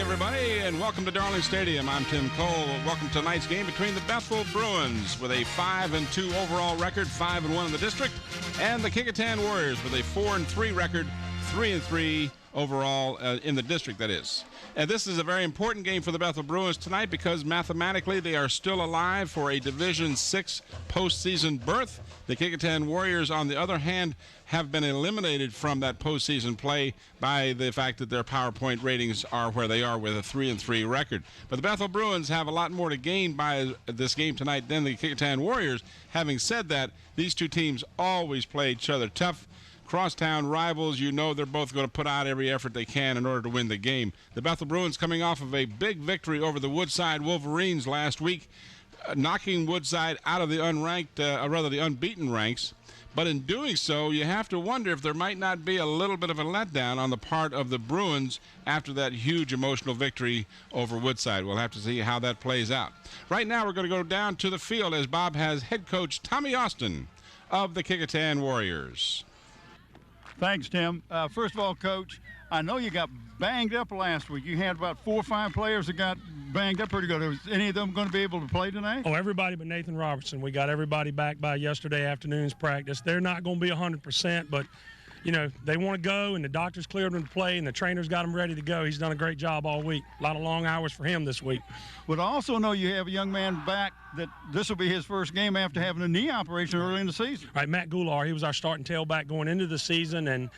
everybody, and welcome to Darling Stadium. I'm Tim Cole. Welcome to tonight's game between the Bethel Bruins with a 5-2 overall record, 5-1 in the district, and the Kecoughtan Warriors with a 4-3 record, 3-3 overall in the district, that is. And this is a very important game for the Bethel Bruins tonight because mathematically they are still alive for a Division VI postseason berth. The Kecoughtan Warriors, on the other hand, have been eliminated from that postseason play by the fact that their PowerPoint ratings are where they are with a 3-3 record. But the Bethel Bruins have a lot more to gain by this game tonight than the Kecoughtan Warriors. Having said that, these two teams always play each other tough. Crosstown rivals, you know they're both going to put out every effort they can in order to win the game. The Bethel Bruins coming off of a big victory over the Woodside Wolverines last week, knocking Woodside out of the the unbeaten ranks. But in doing so, you have to wonder if there might not be a little bit of a letdown on the part of the Bruins after that huge emotional victory over Woodside. We'll have to see how that plays out. Right now, we're going to go down to the field as Bob has head coach Tommy Austin of the Kecoughtan Warriors. Thanks, Tim. First of all, Coach, I know you got banged up last week. You had about 4 or 5 players that got banged up pretty good. Is any of them going to be able to play tonight? Oh, everybody but Nathan Robertson. We got everybody back by yesterday afternoon's practice. They're not going to be 100%, but, you know, they want to go, and the doctors cleared them to play, and the trainers got them ready to go. He's done a great job all week. A lot of long hours for him this week. But I also know you have a young man back that this will be his first game after having a knee operation early in the season. Right, Matt Goulart, he was our starting tailback going into the season and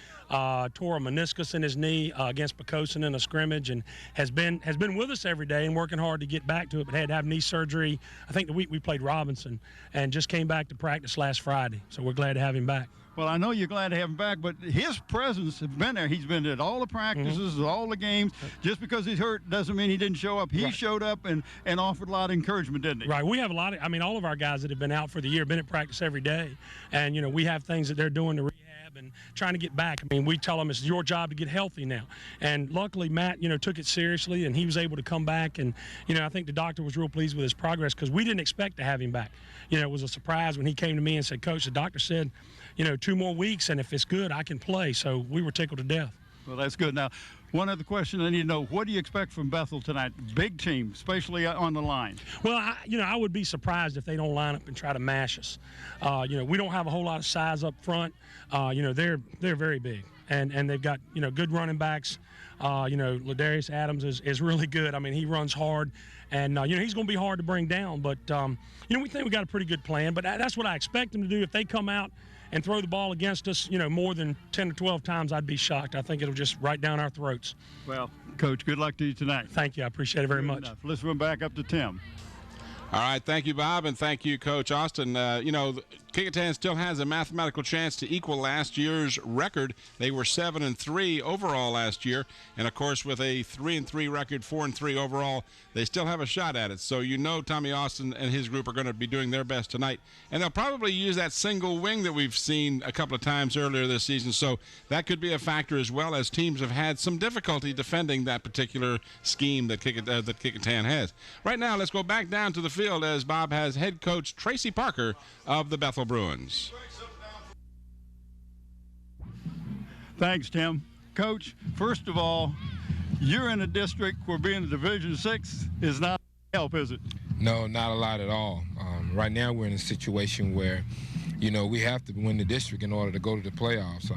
tore a meniscus in his knee against Football-Kecoughtan in a scrimmage, and has been with us every day and working hard to get back to it, but had to have knee surgery, I think the week we played Robinson, and just came back to practice last Friday. So we're glad to have him back. Well, I know you're glad to have him back, but his presence has been there. He's been at all the practices, all the games. Just because he's hurt doesn't mean he didn't show up. He showed up and offered a lot of encouragement, didn't he? Right. We have a lot of, all of our guys that have been out for the year, been at practice every day. And, you know, we have things that they're doing to rehab and trying to get back. I mean, we tell them it's your job to get healthy now. And luckily, Matt, took it seriously, and he was able to come back. And, I think the doctor was real pleased with his progress because we didn't expect to have him back. It was a surprise when he came to me and said, Coach, the doctor said, 2 more weeks, and if it's good, I can play. So we were tickled to death. Well, that's good. Now, one other question I need to know, what do you expect from Bethel tonight? Big team, especially on the line. Well, I would be surprised if they don't line up and try to mash us. We don't have a whole lot of size up front. They're very big, and they've got, good running backs. Ladarius Adams is really good. I mean, he runs hard, and, he's going to be hard to bring down. But, we think we got a pretty good plan. But that's what I expect them to do. If they come out and throw the ball against us, more than 10 or 12 times, I'd be shocked. I think it'll just right down our throats. Well, Coach, good luck to you tonight. Thank you. I appreciate it very much. Enough. Let's run back up to Tim. All right, thank you, Bob, and thank you, Coach Austin. Kecoughtan still has a mathematical chance to equal last year's record. They were 7-3 overall last year, and of course, with a 3-3 record, 4-3 overall, they still have a shot at it. So Tommy Austin and his group are going to be doing their best tonight, and they'll probably use that single wing that we've seen a couple of times earlier this season. So that could be a factor as well, as teams have had some difficulty defending that particular scheme that Kecoughtan has. Right now, let's go back down to the field as Bob has head coach Tracy Parker of the Bethel Bruins. Thanks, Tim. Coach, first of all, you're in a district where being a Division VI is not help, is it? No, not a lot at all. Right now we're in a situation where, we have to win the district in order to go to the playoffs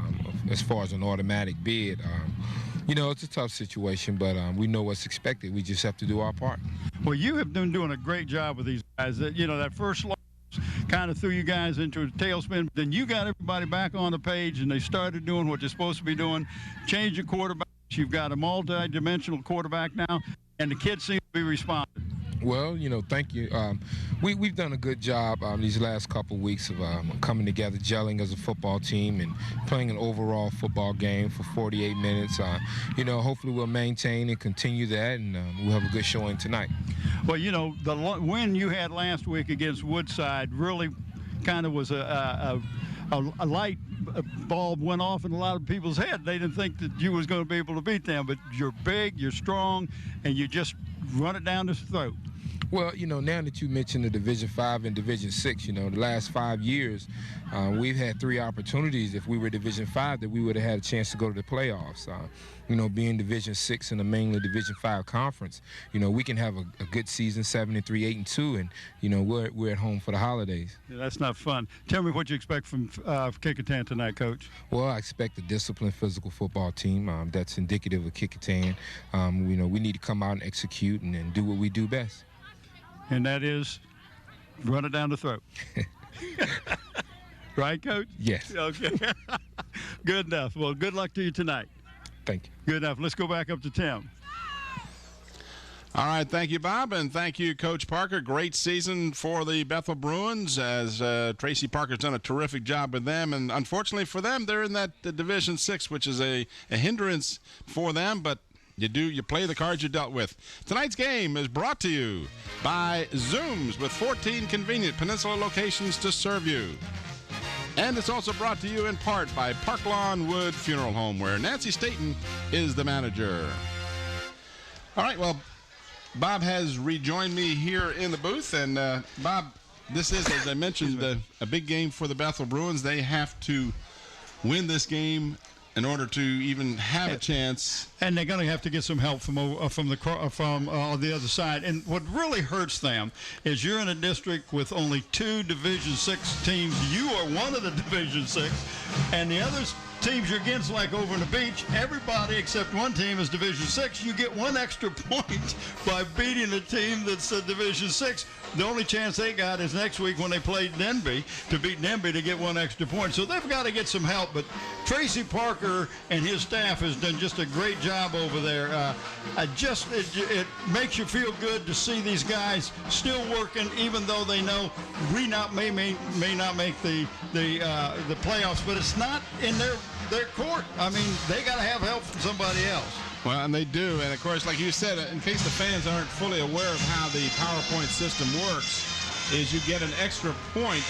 as far as an automatic bid. It's a tough situation, but we know what's expected. We just have to do our part. Well, you have been doing a great job with these guys. That first loss kind of threw you guys into a tailspin. Then you got everybody back on the page, and they started doing what they're supposed to be doing. Change your quarterback. You've got a multi-dimensional quarterback now, and the kids seem to be responding. Well, thank you. We've done a good job these last couple weeks of coming together, gelling as a football team, and playing an overall football game for 48 minutes. Hopefully we'll maintain and continue that, and we'll have a good showing tonight. Well, the win you had last week against Woodside really kind of was a light bulb went off in a lot of people's head. They didn't think that you was going to be able to beat them, but you're big, you're strong, and you just run it down the throat. Well, now that you mentioned the Division 5 and Division 6, the last 5 years, we've had 3 opportunities. If we were Division 5, that we would have had a chance to go to the playoffs. Being Division 6 in a mainly Division 5 conference, we can have a good season, 7-3, 8-2, and we're at home for the holidays. Yeah, that's not fun. Tell me what you expect from Kecoughtan tonight, Coach. Well, I expect a disciplined, physical football team that's indicative of Kecoughtan. We need to come out and execute and do what we do best. And that is run it down the throat. Right, Coach? Yes. Okay. Good enough. Well, good luck to you tonight. Thank you. Good enough. Let's go back up to Tim. All right, thank you, Bob, and thank you, Coach Parker. Great season for the Bethel Bruins, as Tracy Parker's done a terrific job with them. And unfortunately for them, they're in that Division 6, which is a hindrance for them, but you play the cards you're dealt with. Tonight's game is brought to you by Zooms, with 14 convenient Peninsula locations to serve you. And it's also brought to you in part by Parklawn Wood Funeral Home, where Nancy Staten is the manager. All right, well, Bob has rejoined me here in the booth. And, Bob, this is, as I mentioned, a big game for the Bethel Bruins. They have to win this game in order to even have a chance. And they're going to have to get some help from the other side. And what really hurts them is you're in a district with only 2 Division 6 teams. You are one of the Division 6, and the other teams you're against, like over in the beach, everybody except one team is Division 6. You get 1 extra point by beating a team that's Division 6. The only chance they got is next week when they play Denby, to beat Denby to get 1 extra point. So they've got to get some help. But Tracy Parker and his staff has done just a great job over there. It makes you feel good to see these guys still working, even though they know we may not make the playoffs. But it's not in their court. I mean, they got to have help from somebody else. Well, and they do. And, of course, like you said, in case the fans aren't fully aware of how the PowerPoint system works, is you get an extra point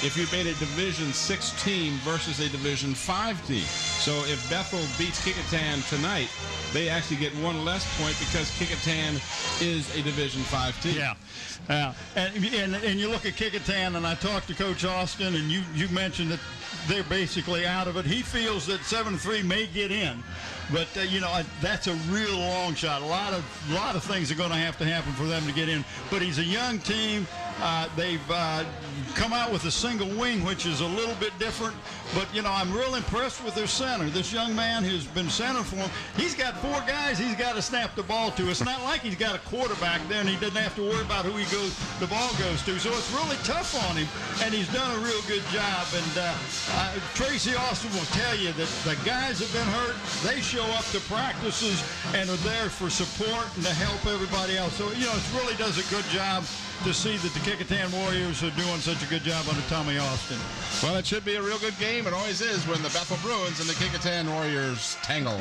if you made a Division 6 team versus a Division 5 team. So if Bethel beats Kecoughtan tonight, they actually get 1 less point because Kecoughtan is a Division 5 team. Yeah. And you look at Kecoughtan, and I talked to Coach Austin, and you mentioned that they're basically out of it. He feels that 7-3 may get in. But, that's a real long shot. A lot of things are going to happen for them to get in. But he's a young team. They've come out with a single wing, which is a little bit different. But, I'm real impressed with their center. This young man who's been center for him, he's got 4 guys he's got to snap the ball to. It's not like he's got a quarterback there and he doesn't have to worry about who the ball goes to. So it's really tough on him, and he's done a real good job. And Tracy Austin will tell you that the guys have been hurt. They show up to practices and are there for support and to help everybody else. So, it really does a good job to see that the Kecoughtan Warriors are doing such a good job under Tommy Austin. Well, it should be a real good game. It always is when the Bethel Bruins and the Kecoughtan Warriors tangle.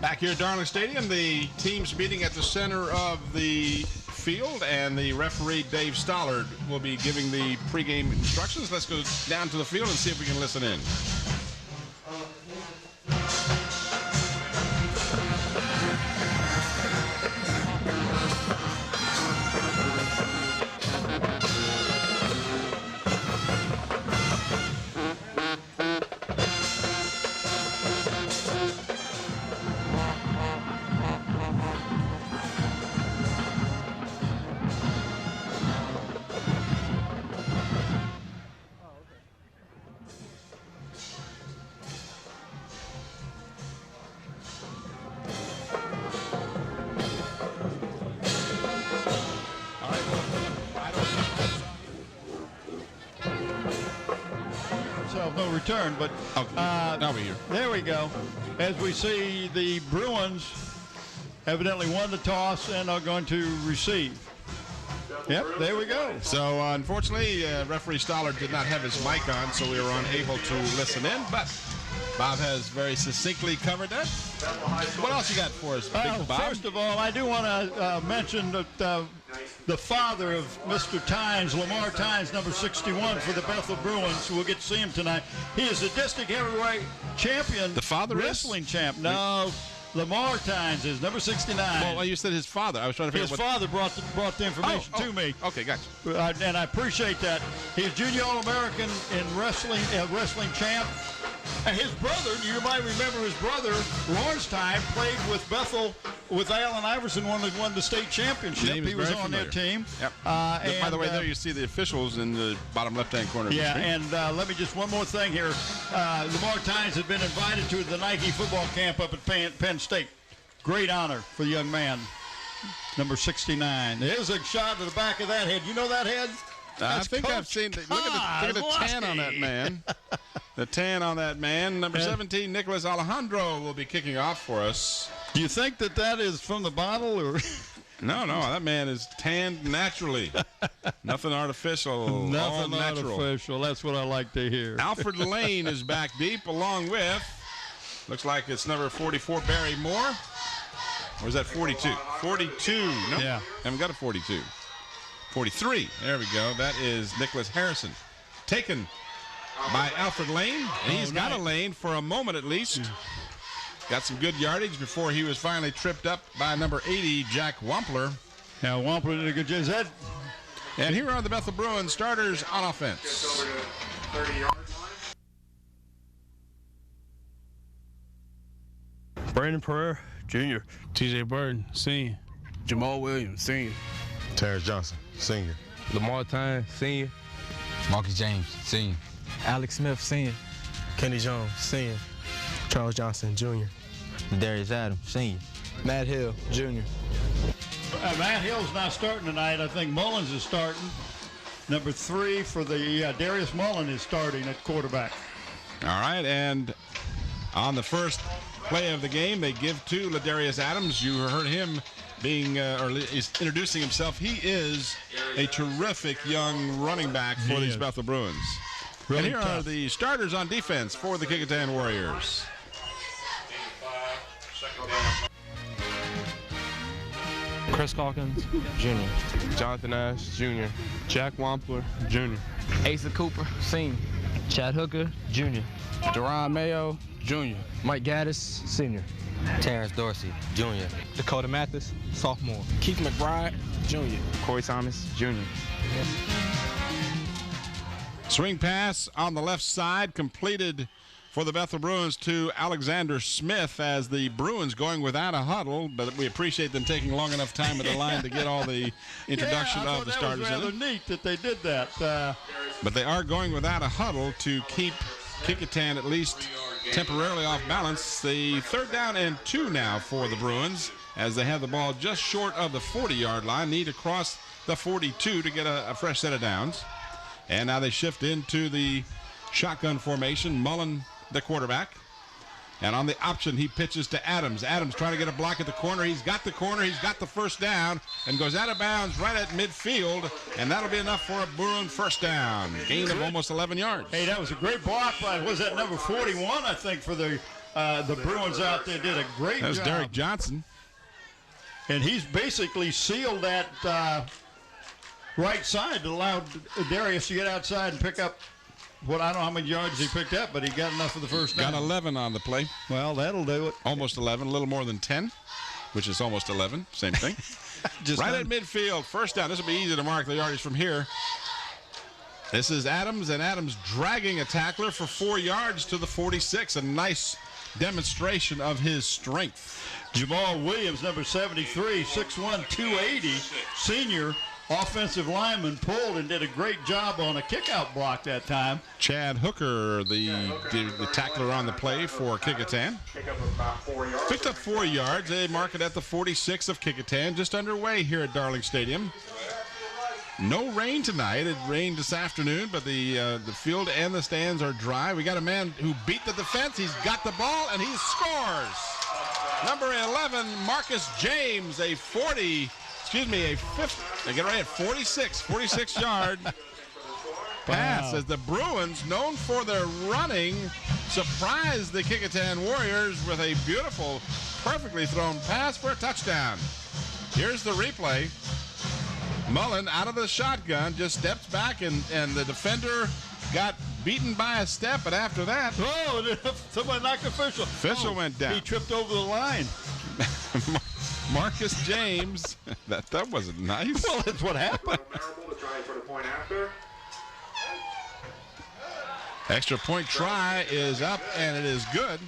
Back here at Darling Stadium, the teams meeting at the center of the field, and the referee, Dave Stollard, will be giving the pregame instructions. Let's go down to the field and see if we can listen in. No return, but now we're here. There we go. As we see, the Bruins evidently won the toss and are going to receive. Yep, there we go. So, unfortunately, referee Stollard did not have his mic on, so we were unable to listen in, but Bob has very succinctly covered that. What else you got for us, Big Bob? First of all, I do want to mention that the father of Mr. Tynes, Lamar Tynes, number 61 for the Bethel Bruins. We'll get to see him tonight. He is the district heavyweight champion. The father wrestling champ. No, Lamar Tynes is number 69. Well, you said his father. I was trying to figure out His father brought the information to me. Okay, gotcha. And I appreciate that. He's Junior All-American in wrestling champ. And his brother, you might remember his brother, Lawrence Tyne, played with Bethel with Allen Iverson, won the state championship. He was on their team. Yep. By the way, there you see the officials in the bottom left-hand corner of the screen. And let me just one more thing here. Lamar Tynes has been invited to the Nike football camp up at Penn State. Great honor for the young man, number 69. There's a shot of the back of that head. You know that head? I think I've seen. Look at the tan on that man. The tan on that man. Number 17, Nicholas Alejandro, will be kicking off for us. Do you think that is from the bottle, or? No, that man is tanned naturally. Nothing artificial. Nothing all natural. artificial. That's what I like to hear. Alfred Lane is back deep, along with, looks like it's number 44, Barry Moore. Or is that 42? 42. No, yeah. Haven't got a 42. 43. There we go. That is Nicholas Harrison. Taken by Alfred Lane. And he's got a lane for a moment at least. Got some good yardage before he was finally tripped up by number 80, Jack Wampler. Now, Wampler did a good job. And here are the Bethel Bruins starters on offense. Just over to 30-yard line. Brandon Pereira, Jr. TJ Burton, senior. Jamal Williams, senior. Terrence Johnson, senior. Lamar Tyne, senior. Marcus James, senior. Alex Smith, senior. Kenny Jones, senior. Charles Johnson, junior. Darius Adams, senior. Matt Hill, junior. Matt Hill's not starting tonight. I think Mullins is starting. Number 3 for the Darius Mullen is starting at quarterback. All right, and on the first play of the game, they give to Ladarius Adams. You heard him is introducing himself. He is a terrific young running back for these Bethel Bruins. Really and here are the starters on defense for the Kecoughtan Warriors. Chris Calkins, Jr. Jonathan Ash, Jr. Jack Wampler, Jr. Asa Cooper, Senior. Chad Hooker, Jr. Deron Mayo, Jr. Mike Gaddis, Senior. Terrence Dorsey, Jr. Dakota Mathis, Sophomore. Keith McBride, Jr. Corey Thomas, Jr. Swing pass on the left side completed for the Bethel Bruins to Alexander Smith as the Bruins going without a huddle, but we appreciate them taking long enough time at the line to get all the introduction of the starters in. That was rather neat that they did that. But they are going without a huddle to keep Kecoughtan at least temporarily off balance. The 3rd down and 2 now for the Bruins as they have the ball just short of the 40-yard line. Need to cross the 42 to get a fresh set of downs. And now they shift into the shotgun formation. Mullen, the quarterback. And on the option, he pitches to Adams. Adams trying to get a block at the corner. He's got the corner. He's got the first down and goes out of bounds right at midfield. And that'll be enough for a Bruin first down. Gain of almost 11 yards. Hey, that was a great block by, was that number 41, I think, for the Bruins out there. Did a great job. That was Derek Johnson. And he's basically sealed that right side to allow Darius to get outside and pick up I don't know how many yards he picked up, but he got enough for the first down. Got 11 on the play. Well, that'll do it. Almost 11, a little more than 10, which is almost 11. Same thing. Right at midfield, first down. This will be easy to mark the yardage from here. This is Adams, and Adams dragging a tackler for 4 yards to the 46. A nice demonstration of his strength. Jamal Williams, number 73, 6'1", 280, senior. Offensive lineman pulled and did a great job on a kick-out block that time. Chad Hooker, the tackler on the play for Kecoughtan. Picked up 4 yards. They mark it at the 46 of Kecoughtan, just underway here at Darling Stadium. No rain tonight. It rained this afternoon, but the field and the stands are dry. We got a man who beat the defense. He's got the ball, and he scores. Number 11, Marcus James, a 46-yard pass as the Bruins, known for their running, surprised the Kecoughtan Warriors with a beautiful, perfectly thrown pass for a touchdown. Here's the replay. Mullen out of the shotgun just steps back, and the defender got beaten by a step, but after that, somebody knocked the official. Official went down. He tripped over the line. Marcus James. That wasn't nice. Well, that's what happened. Extra point try is up, and it is good.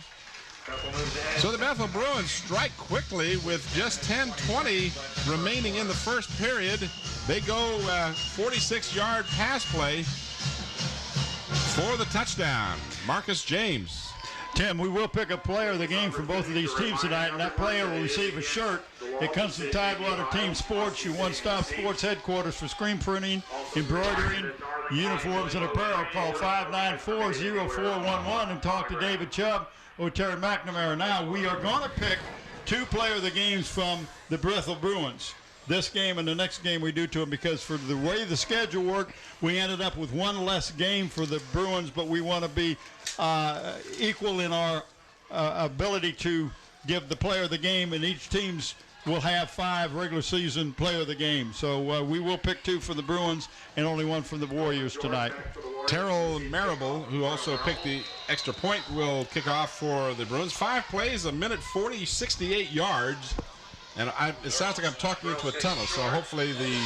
So the Bethel Bruins strike quickly with just 10:20 remaining in the first period. They go 46-yard pass play for the touchdown. Marcus James. Tim, we will pick a player of the game for both of these teams tonight, and that player will receive a shirt. It comes from Tidewater Team Sports, your one-stop sports headquarters for screen printing, embroidering, uniforms, and apparel. Call 594-0411 and talk to David Chubb or Terry McNamara. Now, we are going to pick two player of the games from the Bethel Bruins. This game and the next game we do to them, because for the way the schedule worked, we ended up with one less game for the Bruins, but we want to be equal in our ability to give the player of the game, and each team's will have 5 regular season player of the game. So we will pick 2 for the Bruins and only 1 for the Warriors tonight. Terrell Marable, who also picked the extra point, will kick off for the Bruins. 5 plays, a minute 40, 68 yards. And it sounds like I'm talking into a tunnel, so hopefully the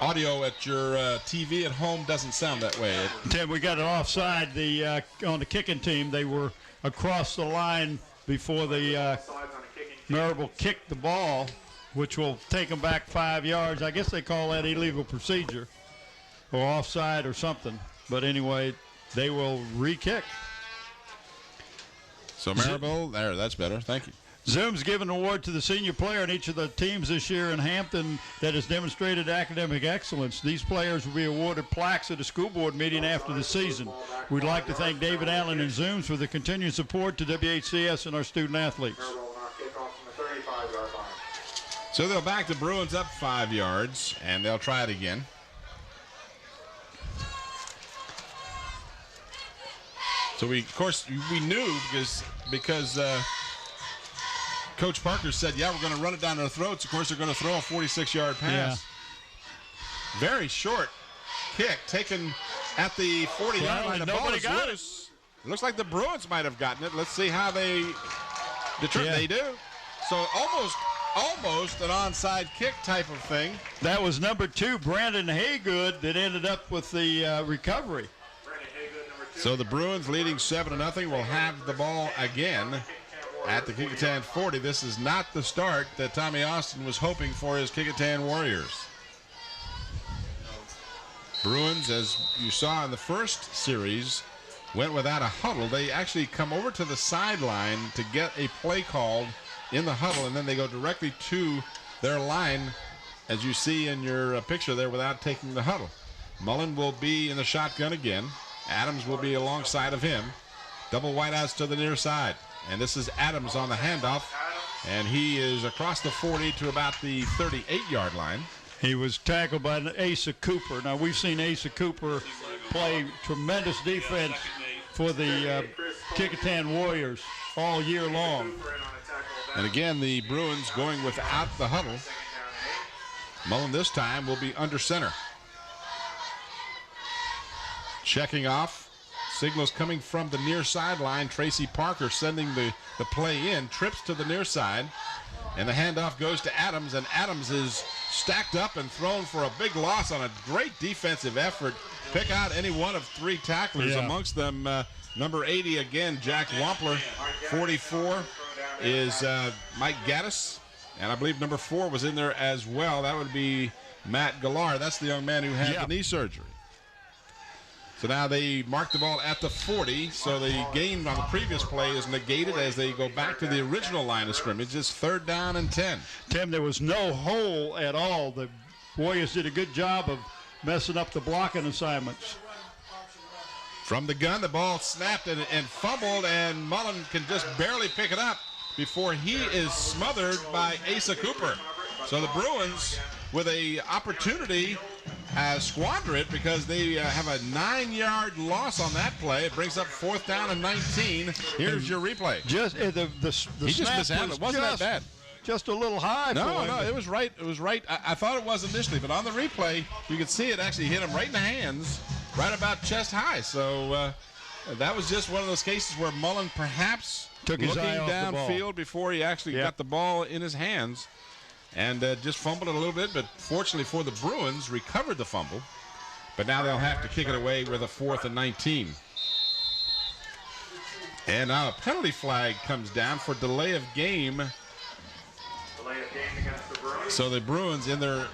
audio at your TV at home doesn't sound that way. Tim, we got it offside. On the kicking team, they were across the line before the Marable kicked the ball, which will take them back 5 yards. I guess they call that illegal procedure or offside or something. But anyway, they will re-kick. So Marable, there, that's better. Thank you. Zoom's given an award to the senior player in each of the teams this year in Hampton that has demonstrated academic excellence. These players will be awarded plaques at a school board meeting after the season. We'd like to thank David Allen and Zooms for the continued support to WHCS and our student athletes. So they'll back the Bruins up 5 yards, and they'll try it again. So we knew because Coach Parker said, yeah, we're going to run it down their throats. Of course, they're going to throw a 46-yard pass. Yeah. Very short kick taken at the 40-yard line. The ball is loose. It looks like the Bruins might have gotten it. Let's see how they determine. Yeah. They do. So almost an onside kick type of thing. That was number 2, Brandon Haygood, that ended up with the recovery. So the Bruins, leading 7-0, will have the ball again at the Kecoughtan 40. This is not the start that Tommy Austin was hoping for his Kecoughtan Warriors. Bruins, as you saw in the first series, went without a huddle. They actually come over to the sideline to get a play called in the huddle, and then they go directly to their line, as you see in your picture there, without taking the huddle. Mullen will be in the shotgun again. Adams will be alongside of him. Double wideouts to the near side. And this is Adams on the handoff, and he is across the 40 to about the 38-yard line. He was tackled by Asa Cooper. Now, we've seen Asa Cooper play tremendous defense for the Kecoughtan Warriors all year long. And again, the Bruins going without the huddle. Mullen this time will be under center. Checking off. Signals coming from the near sideline. Tracy Parker sending the play in. Trips to the near side. And the handoff goes to Adams. And Adams is stacked up and thrown for a big loss on a great defensive effort. Pick out any one of 3 tacklers. Yeah. Amongst them, number 80 again, Jack Wampler. 44 is Mike Gaddis. And I believe number 4 was in there as well. That would be Matt Gallar. That's the young man who had the knee surgery. So now they mark the ball at the 40, so the gain on the previous play is negated as they go back to the original line of scrimmage. It's 3rd down and 10. Tim, there was no hole at all. The Warriors did a good job of messing up the blocking assignments. From the gun, the ball snapped and fumbled, and Mullen can just barely pick it up before he is smothered by Asa Cooper. So the Bruins, with an opportunity, squander it because they have a 9-yard loss on that play. It brings up 4th down and 19. Here's your replay. Just the he just mishandled. It wasn't that bad. Just a little high. No, it was right. It was right. I thought it was initially, but on the replay, you could see it actually hit him right in the hands. right about chest high. So that was just one of those cases where Mullen perhaps took his looking eye off the ball downfield before he actually got the ball in his hands and just fumbled it a little bit. But fortunately for the Bruins, recovered the fumble. But now they'll have to kick it away with a 4th and 19. And now a penalty flag comes down for delay of game. Delay of game against the Bruins. So the Bruins, in their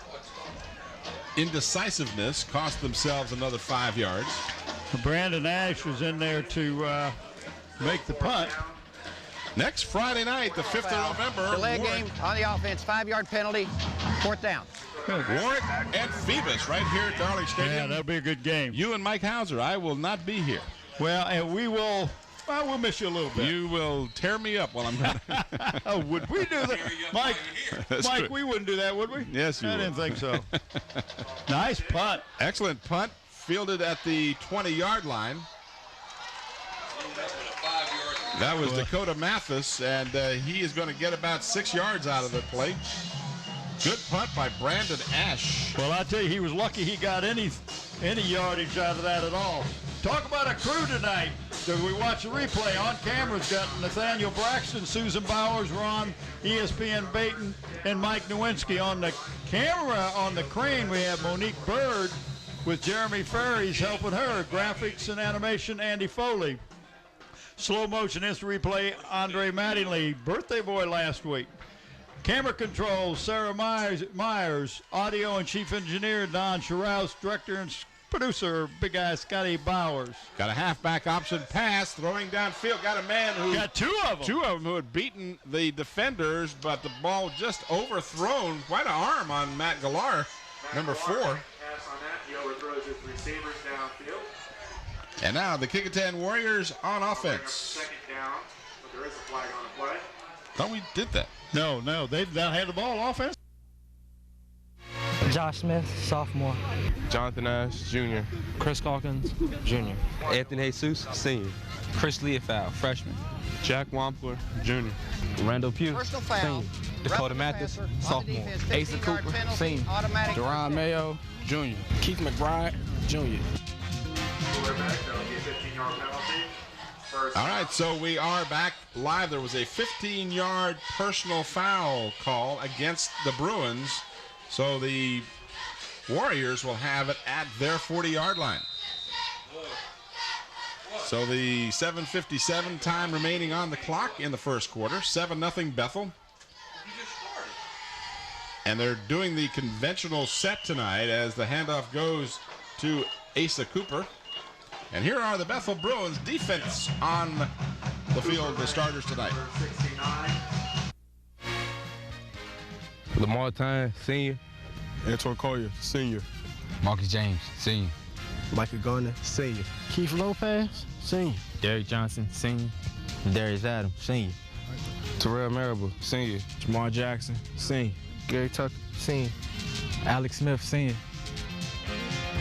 indecisiveness, cost themselves another 5 yards. Brandon Ash was in there to make the punt. Next Friday night, the 5th of November. Delay game on the offense, 5-yard penalty, 4th down. Warwick and Phoebus right here at Darling Stadium. Yeah, that'll be a good game. You and Mike Hauser. I will not be here. Well, and we'll miss you a little bit. You will tear me up while I'm gone. Oh, would we do that? Mike, true. We wouldn't do that, would we? Yes, you would. I didn't think so. Nice punt. Excellent punt. Fielded at the 20-yard line. That was Dakota Mathis, and he is going to get about 6 yards out of the play. Good punt by Brandon Ash. Well, I tell you, he was lucky he got any yardage out of that at all. Talk about a crew tonight. So we watch the replay. On camera's got Nathaniel Braxton, Susan Bowers, Ron, ESPN Baton, and Mike Nowinski. On the camera, on the crane, we have Monique Bird with Jeremy Ferries helping her. Graphics and animation, Andy Foley. Slow motion instant replay, Andre Mattingly, birthday boy last week. Camera controls, Sarah Myers. Audio and chief engineer, Don Scharouse. Director and producer, big guy Scotty Bowers. Got a halfback option pass, throwing downfield. Got a man who got two of them who had beaten the defenders, but the ball just overthrown. Quite an arm on Matt Galar, number 4. Pass on that. He overthrows his receivers downfield. And now the Kecoughtan Warriors on offense. Second down, but there is a flag on the play. Thought we did that. No, they had the ball offense. Josh Smith, sophomore. Jonathan Ash, junior. Chris Calkins, junior. Anthony Jesus, senior. Chris Leofow, freshman. Jack Wampler, junior. Randall Pugh, Personal foul. senior. Dakota Mathis, sophomore. Asa Cooper, senior. Deron Mayo, junior. Keith McBride, junior. Quarterback, that'll be a 15-yard penalty. All right, so we are back live. There was a 15-yard personal foul call against the Bruins. So the Warriors will have it at their 40-yard line. So the 7:57 time remaining on the clock in the first quarter. 7-0 Bethel. And they're doing the conventional set tonight as the handoff goes to Asa Cooper. And here are the Bethel Bruins defense on the field, the starters tonight. Lamar Tyne, senior. Antoine Collier, senior. Marcus James, senior. Michael Garner, senior. Keith Lopez, senior. Derek Johnson, senior. Darius Adams, senior. Terrell Marable, senior. Jamar Jackson, senior. Gary Tucker, senior. Alex Smith, senior.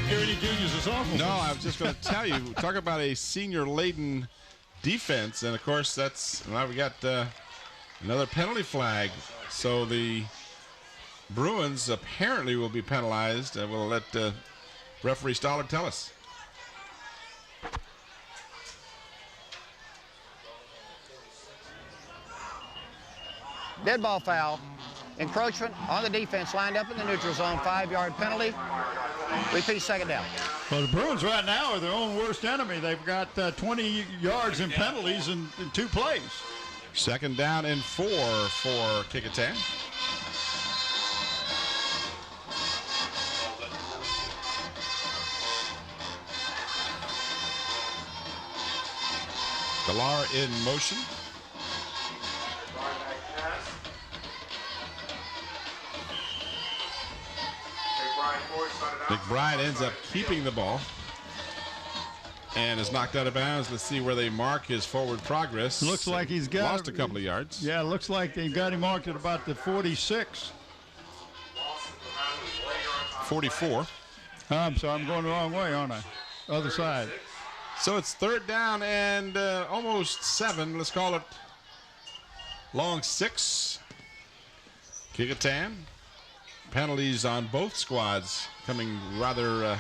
Any juniors or sophomores? No, I was just going to tell you, talk about a senior-laden defense. And, of course, now we got another penalty flag. So the Bruins apparently will be penalized. We'll let referee Stoller tell us. Dead ball foul. Encroachment on the defense, lined up in the neutral zone, 5-yard penalty. Repeat, second down. Well, the Bruins right now are their own worst enemy. They've got 20 yards in penalties in 2 plays. Second down and 4 for Kecoughtan. Galar in motion. McBride ends up keeping the ball and is knocked out of bounds. Let's see where they mark his forward progress. Looks like he's lost a couple of yards. Yeah, looks like they've got him marked at about the 46. 44. I'm sorry, I'm going the wrong way, aren't I? Other side. So it's third down and almost 7. Let's call it long 6. Kecoughtan. Penalties on both squads coming rather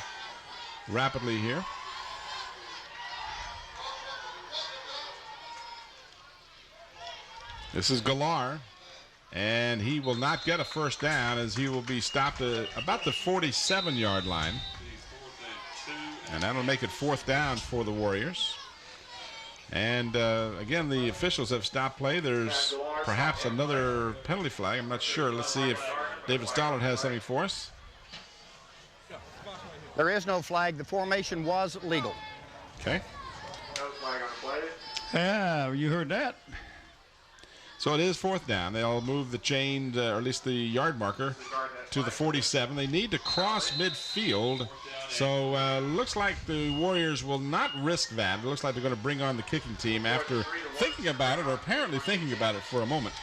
rapidly here. This is Galar, and he will not get a first down as he will be stopped at about the 47-yard line. And that'll make it 4th down for the Warriors. And again, the officials have stopped play. There's perhaps another penalty flag. I'm not sure. Let's see if David Stollard has something for us. There is no flag. The formation was legal. Okay. No flag on the play. Yeah, you heard that. So it is 4th down. They'll move the chain, or at least the yard marker, to the 47. They need to cross midfield. So looks like the Warriors will not risk that. It looks like they're going to bring on the kicking team after thinking about it, or apparently thinking about it for a moment.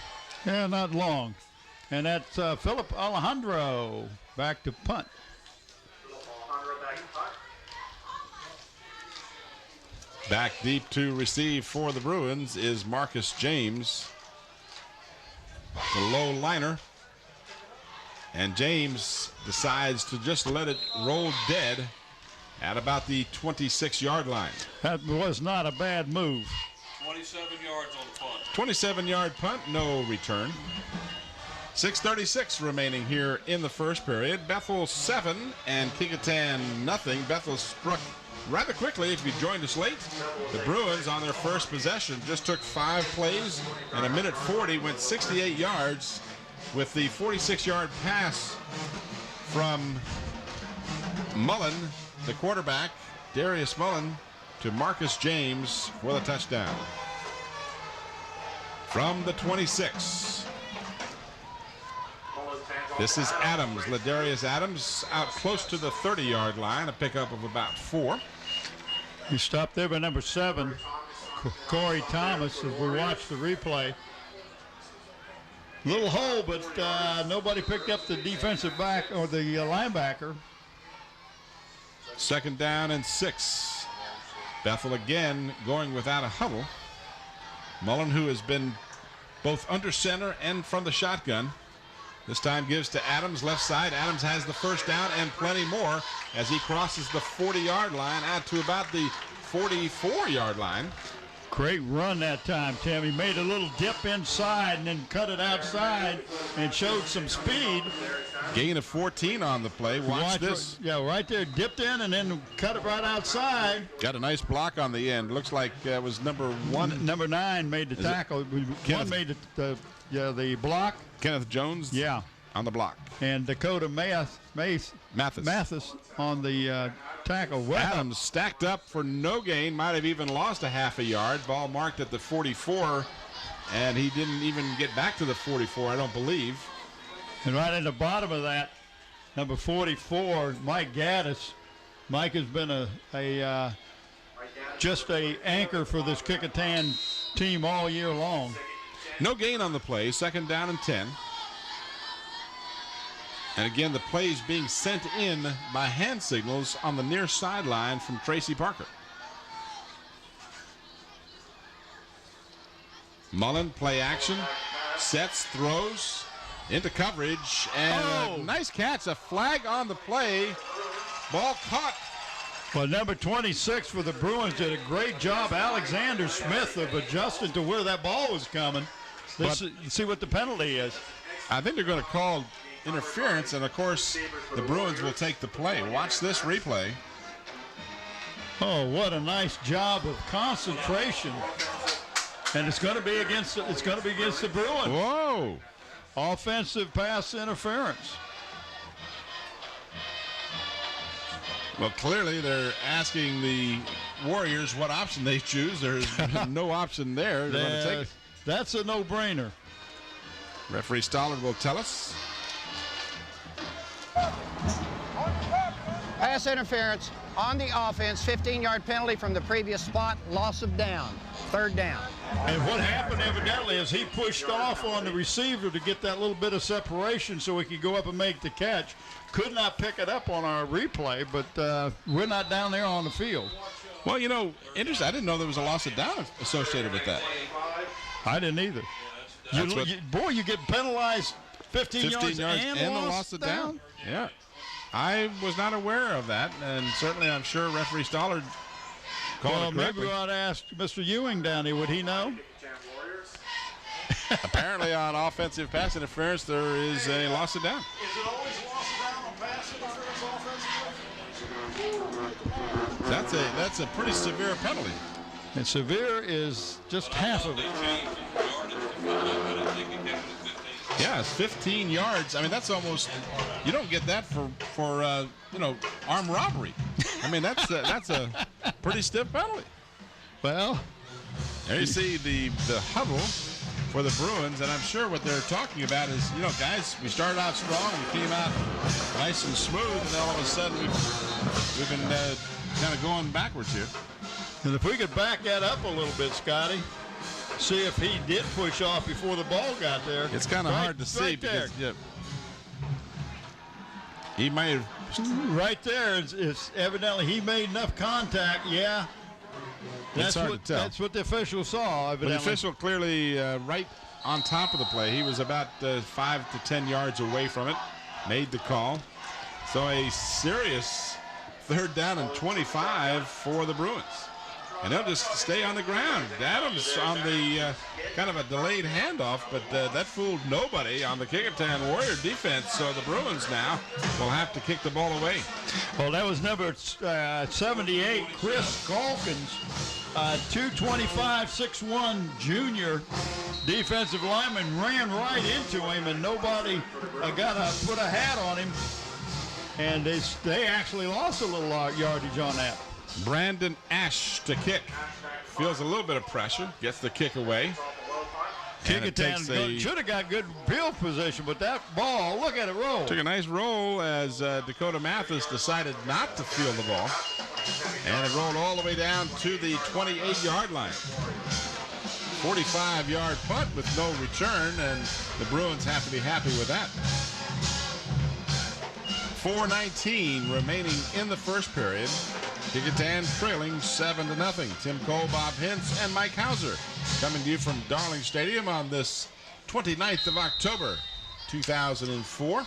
Yeah, not long. And that's Philip Alejandro back to punt. Back deep to receive for the Bruins is Marcus James, the low liner. And James decides to just let it roll dead at about the 26-yard line. That was not a bad move. 27 yards on the punt. 27-yard punt, no return. 6:36 remaining here in the first period. Bethel 7 and Kecoughtan nothing. Bethel struck rather quickly. If you joined us late, the Bruins on their first possession just took 5 plays and a minute 40 went 68 yards with the 46-yard pass from Mullen, the quarterback, Darius Mullen, to Marcus James for the touchdown. From the 26. This is Adams, Ladarius Adams, out close to the 30-yard line, a pickup of about 4. He stopped there by number 7, Corey Thomas, as we watch the replay. Little hole, but nobody picked up the defensive back or the linebacker. 2nd down and 6. Bethel again going without a huddle. Mullen, who has been both under center and from the shotgun, this time gives to Adams, left side. Adams has the first down and plenty more as he crosses the 40-yard line out to about the 44-yard line. Great run that time, Tim. He made a little dip inside and then cut it outside and showed some speed. Gain of 14 on the play. Watch this. Yeah, right there. Dipped in and then cut it right outside. Got a nice block on the end. Looks like it was number 1. Number 9 made the tackle. One made the block. Kenneth Jones? Yeah. On the block. And Dakota Mathis on the tackle. Well, Adams stacked up for no gain. Might have even lost a half a yard. Ball marked at the 44, and he didn't even get back to the 44, I don't believe. And right at the bottom of that, number 44, Mike Gaddis. Mike has been just a anchor for this Kecoughtan team all year long. No gain on the play. 2nd down and 10. And again, the plays being sent in by hand signals on the near sideline from Tracy Parker. Mullen, play action, sets, throws, into coverage, and a nice catch, a flag on the play. Ball caught. Well, number 26 for the Bruins did a great job, Alexander Smith, of adjusting to where that ball was coming. Let's see what the penalty is. I think they're going to call interference, and of course the Bruins will take the play. Watch this replay. Oh, what a nice job of concentration. And it's going to be against the Bruins. Whoa. Offensive pass interference. Well, clearly they're asking the Warriors what option they choose. There's no option there. They're going to take it. That's a no-brainer. Referee Stollard will tell us. Pass interference on the offense, 15-yard penalty from the previous spot, loss of down, 3rd down. And what happened evidently is he pushed off on the receiver to get that little bit of separation so he could go up and make the catch. Could not pick it up on our replay, but we're not down there on the field. Well, you know, interesting. I didn't know there was a loss of down associated with that. I didn't either. You get penalized 15 yards and the loss of down. Yeah. I was not aware of that, and certainly I'm sure referee Stollard called it correctly. Maybe we ought to ask Mr. Ewing down here. Would he know? Apparently on offensive pass interference, there is a loss of down. Is it always loss of down on pass interference offensively? That's a pretty severe penalty. And severe is just half of it. Yeah, it's 15 yards. I mean, that's almost, you don't get that for armed robbery. I mean, that's a pretty stiff penalty. Well, there you see the huddle for the Bruins, and I'm sure what they're talking about is, guys, we started out strong, we came out nice and smooth, and then all of a sudden we've been kind of going backwards here. And if we could back that up a little bit, Scotty, see if he did push off before the ball got there. It's kind of hard to see because he may have. Right there is evidently he made enough contact. Yeah. That's hard to tell. That's what the official saw, evidently. But the official clearly right on top of the play. He was about 5 to 10 yards away from it. Made the call. So a serious 3rd down and 25 for the Bruins. And they'll just stay on the ground. Adams on the kind of a delayed handoff, but that fooled nobody on the Kecoughtan Warrior defense. So the Bruins now will have to kick the ball away. Well, that was number 78, Chris Calkins, 225, 6'1", junior defensive lineman, ran right into him, and nobody got to put a hat on him. And they actually lost a little yardage on that. Brandon Ash to kick. Feels a little bit of pressure. Gets the kick away. Kecoughtan should have got good field position, but that ball, look at it roll. Took a nice roll as Dakota Mathis decided not to field the ball. And it rolled all the way down to the 28-yard line. 45-yard punt with no return, and the Bruins have to be happy with that. 4:19 remaining in the first period. Kecoughtan trailing 7-0. Tim Cole, Bob Hintz, and Mike Hauser coming to you from Darling Stadium on this 29th of October, 2004.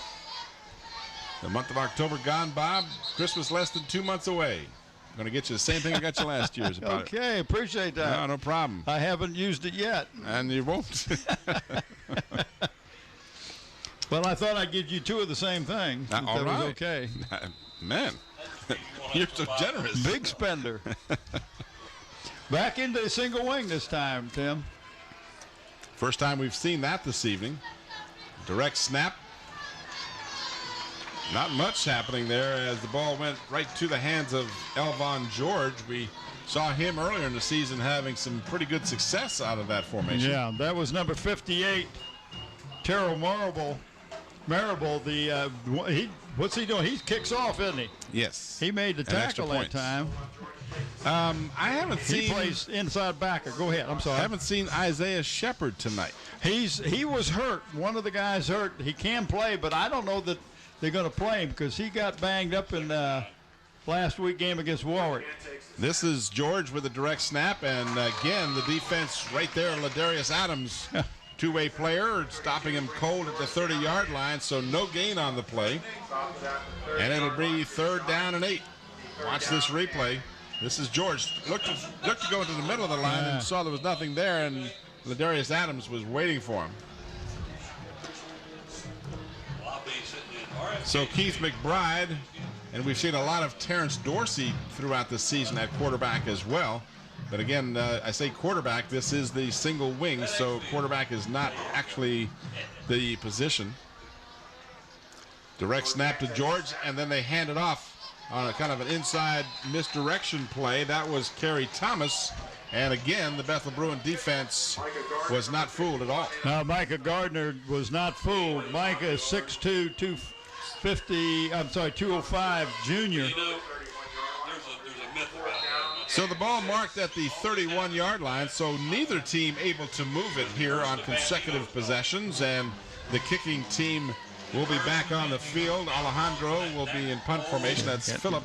The month of October gone, Bob. Christmas less than 2 months away. I'm going to get you the same thing I got you last year. Okay, appreciate that. No problem. I haven't used it yet. And you won't. Well, I thought I'd give you two of the same thing. All right. Was okay. Man, you're so generous. Big spender. Back into a single wing this time, Tim. First time we've seen that this evening. Direct snap. Not much happening there as the ball went right to the hands of Elvon George. We saw him earlier in the season having some pretty good success out of that formation. Yeah, that was number 58, Terrell Marable, what's he doing? He kicks off, isn't he? Yes. He made the tackle that time. I haven't seen. He plays inside backer. Go ahead. I'm sorry. I haven't seen Isaiah Shepard tonight. He was hurt. One of the guys hurt. He can play, but I don't know that they're going to play him because he got banged up in last week game against Warwick. This is George with a direct snap, and again the defense right there. Ladarius Adams. Two-way player, stopping him cold at the 30-yard line, so no gain on the play. And it'll be 3rd down and 8. Watch this replay. This is George. Looked to go into the middle of the line and saw there was nothing there, and Ladarius Adams was waiting for him. So Keith McBride, and we've seen a lot of Terrence Dorsey throughout the season at quarterback as well. But again, I say quarterback, this is the single wing, so quarterback is not actually the position. Direct snap to George, and then they hand it off on a kind of an inside misdirection play. That was Kerry Thomas. And again, the Bethel Bruin defense was not fooled at all. No, Micah Gardner was not fooled. Micah is 6'2", 205 junior. So the ball marked at the 31-yard line, so neither team able to move it here on consecutive possessions, and the kicking team will be back on the field. Alejandro will be in punt formation. That's Phillip.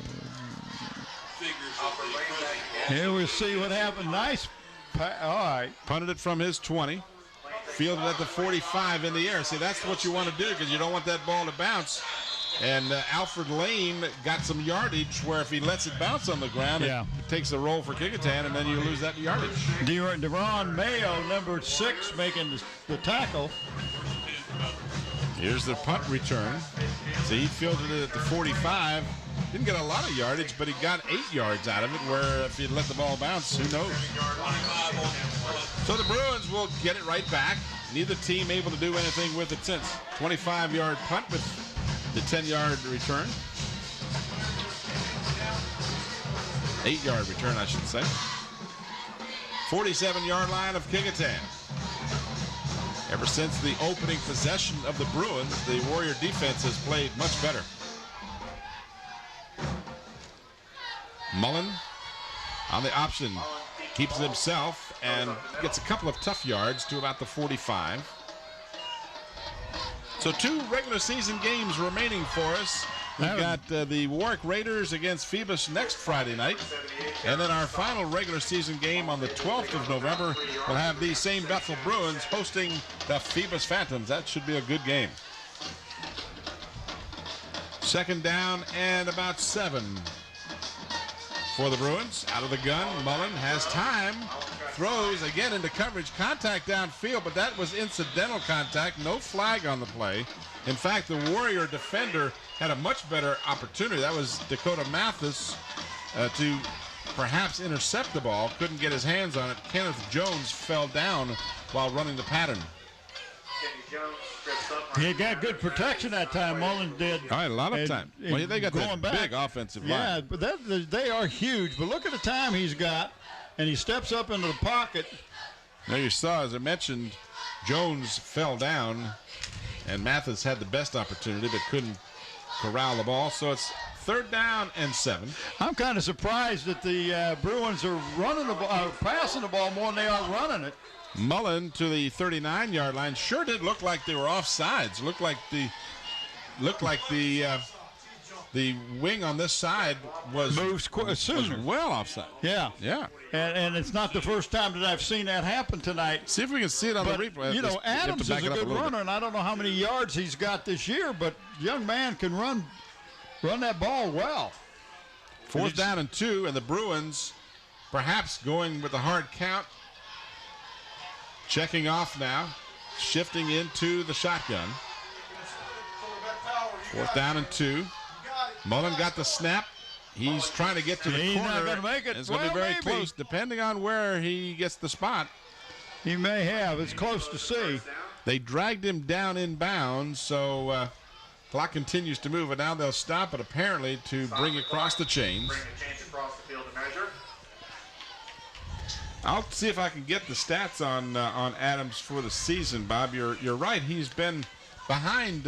Here we see what happened. Nice. All right. Punted it from his 20. Fielded at the 45 in the air. See, that's what you want to do because you don't want that ball to bounce. And Alfred Lane got some yardage where if he lets it bounce on the ground, it takes a roll for Kecoughtan, and then you lose that yardage. Deron Mayo, number 6, making the tackle. Here's the punt return. So he fielded it at the 45. Didn't get a lot of yardage, but he got 8 yards out of it, where if he'd let the ball bounce, who knows? So the Bruins will get it right back. Neither team able to do anything with it since. 25-yard punt with the 10-yard return. 8-yard return, I should say. 47-yard line of Kecoughtan. Ever since the opening possession of the Bruins, the Warrior defense has played much better. Mullen on the option, keeps it himself and gets a couple of tough yards to about the 45. So 2 regular season games remaining for us. We've got the Warwick Raiders against Phoebus next Friday night. And then our final regular season game on the 12th of November, we'll have these same Bethel Bruins hosting the Phoebus Phantoms. That should be a good game. 2nd down and about 7 for the Bruins. Out of the gun, Mullen has time. Throws again into coverage. Contact downfield, but that was incidental contact. No flag on the play. In fact, the Warrior defender had a much better opportunity. That was Dakota Mathis to perhaps intercept the ball. Couldn't get his hands on it. Kenneth Jones fell down while running the pattern. He got good protection that time. Mullen did. All right, a lot of time. Well, they got that big offensive line. Yeah, but they are huge. But look at the time he's got, and he steps up into the pocket. Now you saw, as I mentioned, Jones fell down, and Mathis had the best opportunity but couldn't corral the ball. So it's 3rd down and 7. I'm kind of surprised that the Bruins are passing the ball more than they are running it. Mullen to the 39-yard line. Sure did look like they were offsides. Looked like the wing on this side was well offside. Yeah. Yeah. And it's not the first time that I've seen that happen tonight. See if we can see it on the replay. You know, Adams is a good runner, and I don't know how many yards he's got this year, but young man can run that ball well. 4th down and 2, and the Bruins perhaps going with a hard count. Checking off now, shifting into the shotgun. 4th down and 2. Mullen got the snap. He's trying to get to the corner. He's not going to make it. It's going to be very close, depending on where he gets the spot. He may have. It's close to see. They dragged him down inbounds, so clock continues to move, and now they'll stop it apparently to bring across the chains. I'll see if I can get the stats on Adams for the season, Bob. You're right. He's been behind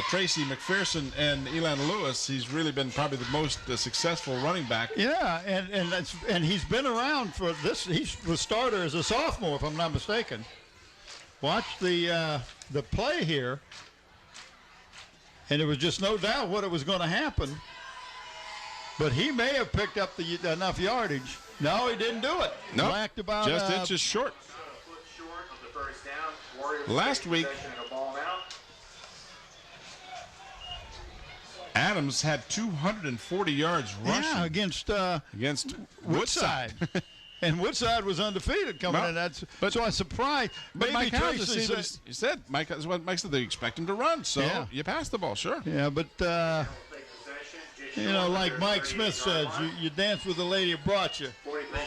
Tracy McPherson and Elan Lewis. He's really been probably the most successful running back. Yeah, and he's been around for this. He was starter as a sophomore, if I'm not mistaken. Watch the play here, and there was just no doubt what it was going to happen. But he may have picked up enough yardage. No, he didn't do it. No, nope. Just inches short. Last week, Adams had 240 yards rushing. Yeah, against Woodside. And Woodside was undefeated coming in. So I'm surprised. But Mike said they expect him to run. So you pass the ball, sure. Yeah, but you know, like Mike Smith says, you dance with the lady who brought you.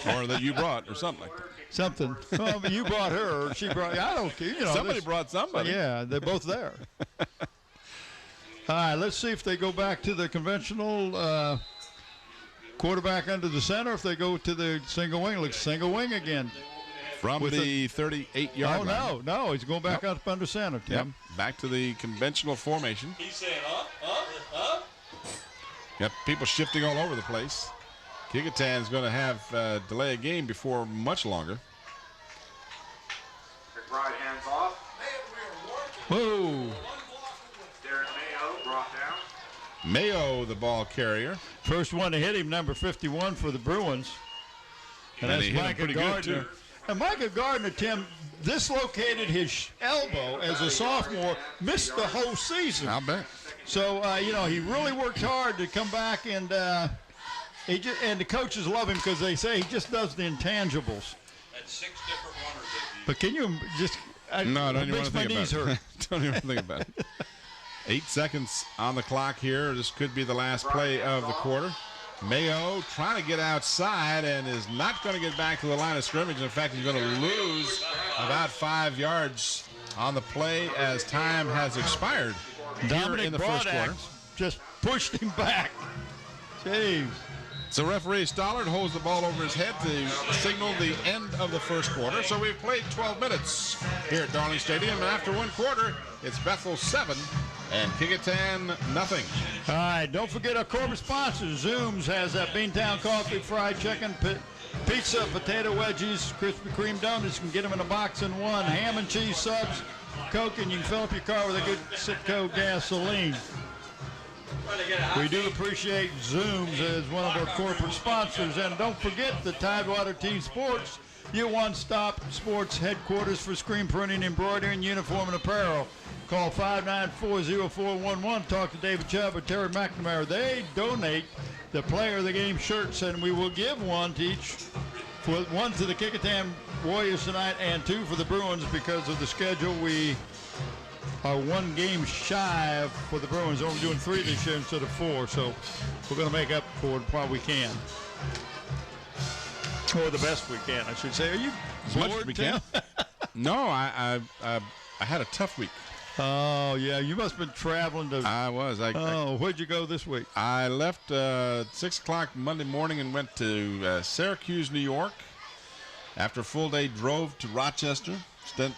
Or that you brought, or something like that. Something. Well, you brought her, or she brought you. I don't care. You know, somebody brought somebody. Yeah, they're both there. All right, let's see if they go back to the conventional quarterback under the center, if they go to the single wing. Looks single wing again. From the 38-yard line. No, he's going back up under center, Tim. Yep. Back to the conventional formation. He's saying up. Yep, people shifting all over the place. Kecoughtan's going to have delay a game before much longer. McBride hands off. Whoa. Darren Mayo brought down. Mayo, the ball carrier. First one to hit him, number 51 for the Bruins. And that's Micah Gardner. And Micah Gardner, Tim, dislocated his elbow as a sophomore, missed the whole season. I'll bet. So, he really worked hard to come back, and and the coaches love him because they say he just does the intangibles. That's 6 different runners they've used. But can you just No, don't even want to my think knees about hurt. it. Don't even think about it. 8 seconds on the clock here. This could be the last play of the quarter. Mayo trying to get outside and is not going to get back to the line of scrimmage. In fact, he's going to lose about 5 yards on the play as time has expired here in the first quarter. Just pushed him back. Jeez. So referee Stollard holds the ball over his head to signal the end of the first quarter. So we've played 12 minutes here at Darling Stadium. And after one quarter, it's Bethel 7 and Kecoughtan nothing. All right, don't forget our corporate sponsors. Zooms has that Beantown Coffee, fried chicken, pizza, potato wedgies, Krispy Kreme donuts. You can get them in a box in one. Ham and cheese subs, Coke, and you can fill up your car with a good Citgo gasoline. We do appreciate Zooms as one of our corporate sponsors. And don't forget the Tidewater Team Sports, your one-stop sports headquarters for screen printing, embroidery, and uniform and apparel. Call 594-0411. Talk to David Chubb or Terry McNamara. They donate the player of the game shirts, and we will give one to each. One to the Kecoughtan Warriors tonight and 2 for the Bruins because of the schedule. We are 1 game shy for the Bruins. Only doing 3 this year instead of 4, so we're going to make up for it while we can. Or the best we can, I should say. Are you as much bored, as we Tim? can? No, I had a tough week. Oh, yeah. You must have been traveling to. I was. Where'd you go this week? I left 6 o'clock Monday morning and went to Syracuse, New York. After a full day, drove to Rochester. Spent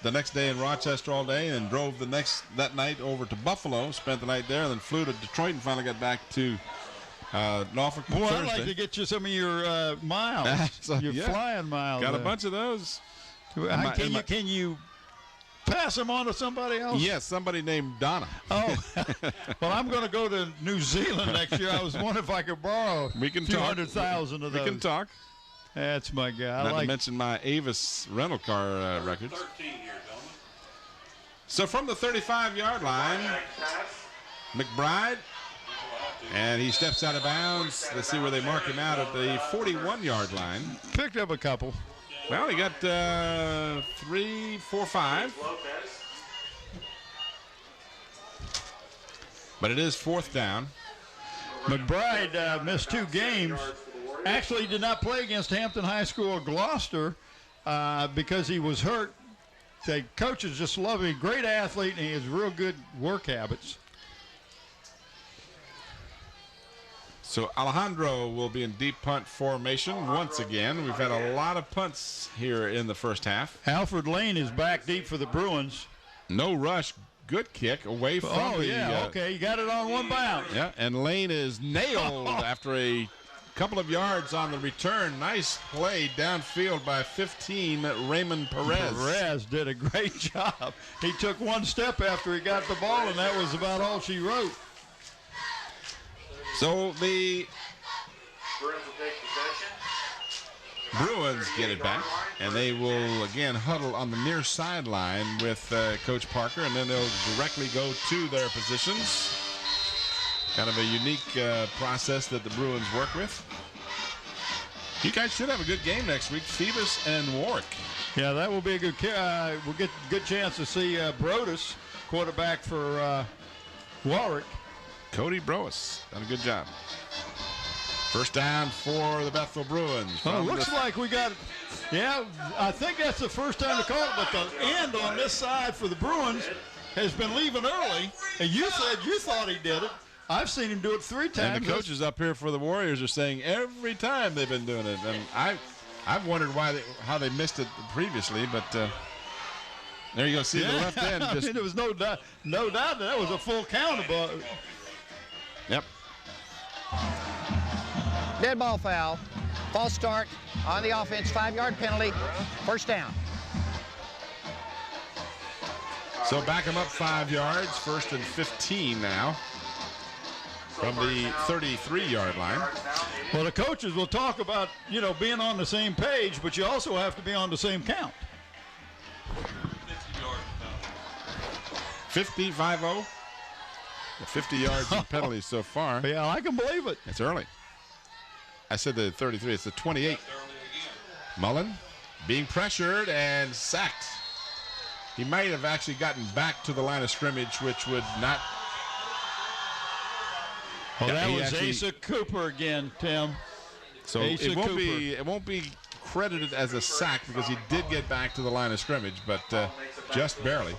the next day in Rochester all day, and drove that night over to Buffalo. Spent the night there, and then flew to Detroit, and finally got back to Norfolk Boy, Thursday. I'd like to get you some of your miles. Your flying miles. Got a bunch of those. Can you pass them on to somebody else? Yes, somebody named Donna. Oh, well, I'm going to go to New Zealand next year. I was wondering if I could borrow 200,000 of those. We can talk. That's my guy. Not to mention my Avis rental car records. 13 here, gentlemen. So from the 35-yard line, McBride, and he steps out of bounds. Let's see where they mark him out at the 41-yard line. Picked up a couple. Well, he got 3, 4, 5. But it is 4th down. McBride missed 2 games. Actually did not play against Hampton High School or Gloucester because he was hurt. The coaches just love him. Great athlete, and he has real good work habits. So Alejandro will be in deep punt formation once again. We've had a lot of punts here in the first half. Alfred Lane is back deep for the Bruins. No rush. Good kick away from the... okay. You got it on one bound. Yeah, and Lane is nailed after a couple of yards on the return. Nice play downfield by 15, Raymond Perez. Perez did a great job. He took 1 step after he got the ball, and that was about all she wrote. So the Bruins will take possession. Bruins get it back, and they will again huddle on the near sideline with Coach Parker, and then they'll directly go to their positions. Kind of a unique process that the Bruins work with. You guys should have a good game next week, Phoebus and Warwick. Yeah, that will be a good. We'll get a good chance to see Brodus, quarterback for Warwick. Cody Broas done a good job. First down for the Bethel Bruins. Well, it looks like we got. Yeah, I think that's the first time to call it, but the end on this side for the Bruins has been leaving early. And you said you thought he did it. I've seen him do it 3 times. And the coaches up here for the Warriors are saying every time they've been doing it. And I've wondered how they missed it previously, but there you go. See the left end. I mean, there was no doubt that was a full count. Yep. Dead ball foul. False start on the offense. 5-yard penalty. First down. So back him up 5 yards. 1st and 15 now from the 33-yard line. Well, the coaches will talk about, being on the same page, but you also have to be on the same count. 50, 5-0. 50 yards in penalties so far. Yeah, I can believe it. It's early. I said the 33. It's the 28. Mullen being pressured and sacked. He might have actually gotten back to the line of scrimmage, which would not. Well, that was Asa Cooper again, Tim. So it won't be credited as a sack because he did get back to the line of scrimmage, but just barely.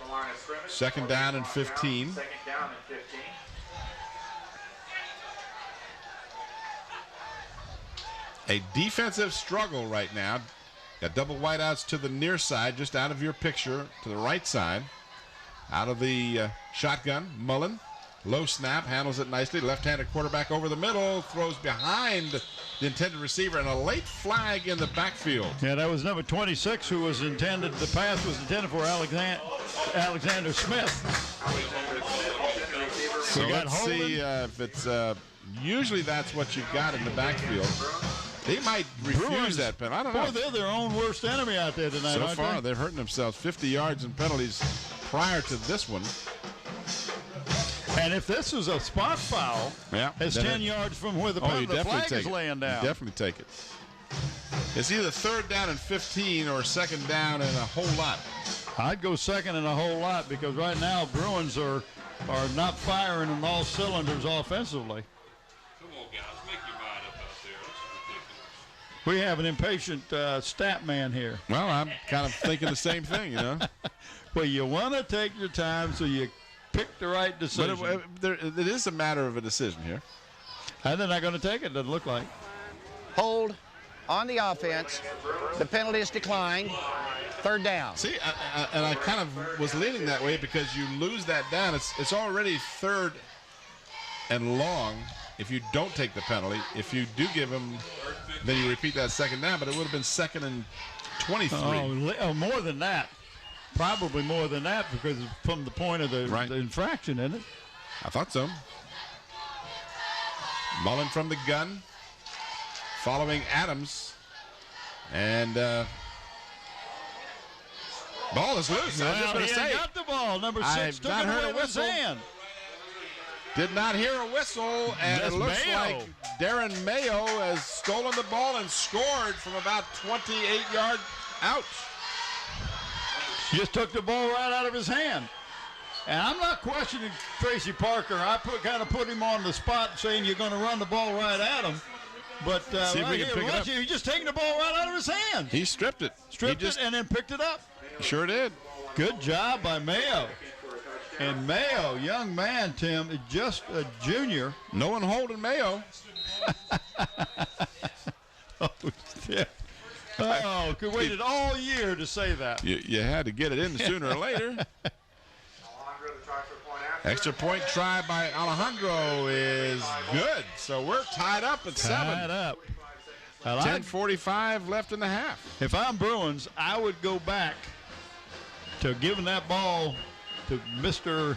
Second down and 15. A defensive struggle right now. Got double wideouts to the near side, just out of your picture, to the right side. Out of the shotgun, Mullen. Low snap, handles it nicely. Left-handed quarterback over the middle, throws behind the intended receiver, and a late flag in the backfield. Yeah, that was number 26 who was intended, the pass was intended for Alexander Smith. So let's see if it's, usually that's what you've got in the backfield. They might refuse that penalty. I don't know. Boy, they're their own worst enemy out there tonight, so far, they're hurting themselves. 50 yards in penalties prior to this one. And if this is a spot foul, it's 10 yards from where the flag is laying down. You definitely take it. It's either third down and 15 or second down and a whole lot. I'd go second and a whole lot because right now Bruins are not firing on all cylinders offensively. Come on, guys, make your mind up out there. That's ridiculous. We have an impatient stat man here. Well, I'm kind of thinking the same thing, you know. Well, you want to take your time so you pick the right decision. But it is a matter of a decision here. And they're not going to take it, doesn't look like. Hold on the offense. The penalty is declined. Third down. See, I kind of was leaning that way because you lose that down. It's already third and long if you don't take the penalty. If you do give him, then you repeat that second down, but it would have been second and 23. Oh, more than that. Probably more than that because from the point of the infraction, isn't it? I thought so. Mullen from the gun, following Adams, and ball is loose. I was just going to say, got the ball. Number 6 took it away with his hand. Did not hear a whistle, and it looks like Darren Mayo has stolen the ball and scored from about 28 yards out. Just took the ball right out of his hand. And I'm not questioning Tracy Parker. I kind of put him on the spot saying you're going to run the ball right at him. But see if we can pick it up. He's just taking the ball right out of his hand. He stripped it. And then picked it up. Sure did. Good job by Mayo. And Mayo, young man, Tim, is just a junior. No one holding Mayo. Oh, yeah. Oh, we waited all year to say that. You had to get it in sooner or later. Extra point try by Alejandro is good. So we're tied up at 7. Tied up. 10:45 left in the half. If I'm Bruins, I would go back to giving that ball to Mr.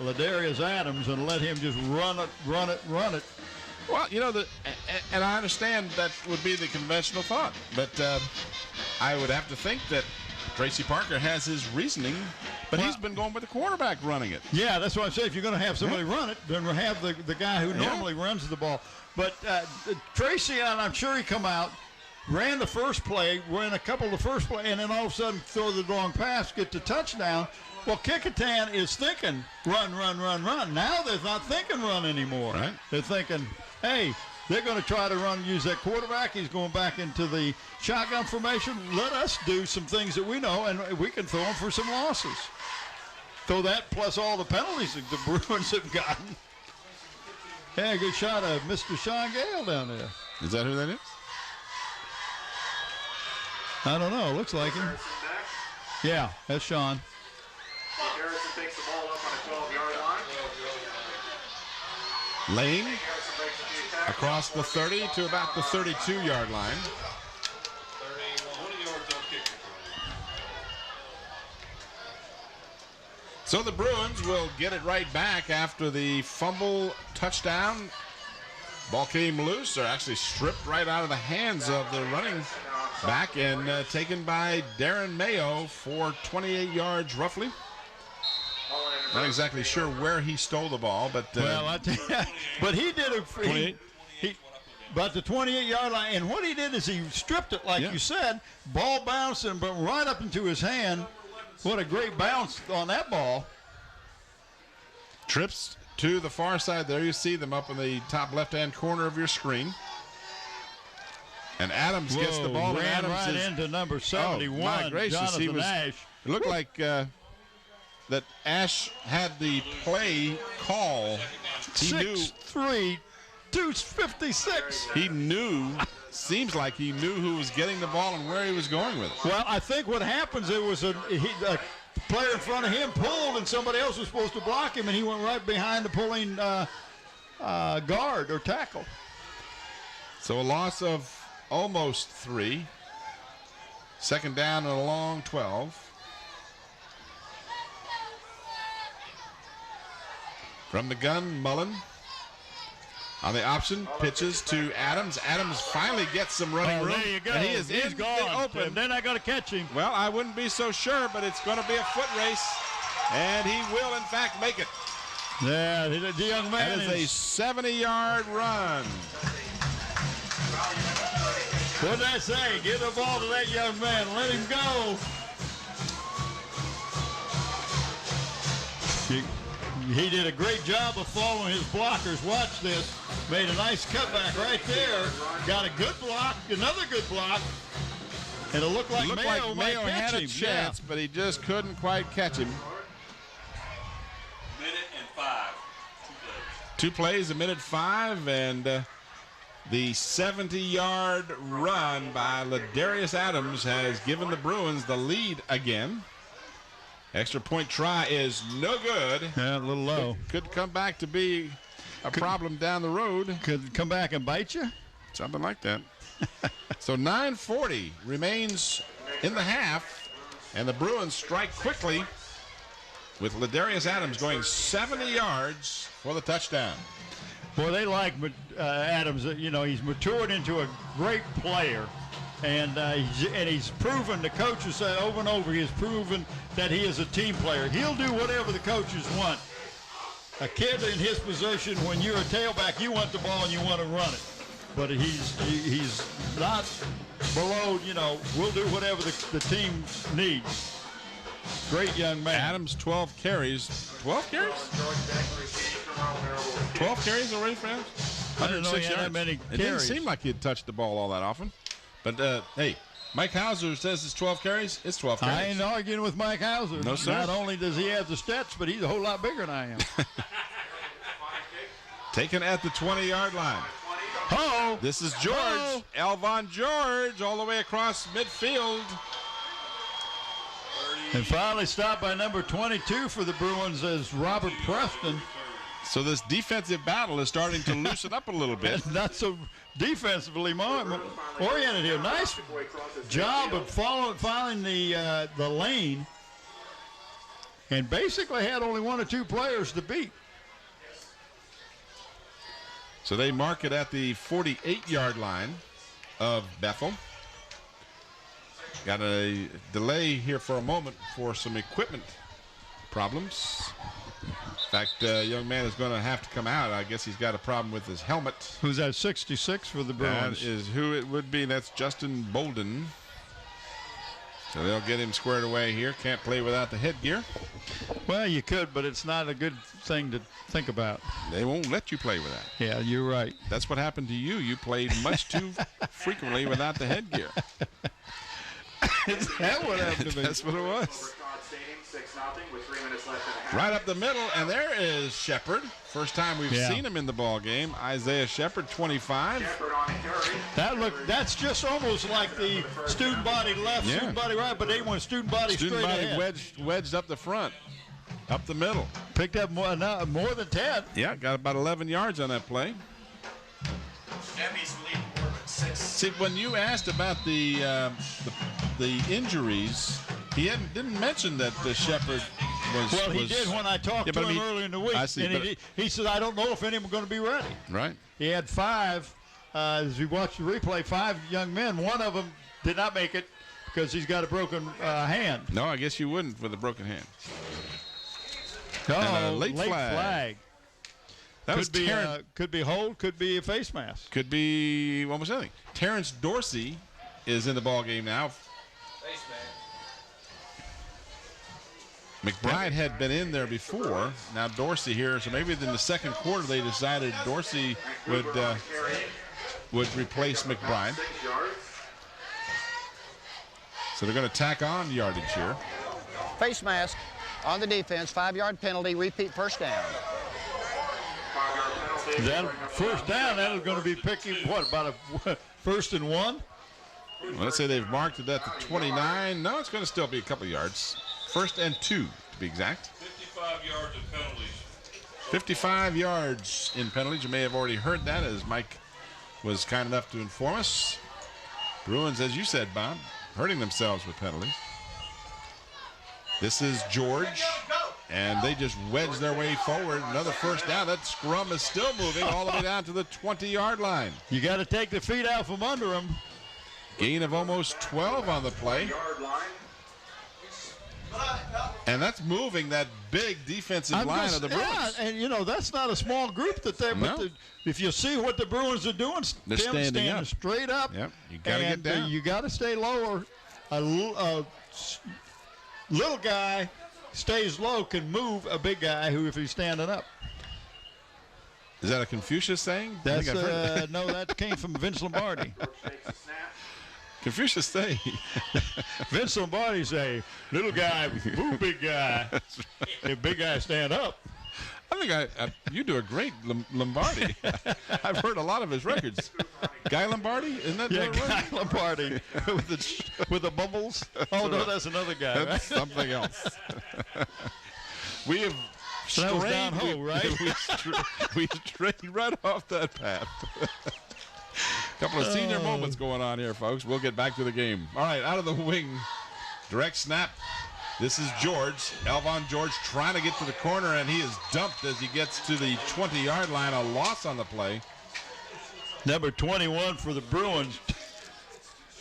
Ladarius Adams and let him just run it. Well, you know, and I understand that would be the conventional thought, but I would have to think that Tracy Parker has his reasoning, but he's been going with the quarterback running it. Yeah, that's what I'm saying. If you're going to have somebody run it, then have the guy who normally runs the ball. But Tracy, and I'm sure he come out, ran the first play, ran a couple of the first play, and then all of a sudden throw the wrong pass, get the touchdown. Well, Kecoughtan is thinking run. Now they're not thinking run anymore. Right. They're thinking, hey, they're going to try to use that quarterback. He's going back into the shotgun formation. Let us do some things that we know, and we can throw them for some losses. Throw that plus all the penalties that the Bruins have gotten. Yeah, good shot of Mr. Sean Gale down there. Is that who that is? I don't know. Looks like him. Yeah, that's Sean. Harrison takes the ball up on a 12-yard line. Lane across the 30 to about the 32-yard line. 20 yards on kick. So the Bruins will get it right back after the fumble touchdown. Ball came loose, or actually stripped right out of the hands of the running back and taken by Darren Mayo for 28 yards roughly. Not exactly sure where he stole the ball, but well, I tell you, but he did a 28. He about the 28-yard line, and what he did is he stripped it, like you said, ball bounced and but right up into his hand. What a great bounce on that ball. Trips to the far side there. You see them up in the top left-hand corner of your screen. And Adams gets the ball. Ran and Adams right is, into number 71, my gracious, Jonathan Ash. It looked like that Ash had the play call. He 6'3", 256. He knew, seems like he knew who was getting the ball and where he was going with it. Well, I think what happens, it was a player in front of him pulled, and somebody else was supposed to block him, and he went right behind the pulling guard or tackle. So a loss of almost 3. Second down and a long 12. From the gun, Mullen. On the option, pitches to Adams. Adams finally gets some running room. There you go. And he is He's in gone. the open. And then I got to catch him. Well, I wouldn't be so sure, but it's going to be a foot race. And he will, in fact, make it. Yeah, the young man is a 70-yard run. What did I say? Give the ball to that young man. Let him go. He did a great job of following his blockers. Watch this. Made a nice cutback right there. Got a good block, another good block. And it looked like Mayo had a chance, but he just couldn't quite catch him. Minute and 5. 2 plays, a minute 5, and the 70-yard run by Ladarius Adams has given the Bruins the lead again. Extra point try is no good. Yeah, a little low. Could come back to be a problem down the road. Could come back and bite you? Something like that. So 9:40 remains in the half, and the Bruins strike quickly with Ladarius Adams going 70 yards for the touchdown. Boy, they like Adams. You know, he's matured into a great player. And he's proven, the coaches say over and over, he has proven that he is a team player. He'll do whatever the coaches want. A kid in his position, when you're a tailback, you want the ball and you want to run it. But he's not below, you know, we'll do whatever the team needs. Great young man. Adams, 12 carries. 12 carries? 12 carries already, friends? I didn't know he had that many carries. It didn't seem like he'd touched the ball all that often. But, hey, Mike Hauser says it's 12 carries. It's 12 carries. I ain't arguing with Mike Hauser. No, sir. Not only does he have the stats, but he's a whole lot bigger than I am. Taken at the 20-yard line. Oh, this is George. Oh. Elvon George all the way across midfield. And finally stopped by number 22 for the Bruins as Robert Preston. So this defensive battle is starting to loosen up a little bit. Not so defensively oriented here. Nice job of following the lane, and basically had only 1 or 2 players to beat. So they mark it at the 48-yard line of Bethel. Got a delay here for a moment for some equipment problems. In fact, young man is going to have to come out. I guess he's got a problem with his helmet. Who's that, 66 for the Bruins? That is who it would be. That's Justin Bolden. So they'll get him squared away here. Can't play without the headgear. Well, you could, but it's not a good thing to think about. They won't let you play with that. Yeah, you're right. That's what happened to you. You played much too frequently without the headgear. Is that what happened to me? That's what it was. Right up the middle, and there is Shepard. First time we've seen him in the ball game. Isaiah Shepard, 25. That's just almost like the student body left, student body right, but they went student body straight ahead. Wedged up the front, up the middle. Picked up more than 10. Yeah, got about 11 yards on that play. See, when you asked about the injuries, he didn't mention that Shepard was. Well, he did when I talked to him earlier in the week. I see, and he said, I don't know if any of them are going to be ready. Right. He had 5, as we watched the replay, 5 young men. One of them did not make it because he's got a broken hand. No, I guess you wouldn't with a broken hand. And a late flag. That was could be hold, could be a face mask. Could be almost anything. Terrence Dorsey is in the ball game now. Face mask. McBride had been in there before. Now Dorsey here. So maybe in the second quarter they decided Dorsey would replace McBride. So they're going to tack on yardage here. Face mask on the defense, 5-yard penalty, repeat first down. That first down, that is going to be picking, what, about a 1st and 1? Well, let's say they've marked it at the 29. No, it's going to still be a couple of yards. 1st and 2, to be exact. 55 yards in penalties. 55 yards in penalties. You may have already heard that as Mike was kind enough to inform us. Bruins, as you said, Bob, hurting themselves with penalties. This is George. And they just wedge their way forward. Another first down. That scrum is still moving all the way down to the 20-yard line. You got to take the feet out from under them. Gain of almost 12 on the play. And that's moving that big defensive line of the Bruins. Yeah, and, that's not a small group that they're. No. But if you see what the Bruins are doing, they're standing up. Straight up. Yep, you got to get down. You got to stay lower. A little guy stays low can move a big guy who, if he's standing up. Is that a Confucius saying? That's no, that came from Vince Lombardi. Confucius saying. Vince Lombardi say, little guy, move big guy. If big guy stand up. I think you do a great Lombardi. I've heard a lot of his records. Guy Lombardi? Isn't that Guy right? Lombardi with the bubbles. Oh, no, that's another guy. That's right? something else. We have that was down hole, right? We strayed right off that path. Couple of senior moments going on here, folks. We'll get back to the game. All right, out of the wing. Direct snap. This is George. Elvon George trying to get to the corner, and he is dumped as he gets to the 20-yard line. A loss on the play. Number 21 for the Bruins,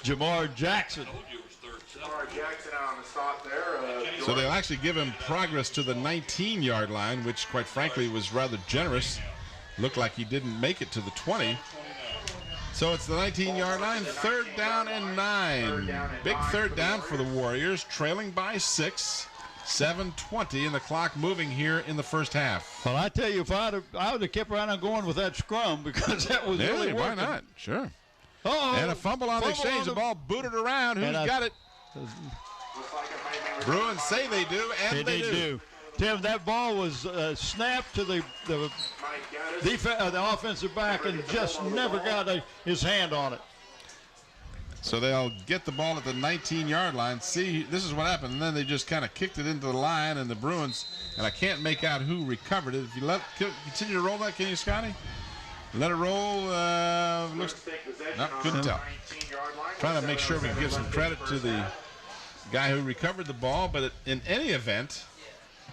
Jamar Jackson. On the spot there. So they'll actually give him progress to the 19-yard line, which, quite frankly, was rather generous. Looked like he didn't make it to the 20. So it's the 19-yard line, 3rd down and 9. Big 3rd down for the Warriors, trailing by 6. 7:20 and the clock moving here in the first half. Well, I tell you, if I would have kept right on going with that scrum because that was really working. Why not? Sure. Oh, and a fumble on the exchange. The ball booted around. Who's got it? Bruins say they do, and they do. Tim, that ball was snapped to the offensive back and just never got his hand on it. So they'll get the ball at the 19-yard line. See, this is what happened. And then they just kind of kicked it into the line, and the Bruins, and I can't make out who recovered it. If you continue to roll that, can you, Scotty? Let it roll. Couldn't tell. Trying to make sure we can give some credit to the guy who recovered the ball, but in any event,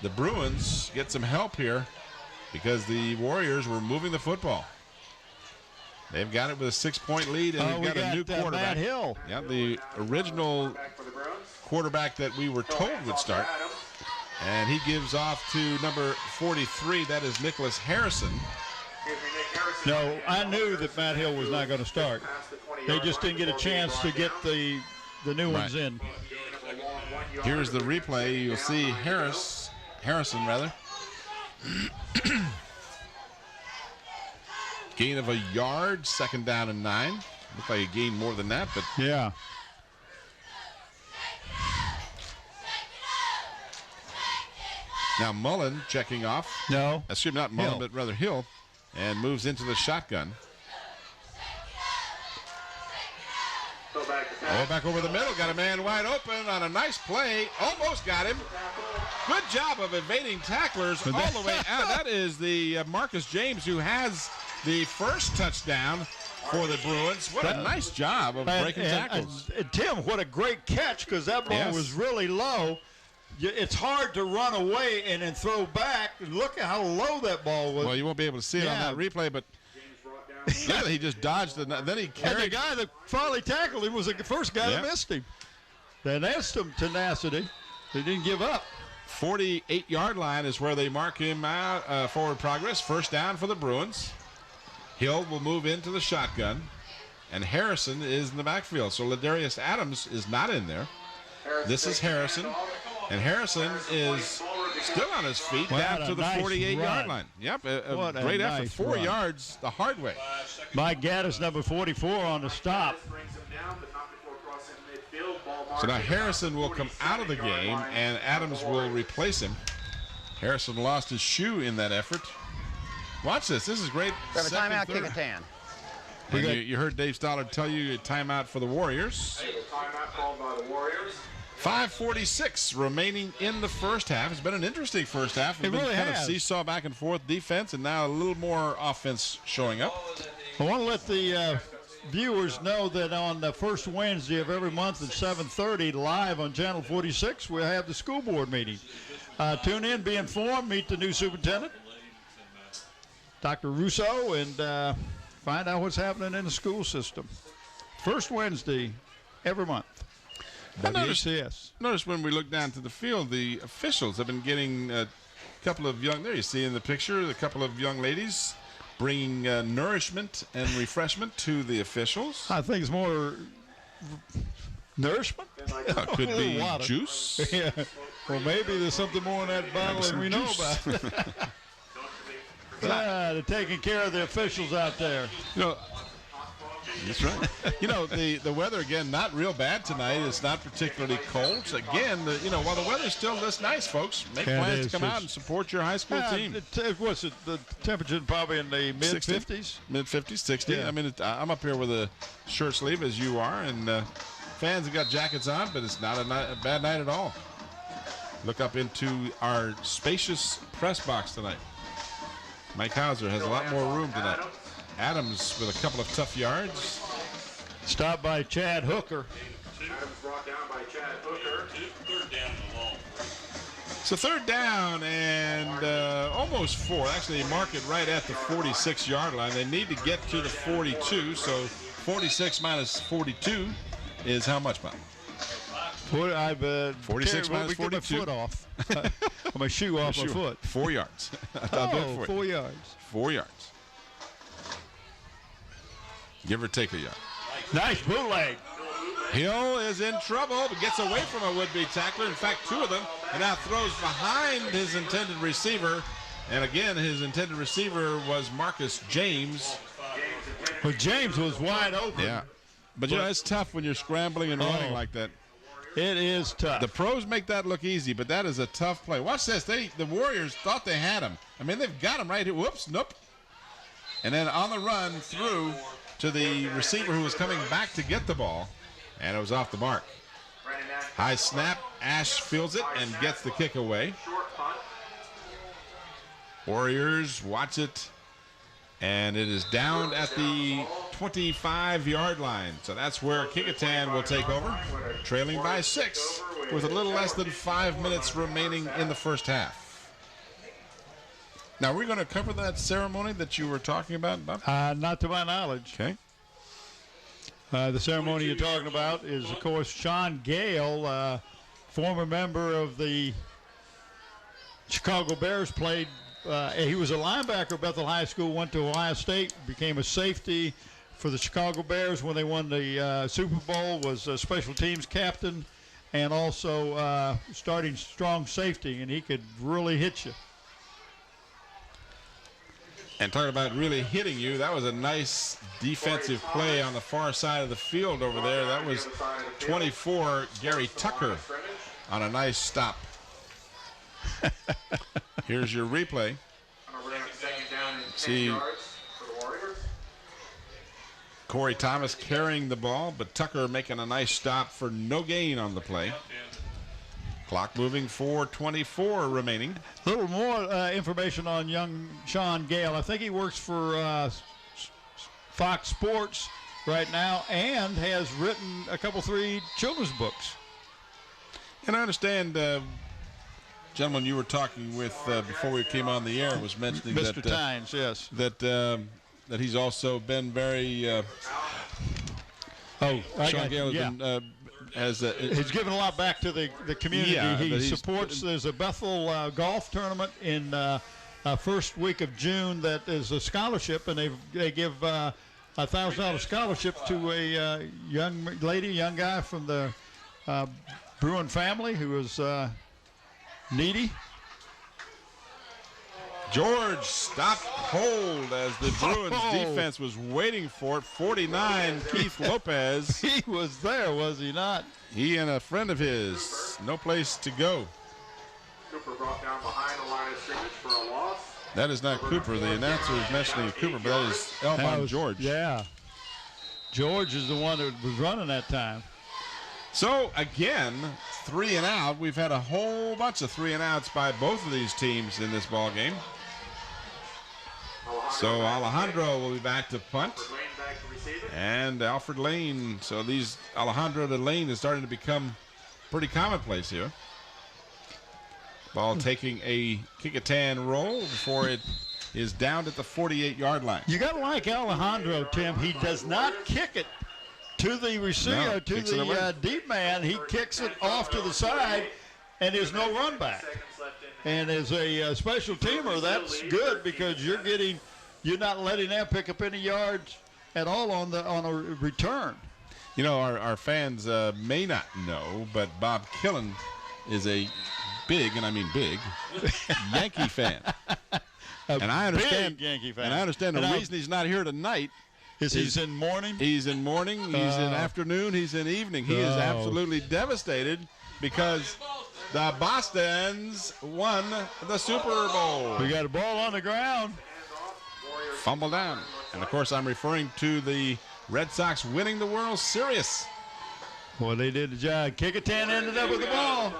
the Bruins get some help here because the Warriors were moving the football. They've got it with a 6-point lead, and they've got a new quarterback. Matt Hill. Yeah, the original quarterback that we were told would start. And he gives off to number 43. That is Nicholas Harrison. No, I knew that Matt Hill was not going to start. They just didn't get a chance to get the new ones in. Here's the replay. You'll see Harrison. Gain of a yard, 2nd down and 9. Looked like he gained more than that, but yeah. Now Mullen checking off. No. Excuse me, not Mullen, but rather Hill, and moves into the shotgun. Back over the middle, got a man wide open on a nice play. Almost got him. Good job of evading tacklers all the way out. That is the Marcus James who has the first touchdown for the Bruins. What a nice job of breaking tackles. And Tim, what a great catch, because that ball was really low. It's hard to run away and then throw back. Look at how low that ball was. Well, you won't be able to see it on that replay, but he just dodged it. Then he carried. And the guy that finally tackled him was the first guy that missed him. Then that's some tenacity. They didn't give up. 48-yard line is where they mark him out. Forward progress. First down for the Bruins. Hill will move into the shotgun. And Harrison is in the backfield. So Ladarius Adams is not in there. This is Harrison. And Harrison is still on his feet down to the 48-yard line. Yep, a great effort. 4 yards the hard way. Mike Gaddis, number 44, on the stop. So now Harrison will come out of the game, and Adams will replace him. Harrison lost his shoe in that effort. Watch this. This is great. We have a timeout, Kecoughtan. And you heard Dave Stollard tell you a timeout for the Warriors. Timeout called by the Warriors. 5:46 remaining in the first half. It's been an interesting first half. We've been kind of seesaw back and forth defense, and now a little more offense showing up. I want to let the viewers know that on the first Wednesday of every month at 7:30, live on Channel 46, we'll have the school board meeting. Tune in, be informed, meet the new superintendent, Dr. Russo, and find out what's happening in the school system. First Wednesday every month. Notice when we look down to the field, the officials have been getting a couple of young, there you see in the picture, a couple of young ladies bringing nourishment and refreshment to the officials. I think it's more nourishment. Could be juice. Yeah. Well, maybe there's something more in that bottle than we know about. They're taking care of the officials out there. That's right. The weather, again, not real bad tonight. It's not particularly cold. So again, while the weather's still this nice, folks, make plans to come out and support your high school team. What's it? The temperature probably in the mid-50s? Mid-50s, 60. Yeah. I mean, I'm up here with a shirt sleeve, as you are, and fans have got jackets on, but it's not a bad night at all. Look up into our spacious press box tonight. Mike Hauser has a lot more room tonight. Adams with a couple of tough yards. Stopped by Chad Hooker. Adams brought down by Chad Hooker. Third down and long. So third down and almost 4. Actually, they mark it right at the 46-yard line. They need to get to the 42. So 46 minus 42 is how much, Bob? 46 minus 42. My foot off. My shoe off my foot. 4 yards. 4 yards. 4 yards. Give or take a yard. Nice bootleg. Hill is in trouble, but gets away from a would-be tackler. In fact, 2 of them, and now throws behind his intended receiver. And again, his intended receiver was Marcus James. Well, James was wide open. Yeah. But it's tough when you're scrambling and running like that. It is tough. The pros make that look easy, but that is a tough play. Watch this. The Warriors thought they had him. I mean, they've got him right here. Whoops, nope. And then on the run through to the receiver who was coming back to get the ball, and it was off the mark. High snap. Ash fields it and gets the kick away. Warriors watch it, and it is down at the 25-yard line. So that's where Kecoughtan will take over, trailing by 6 with a little less than 5 minutes remaining in the first half. Now, we're going to cover that ceremony that you were talking about, Bob? Not to my knowledge. Okay. The ceremony you're talking about is, of course, Sean Gale, former member of the Chicago Bears, played. He was a linebacker at Bethel High School, went to Ohio State, became a safety for the Chicago Bears when they won the Super Bowl, was a special teams captain, and also starting strong safety, and he could really hit you. And talking about really hitting you, that was a nice defensive play on the far side of the field over there. That was 24, Gary Tucker, on a nice stop. Here's your replay. See Corey Thomas carrying the ball, but Tucker making a nice stop for no gain on the play. Clock moving, 4:24 remaining. A little more information on young Sean Gale. I think he works for Fox Sports right now and has written a couple, 3 children's books. And I understand, gentlemen, you were talking with before we came on the air was mentioning Mr. Tynes, yes, that he's also been very. Sean Gale has been he's given a lot back to the community. Yeah, he supports. There's a Bethel golf tournament in first week of June that is a scholarship, and they give $1,000 scholarship to a young guy from the Bruin family who is needy. George stopped cold as the Bruins defense was waiting for it. 49, Keith Lopez. He was there, was he not? He and a friend of his. No place to go. Cooper brought down behind the line of scrimmage for a loss. That is not Cooper. The announcer is mentioning Cooper, but that is Elmont George. Yeah. George is the one that was running that time. So, again, 3 and out. We've had a whole bunch of 3 and outs by both of these teams in this ball game. So Alejandro will be back to punt. And Alfred Lane. So these Alejandro to Lane is starting to become pretty commonplace here. Ball taking a Kecoughtan roll before it is down at the 48-yard line. You got to like Alejandro, Tim. He does not kick it to the receiver, to the deep man. He kicks it off to the side, and there's no run back. And as a special teamer, that's good because you're not letting them pick up any yards at all on a return. You know, our fans may not know, but Bob Killen is a big, and I mean big, Yankee fan. And I understand. Big Yankee fan. And I understand the reason he's not here tonight is he's in mourning. He's in mourning. He's in afternoon. He's in evening. He is absolutely devastated because the Bostons won the Super Bowl. We got a ball on the ground. Fumble down. And, of course, I'm referring to the Red Sox winning the World Series. Well, they did the job. Kecoughtan ended up with the ball.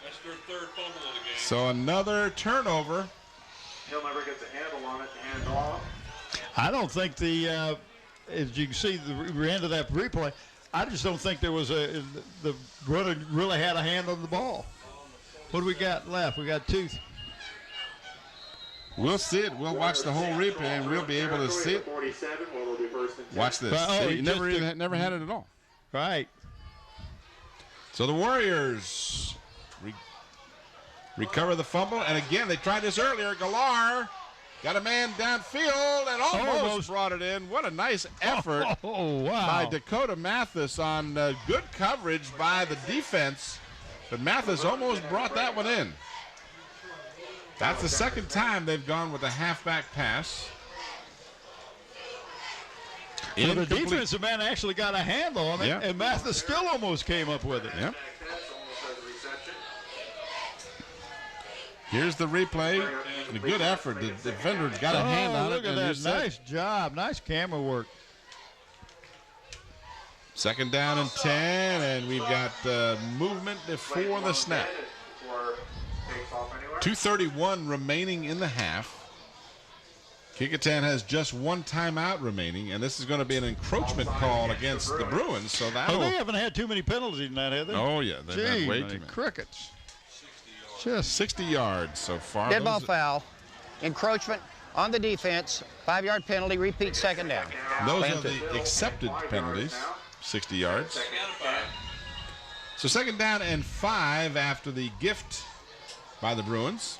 That's their third fumble of the game. So another turnover. He'll never get the handle on it to hand off. I don't think as you can see the end of that replay, I just don't think there was the runner really had a hand on the ball. What do we got left? We got 2. We'll see it. We'll watch the whole replay, and we'll be able to see it. Watch this. See, never had it at all. Right. So the Warriors recover the fumble, and again, they tried this earlier. Galar got a man downfield and almost brought it in. What a nice effort by Dakota Mathis on good coverage by the defense, but Mathis almost brought that one in. That's the second time they've gone with a halfback pass. So the defensive man actually got a handle on it, and Mathis still almost came up with it. Yep. Here's the replay. A good effort. The defender got a hand on it. Look at that. Nice job. Nice camera work. Second down and 10, and we've got movement before the snap. 2:31 remaining in the half. Kecoughtan has just 1 timeout remaining, and this is going to be an encroachment call against the Bruins. So that they haven't had too many penalties in that, have they? Oh yeah, they've had way too many. Crickets. Just 60 yards so far. Dead ball foul, encroachment on the defense, 5-yard penalty, repeat second down. Those are the accepted penalties, 60 yards. So second down and 5 after the gift by the Bruins.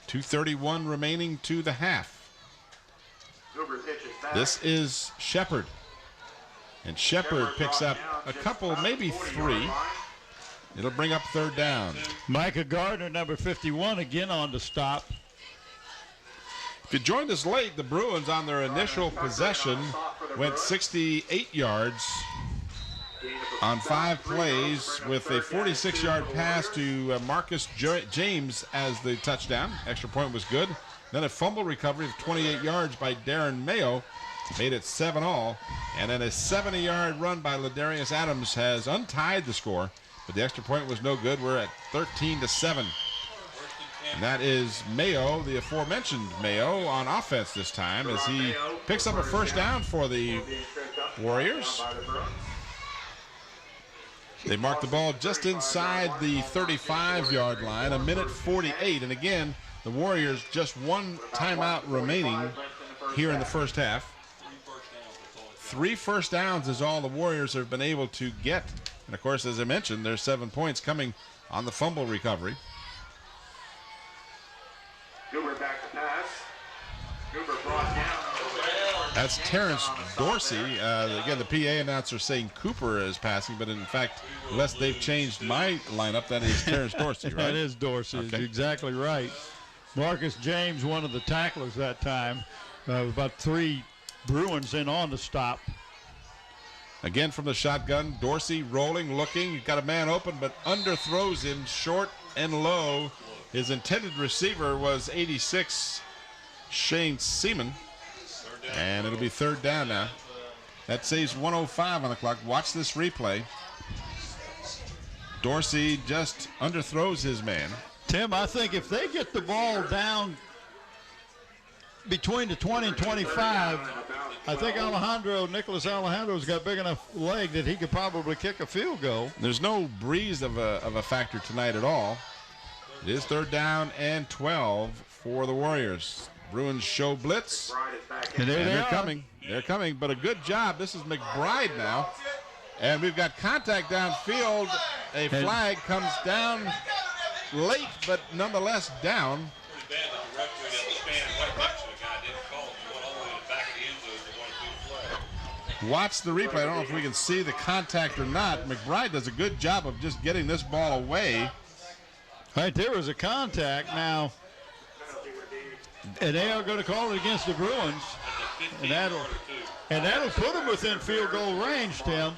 2:31 remaining to the half. This is Shepard. And Shepard picks up a couple, maybe 3. It'll bring up third down. Micah Gardner, number 51, again on the stop. If you joined us late, the Bruins on their initial possession went 68 yards on 5 plays with a 46-yard pass to Marcus James as the touchdown. Extra point was good. Then a fumble recovery of 28 yards by Darren Mayo made it 7-all. And then a 70-yard run by Ladarius Adams has untied the score. But the extra point was no good. We're at 13-7. And that is Mayo, the aforementioned Mayo, on offense this time as he picks up a first down for the Warriors. They mark the ball just inside the 35-yard line, 1:48. And again, the Warriors just 1 timeout remaining here in the first half. 3 first downs is all the Warriors have been able to get. And, of course, as I mentioned, there's 7 points coming on the fumble recovery. Goober back to pass. Goober brought down. That's Terrence Dorsey. Again, the PA announcer saying Cooper is passing, but in fact, unless they've changed my lineup, that is Terrence Dorsey, right? That is Dorsey. Okay. You're exactly right. Marcus James, one of the tacklers that time. About 3 Bruins in on the stop. Again from the shotgun, Dorsey rolling, looking. He's got a man open, but underthrows him short and low. His intended receiver was 86, Shane Seaman. And it'll be 3rd down now. That saves 1:05 on the clock. Watch this replay. Dorsey just underthrows his man. Tim, I think if they get the ball down between the 20 and 25, I think Nicholas Alejandro's got big enough leg that he could probably kick a field goal. There's no breeze of a factor tonight at all. It is 3rd down and 12 for the Warriors. Bruins show blitz. And they're coming. They're coming, but a good job. This is McBride now. And we've got contact downfield. A flag comes down late, but nonetheless down. Watch the replay. I don't know if we can see the contact or not. McBride does a good job of just getting this ball away. Right, there was a contact now. And they are going to call it against the Bruins. And that'll put them within field goal range, Tim.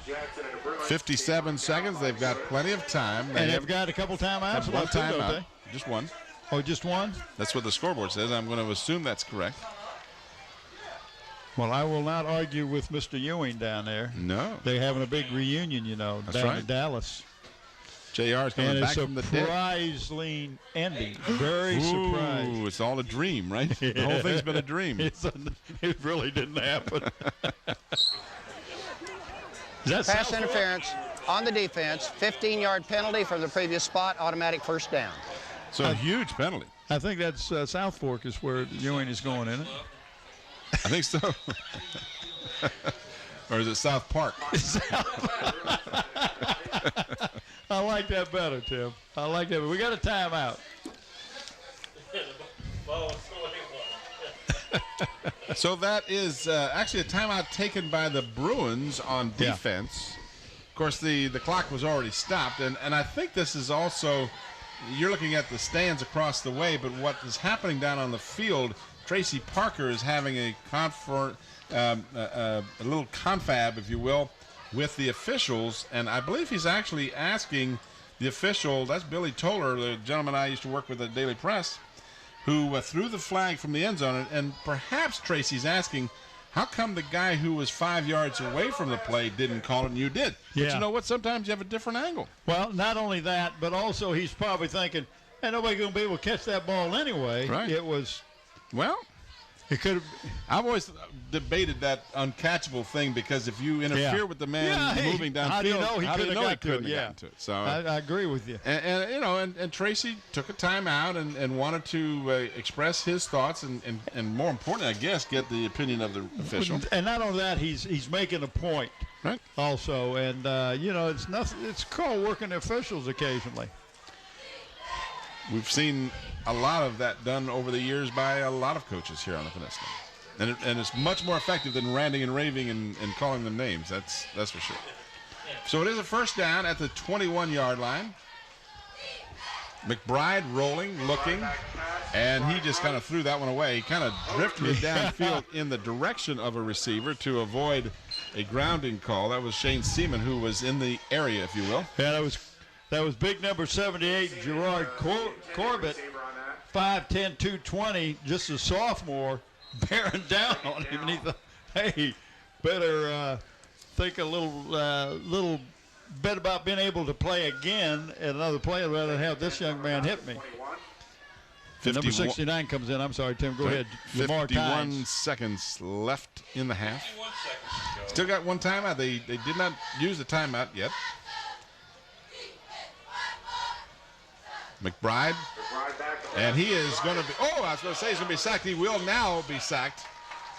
57 seconds. They've got plenty of time. They've got a couple timeouts. One timeout. Just one. Oh, just one? That's what the scoreboard says. I'm going to assume that's correct. Well, I will not argue with Mr. Ewing down there. No. They're having a big reunion, down in Dallas. JR is coming back from the dead. Surprising ending. Very surprised. It's all a dream, right? The whole thing's been a dream. It really didn't happen. Pass interference on the defense. 15-yard penalty from the previous spot. Automatic 1st down. So a huge penalty. I think that's South Fork is where Ewing is going, isn't it? I think so. Or is it South Park? I like that better, Tim. I like that. But we got a timeout. So that is actually a timeout taken by the Bruins on defense. Yeah. Of course, the clock was already stopped. And I think this is also, you're looking at the stands across the way, but what is happening down on the field, Tracy Parker is having a little confab, if you will, with the officials, and I believe he's actually asking the official, that's Billy Toller, the gentleman I used to work with at Daily Press, who threw the flag from the end zone, and perhaps Tracy's asking, how come the guy who was 5 yards away from the play didn't call it and you did? Yeah. But you know what? Sometimes you have a different angle. Well, not only that, but also he's probably thinking, hey, nobody's going to be able to catch that ball anyway. Right. It was... Well... It could have. I've always debated that uncatchable thing because if you interfere with the man moving downfield, how do you know he couldn't have gotten to it? So I agree with you. And Tracy took a timeout and wanted to express his thoughts and more importantly, I guess, get the opinion of the official. And not only that, he's making a point, right? Also, and it's nothing. It's called working the officials occasionally. We've seen a lot of that done over the years by a lot of coaches here on the Peninsula. And it's much more effective than ranting and raving and calling them names. That's for sure. So it is a 1st down at the 21-yard line. McBride rolling, looking, and he just kind of threw that one away. He kind of drifted it downfield in the direction of a receiver to avoid a grounding call. That was Shane Seaman, who was in the area, if you will. Yeah, that was big number 78, Gerard Corbett, 5'10", 220, just a sophomore, bearing down on him. And he thought, hey, better think a little bit about being able to play again at another play rather than have this young man hit me. Number 69 comes in. I'm sorry, Tim. Go ahead. 51 seconds left in the half. Still got one timeout. They did not use the timeout yet. McBride, and he is going to be, I was going to say he's going to be sacked. He will now be sacked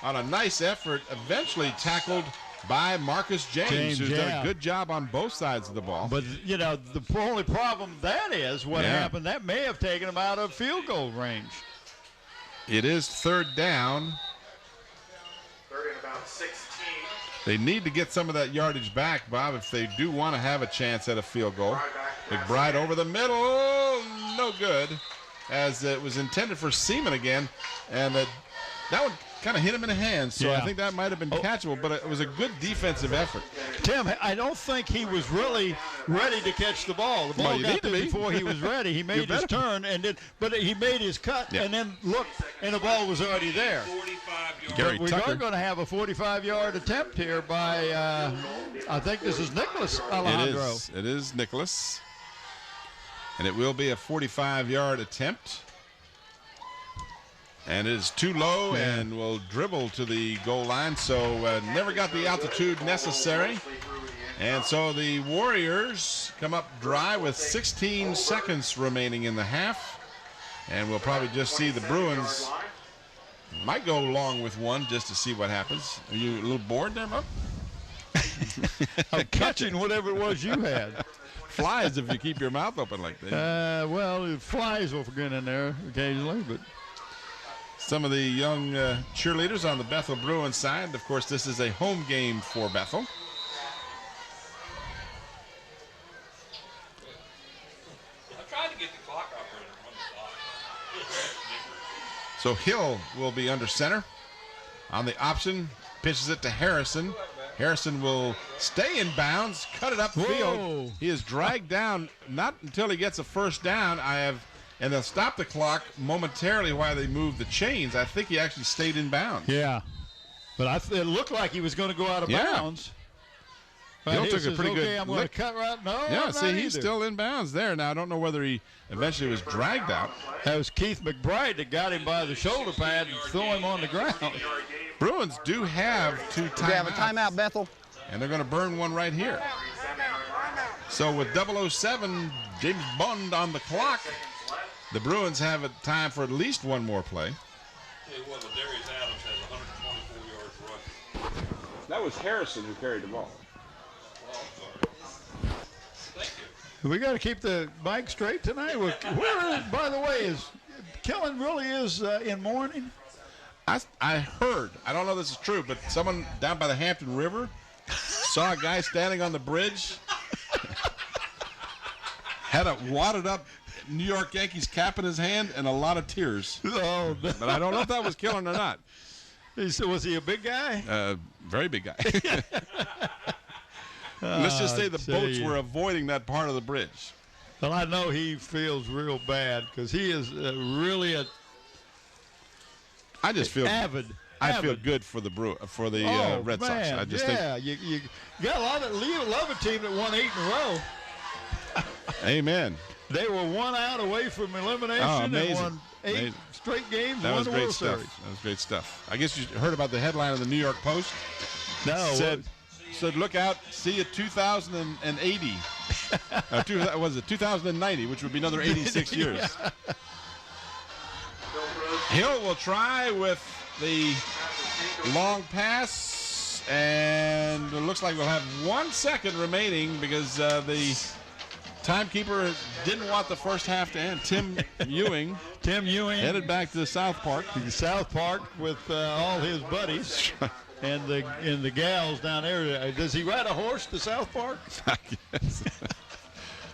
on a nice effort, eventually tackled by Marcus James, who's done a good job on both sides of the ball. But, you know, the only problem that is what happened, that may have taken him out of field goal range. It is third down. Third and about 16. They need to get some of that yardage back, Bob, if they do want to have a chance at a field goal. McBride over the middle, no good, as it was intended for Seaman again, and that one kind of hit him in the hands, so I think that might have been catchable, but it was a good defensive effort. Tim, I don't think he was really ready to catch the ball. The ball got there before he was ready. He made his turn, but he made his cut, and then looked, and the ball was already there. Gary we Tucker. are going to have a 45-yard attempt here by, I think this is Nicholas Alejandro. It is Nicholas, and it will be a 45-yard attempt. And it is too low and will dribble to the goal line, so never got the altitude necessary. And so the Warriors come up dry with 16 seconds remaining in the half. And we'll probably just see the Bruins might go long with one just to see what happens. Are you a little bored there, Bob? I'm catching whatever it was you had. Flies if you keep your mouth open like that. Well, flies will get in there occasionally, but... Some of the young cheerleaders on the Bethel Bruins side. Of course, this is a home game for Bethel. I tried to get the clock operator on the side. So Hill will be under center. On the option, pitches it to Harrison. Harrison will stay in bounds, cut it upfield. He is dragged down, not until he gets a first down. And they'll stop the clock momentarily while they move the chains. I think he actually stayed in bounds. Yeah. But it looked like he was going to go out of bounds. Hill took a pretty good I'm going to cut right. No, yeah, see, he's still in bounds there. Now, I don't know whether he eventually was dragged out. That was Keith McBride that got him by the shoulder pad and threw him on the ground. Bruins do have two timeouts. We have a timeout, Bethel. And they're going to burn one right here. So with 007, James Bond on the clock, the Bruins have a time for at least one more play. Darius Adams has 124 yards rushing. That was Harrison who carried the ball. Thank you. We got to keep the mic straight tonight. Where, by the way, is Kellen really is in mourning? I heard, I don't know if this is true, but someone down by the Hampton River saw a guy standing on the bridge, had a wadded up New York Yankees cap in his hand and a lot of tears. Oh, no. But I don't know if that was Killen or not. Was he a big guy? Very big guy. Let's just say the boats were avoiding that part of the bridge. Well, I know he feels real bad because he is really a. I just feel avid. I feel good for the Red Sox. I just think. You got a lot of love a team that won 8 in a row. Amen. They were 1 out away from elimination and won 8 straight games. That was great World stuff. Series. That was great stuff. I guess you heard about the headline of the New York Post. No. Said look out, see you 2080. Was it 2090, which would be another 86 years. Hill will try with the long pass, and it looks like we'll have 1 second remaining because the timekeeper didn't want the first half to end. Tim Ewing headed back to the South Park. South Park with all his buddies and the gals down there. Does he ride a horse to South Park? I guess.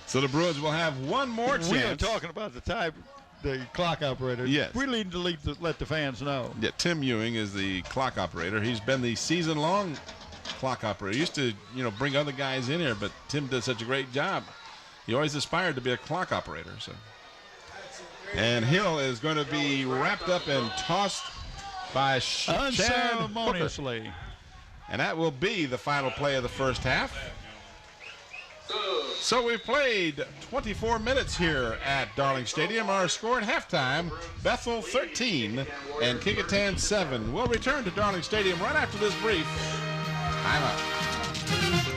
So the Bruins will have one more chance. We are talking about the clock operator. Yes. We need to let the fans know. Yeah, Tim Ewing is the clock operator. He's been the season-long clock operator. He used to, bring other guys in here, but Tim does such a great job. He always aspired to be a clock operator. So, and Hill is going to be wrapped up and tossed by unceremoniously. Chad Hooker. And that will be the final play of the first half. So we've played 24 minutes here at Darling Stadium. Our score at halftime, Bethel 13 and Kecoughtan 7. We'll return to Darling Stadium right after this brief timeout.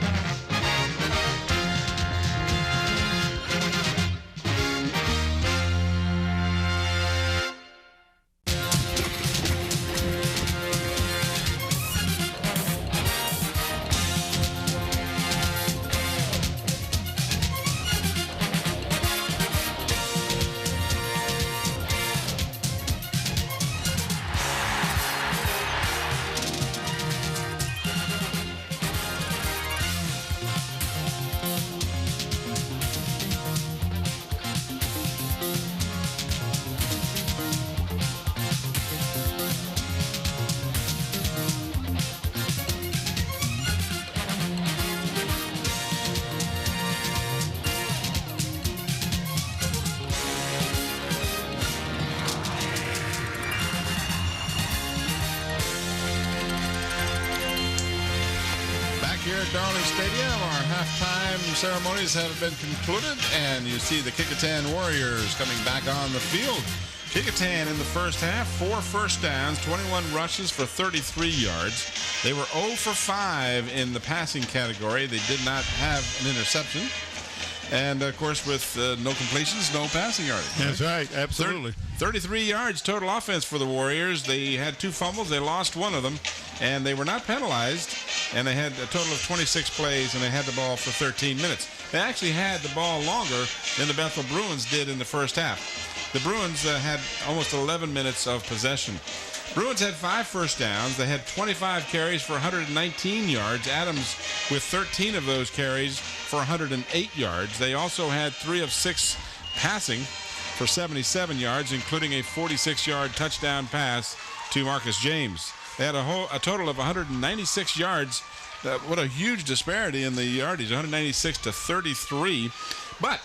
at Darling Stadium. Our halftime ceremonies have been concluded, and you see the Kecoughtan Warriors coming back on the field. Kecoughtan in the first half, 4 first downs, 21 rushes for 33 yards. They were 0 for 5 in the passing category. They did not have an interception. And, of course, with no completions, no passing yardage. That's right. Absolutely. 33 yards total offense for the Warriors. They had 2 fumbles. They lost one of them. And they were not penalized. And they had a total of 26 plays, and they had the ball for 13 minutes. They actually had the ball longer than the Bethel Bruins did in the first half. The Bruins had almost 11 minutes of possession. Bruins had 5 first downs. They had 25 carries for 119 yards. Adams with 13 of those carries for 108 yards. They also had 3 of 6 passing for 77 yards, including a 46-yard touchdown pass to Marcus James. They had a total of 196 yards. What a huge disparity in the yardage, 196 to 33. But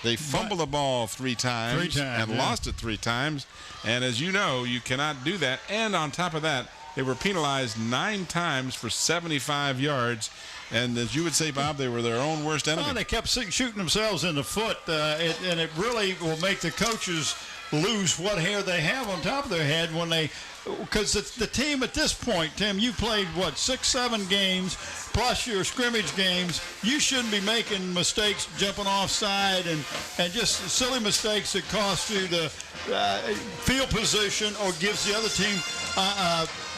they fumbled the ball 3 times and lost it 3 times. And as you know, you cannot do that. And on top of that, they were penalized 9 times for 75 yards. And as you would say, Bob, they were their own worst enemy. Well, they kept shooting themselves in the foot, and it really will make the coaches lose what hair they have on top of their head when they, because the team at this point, Tim, you played, 6-7 games, plus your scrimmage games. You shouldn't be making mistakes, jumping offside, and just silly mistakes that cost you the field position or gives the other team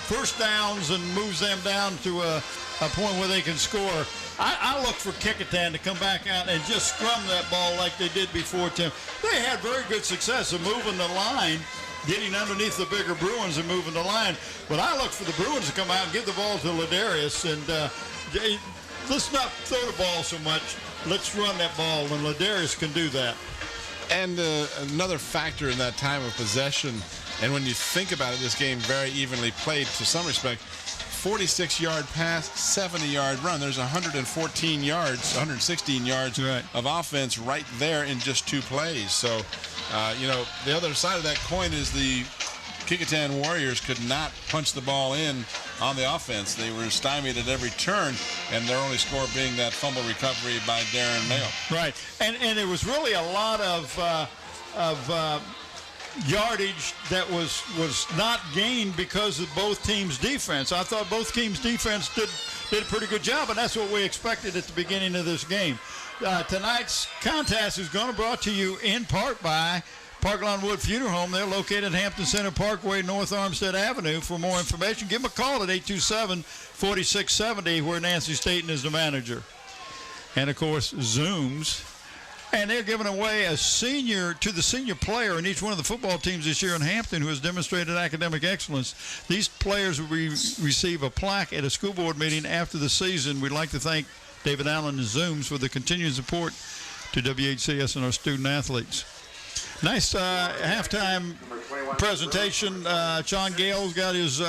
first downs and moves them down to a point where they can score. I look for Kecoughtan to come back out and just scrum that ball like they did before, Tim. They had very good success of moving the line, getting underneath the bigger Bruins and moving the line. But I look for the Bruins to come out and give the ball to Ladarius. And let's not throw the ball so much. Let's run that ball, and Ladarius can do that. And another factor in that time of possession, and when you think about it, this game very evenly played to some respect. 46-yard pass, 70-yard run. There's 116 yards of offense right there in just 2 plays. So, the other side of that coin is the Kecoughtan Warriors could not punch the ball in on the offense. They were stymied at every turn, and their only score being that fumble recovery by Darren Mayo. Right, and there was really a lot of yardage that was not gained because of both teams' defense. I thought both teams' defense did a pretty good job, and that's what we expected at the beginning of this game. Tonight's contest is going to be brought to you in part by Parklawn Wood Funeral Home. They're located at Hampton Center Parkway, North Armstead Avenue. For more information, give them a call at 827-4670, where Nancy Staten is the manager. And, of course, Zooms. And they're giving away a senior to the senior player in each one of the football teams this year in Hampton who has demonstrated academic excellence. These players will receive a plaque at a school board meeting after the season. We'd like to thank David Allen and Zooms for the continued support to WHCS and our student athletes. Nice halftime presentation. Sean Gale's got his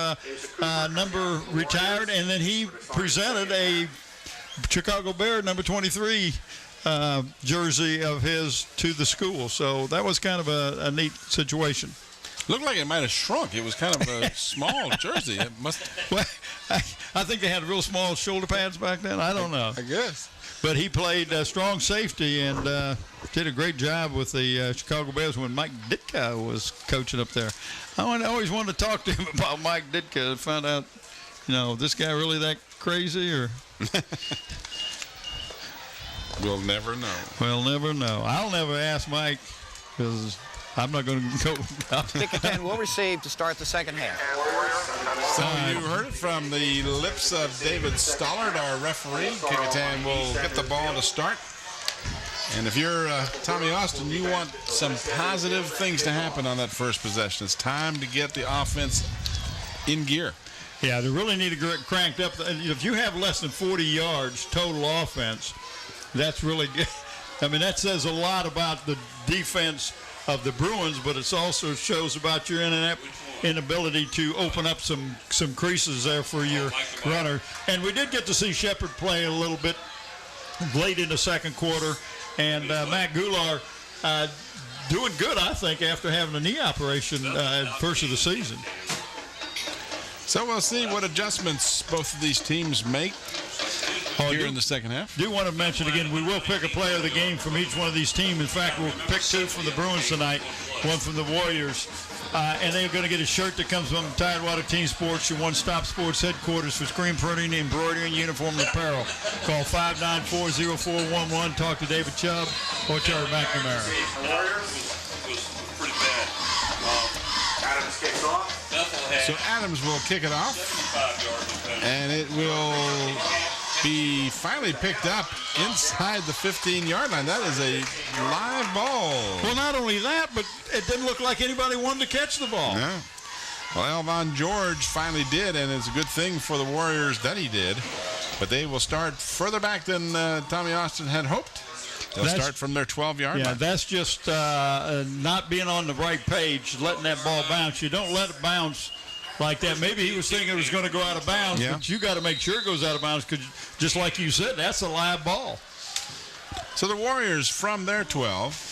number retired, and then he presented a Chicago Bear number 23 jersey of his to the school. So that was kind of a neat situation. Looked like it might have shrunk. It was kind of a small jersey. It must. Well, I think they had real small shoulder pads back then. I don't know. I guess. But he played strong safety and did a great job with the Chicago Bears when Mike Ditka was coaching up there. I always wanted to talk to him about Mike Ditka and find out, this guy really that crazy or. We'll never know. We'll never know. I'll never ask Mike because I'm not going to go. Kecoughtan will receive to start the second half. So you heard it from the lips of David Stollard, our referee. Kecoughtan will get the ball to start. And if you're Tommy Austin, you want some positive things to happen on that first possession. It's time to get the offense in gear. Yeah, they really need to get cranked up. If you have less than 40 yards total offense, that's really good. I mean, that says a lot about the defense of the Bruins, but it also shows about your inability to open up some creases there for your runner. And we did get to see Shepard play a little bit late in the second quarter, and Matt Goulart doing good, I think, after having a knee operation first of the season. So we'll see what adjustments both of these teams make. Oh, here in the second half. Do want to mention again, we will pick a player of the game from each one of these teams. In fact, we'll pick 2 from the Bruins tonight, 1 from the Warriors. And they're going to get a shirt that comes from Tidewater Team Sports, your one-stop sports headquarters for screen printing, embroidery, and uniform and apparel. Call 594-0411. Talk to David Chubb or Terry McNamara. Was pretty bad. Adams kicks off. So Adams will kick it off, and it will be finally picked up inside the 15-yard line. That is a live ball. Well, not only that, but it didn't look like anybody wanted to catch the ball. Yeah. Well, Elvon George finally did, and it's a good thing for the Warriors that he did. But they will start further back than Tommy Austin had hoped. They'll start from their 12-yard line. Yeah, that's just not being on the right page, letting that ball bounce. You don't let it bounce like that. Maybe he was thinking it was going to go out of bounds, but you got to make sure it goes out of bounds because, just like you said, that's a live ball. So the Warriors from their 12.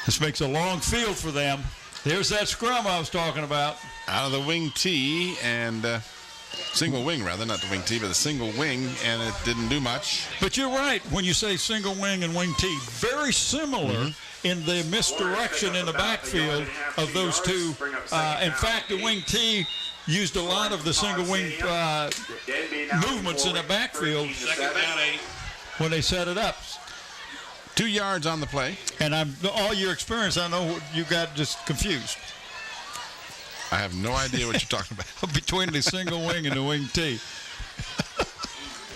This makes a long field for them. There's that scrum I was talking about. Out of the wing tee and single wing, rather, not the wing tee, but the single wing, and it didn't do much. But you're right when you say single wing and wing tee. Very similar in the misdirection in the backfield of those two. In fact, the wing tee used a lot of the single wing movements in the backfield when they set it up. 2 yards on the play. And all your experience, I know you got just confused. I have no idea what you're talking about. Between the single wing and the wing tee.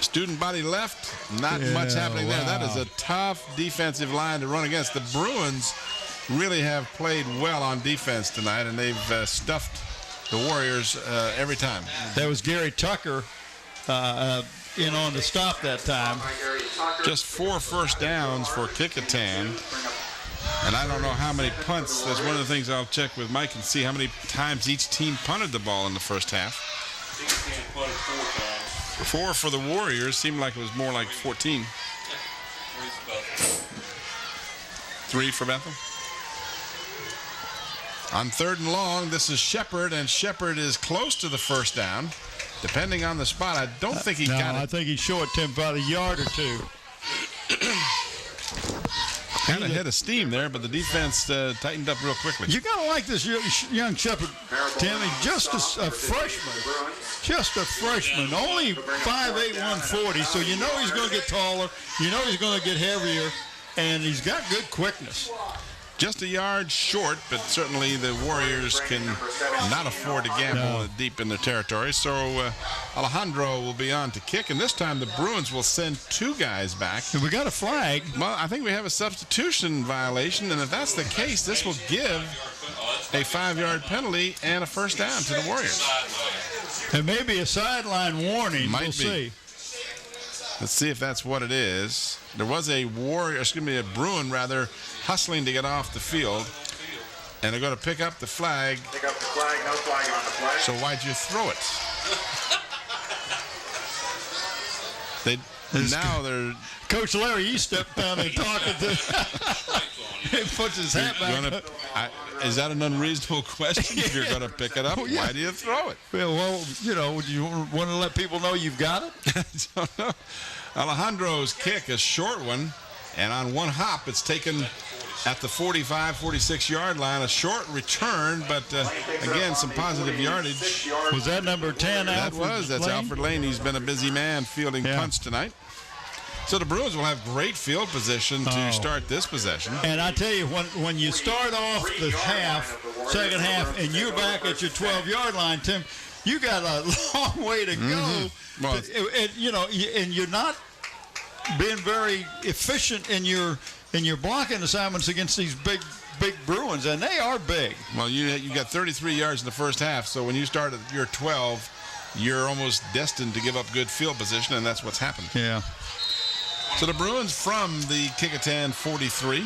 Student body left, not much happening there. That is a tough defensive line to run against. The Bruins really have played well on defense tonight, and they've stuffed the Warriors every time. That was Gary Tucker in on the stop that time. Just 4 first downs for Kecoughtan. And I don't know how many punts. That's one of the things I'll check with Mike and see how many times each team punted the ball in the first half. 4 for the Warriors. Seemed like it was more like 14. 3 for Bethel. On 3rd and long, this is Shepard, and Shepard is close to the first down. Depending on the spot, I don't think he got it. I think he's short, Tim, about a yard or 2. Kind of hit a steam there, but the defense tightened up real quickly. You got to like this young Shepard, Tim. He's just a freshman. Just a freshman. Only 5'8", 140, so you know he's going to get taller. You know he's going to get heavier, and he's got good quickness. Just a yard short, but certainly the Warriors can not afford to gamble deep in their territory. So Alejandro will be on to kick, and this time the Bruins will send 2 guys back. We got a flag. Well, I think we have a substitution violation, and if that's the case, this will give a 5-yard penalty and a first down to the Warriors. It may be a sideline warning. Might we'll be. See. Let's see if that's what it is. There was a Bruin rather, hustling to get off the field. And they're going to pick up the flag. Pick up the flag, no flag on the play. So why'd you throw it? They're Coach Larry, you stepped down and talking to he puts his hat back. Is that an unreasonable question? If you're going to pick it up, why do you throw it? Well, you know, do you want to let people know you've got it? I don't know. Alejandro's kick, a short one, and on one hop, it's taken at the 45, 46-yard line. A short return, but again, some positive yardage. Was that number 10, Alfred Lane? That's Alfred Lane. He's been a busy man fielding punts tonight. So the Bruins will have great field position to start this possession. And I tell you, when you start off the second half, and you're back at your 12-yard line, Tim, you got a long way to go. Well, and you're not being very efficient in your blocking assignments against these big Bruins, and they are big. Well, you got 33 yards in the first half, so when you start at your 12, you're almost destined to give up good field position, and that's what's happened. Yeah. So the Bruins from the Kecoughtan 43.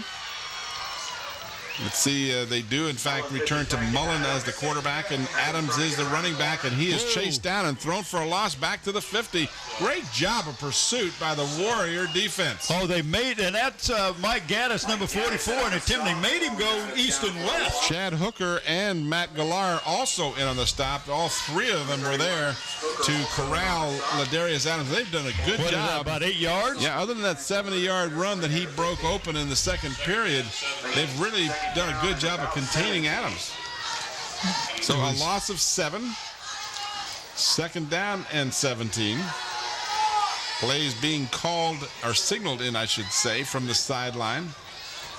Let's see, they do, in fact, return to Mullen as the quarterback, and Adams is the running back, and he is chased down and thrown for a loss back to the 50. Great job of pursuit by the Warrior defense. Oh, they made, and that's Mike Gaddis, number 44, and Tim, they made him go east and west. Chad Hooker and Matt Galar also in on the stop. All three of them were there to corral Ladarius Adams. They've done a good job. About 8 yards? Yeah, other than that 70-yard run that he broke open in the second period, they've really done a good job of containing Adams. So a loss of 7. Second down and 17. Plays being called, or signaled in, I should say, from the sideline.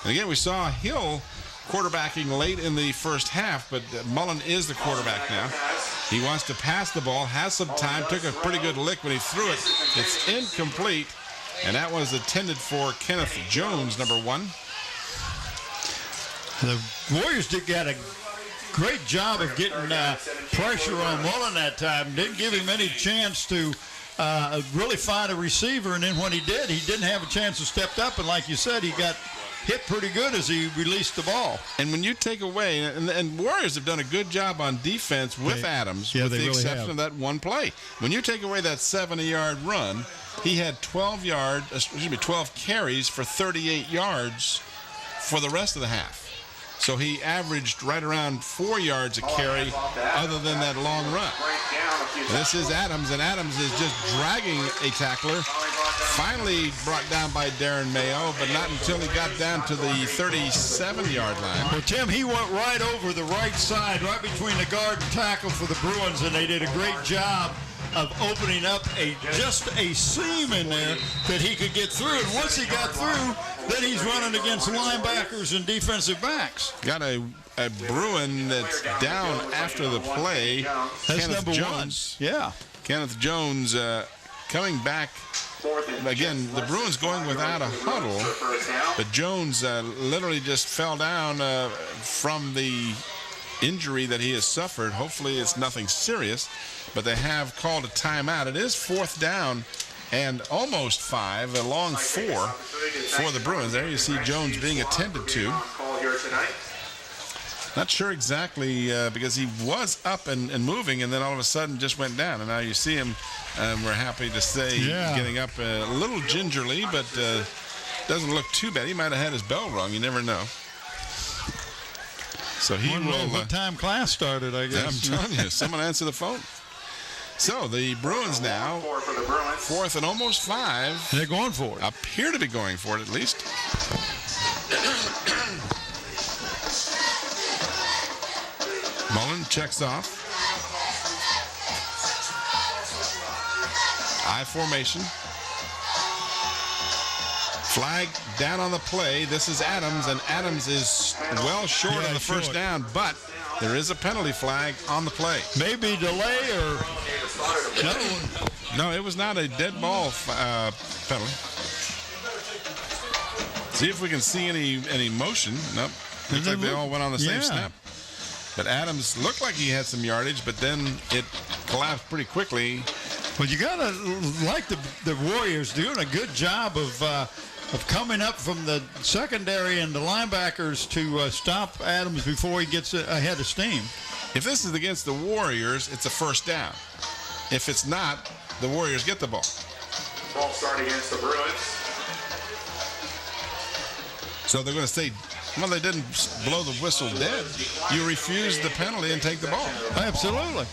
And again, we saw Hill quarterbacking late in the first half, but Mullen is the quarterback now. He wants to pass the ball, has some time, took a pretty good lick when he threw it. It's incomplete, and that was intended for Kenneth Jones, number 1. The Warriors did get a great job of getting pressure on Mullen that time. Didn't give him any chance to really find a receiver, and then when he did, he didn't have a chance to step up, and like you said, he got hit pretty good as he released the ball. And when you take away, and Warriors have done a good job on defense with Adams, with the exception of that one play. When you take away that 70-yard run, he had 12 carries for 38 yards for the rest of the half. So he averaged right around 4 yards a carry other than that long run. This is Adams, and Adams is just dragging a tackler. Finally brought down by Darren Mayo, but not until he got down to the 37-yard line. Well, Tim, he went right over the right side, right between the guard and tackle for the Bruins, and they did a great job of opening up just a seam in there that he could get through. And once he got through, then he's running against linebackers and defensive backs. Got a Bruin that's down after the play. That's Kenneth number Jones. 1. Yeah. Kenneth Jones coming back. Again, the Bruins going without a huddle, but Jones literally just fell down from the injury that he has suffered. Hopefully it's nothing serious, but they have called a timeout. It is 4th down and almost 5, a long 4 for the Bruins. There you see Jones being attended to. Not sure exactly because he was up and moving, and then all of a sudden just went down. And now you see him, and we're happy to say getting up a little gingerly, but doesn't look too bad. He might have had his bell rung. You never know. So he will. What time class started, I guess. I'm telling you, someone answer the phone. So the Bruins now, 4th and almost 5. They're going for it. Appear to be going for it at least. Mullen checks off. I formation. Flag down on the play. This is Adams, and Adams is well short of the first down, but there is a penalty flag on the play. Maybe delay or no, it was not a dead ball penalty. See if we can see any motion. Nope. Looks like they all went on the same snap. But Adams looked like he had some yardage, but then it collapsed pretty quickly. Well, you gotta like the Warriors doing a good job of coming up from the secondary and the linebackers to stop Adams before he gets ahead of steam. If this is against the Warriors, it's a first down. If it's not, the Warriors get the ball. Ball start against the Bruins. So they're going to say, well, they didn't blow the whistle dead. You refuse the penalty and take the ball. Absolutely.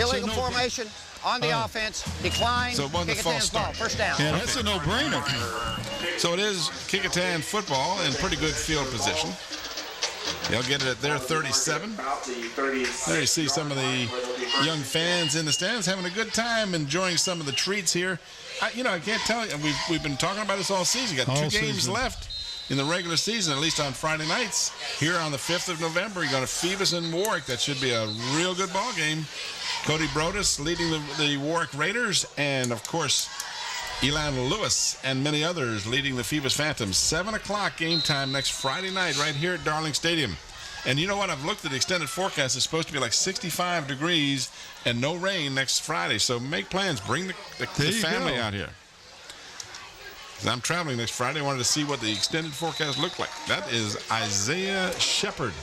Illegal formation on the offense. Decline. So it wasn't a false start. First down. Yeah, that's a no-brainer. So it is Kecoughtan football in pretty good field position. They'll get it at their 37. There you see some of the young fans in the stands having a good time, enjoying some of the treats here. I can't tell you. We've been talking about this all season. Got two games left in the regular season, at least on Friday nights. Here on the 5th of November, you got a Phoebus and Warwick. That should be a real good ball game. Cody Brodus leading the Warwick Raiders, and of course, Elan Lewis and many others leading the Phoebus Phantoms. 7 o'clock game time next Friday night right here at Darling Stadium. And you know what? I've looked at the extended forecast. It's supposed to be like 65 degrees and no rain next Friday. So make plans. Bring the family out here. I'm traveling next Friday. I wanted to see what the extended forecast looked like. That is Isaiah Shepard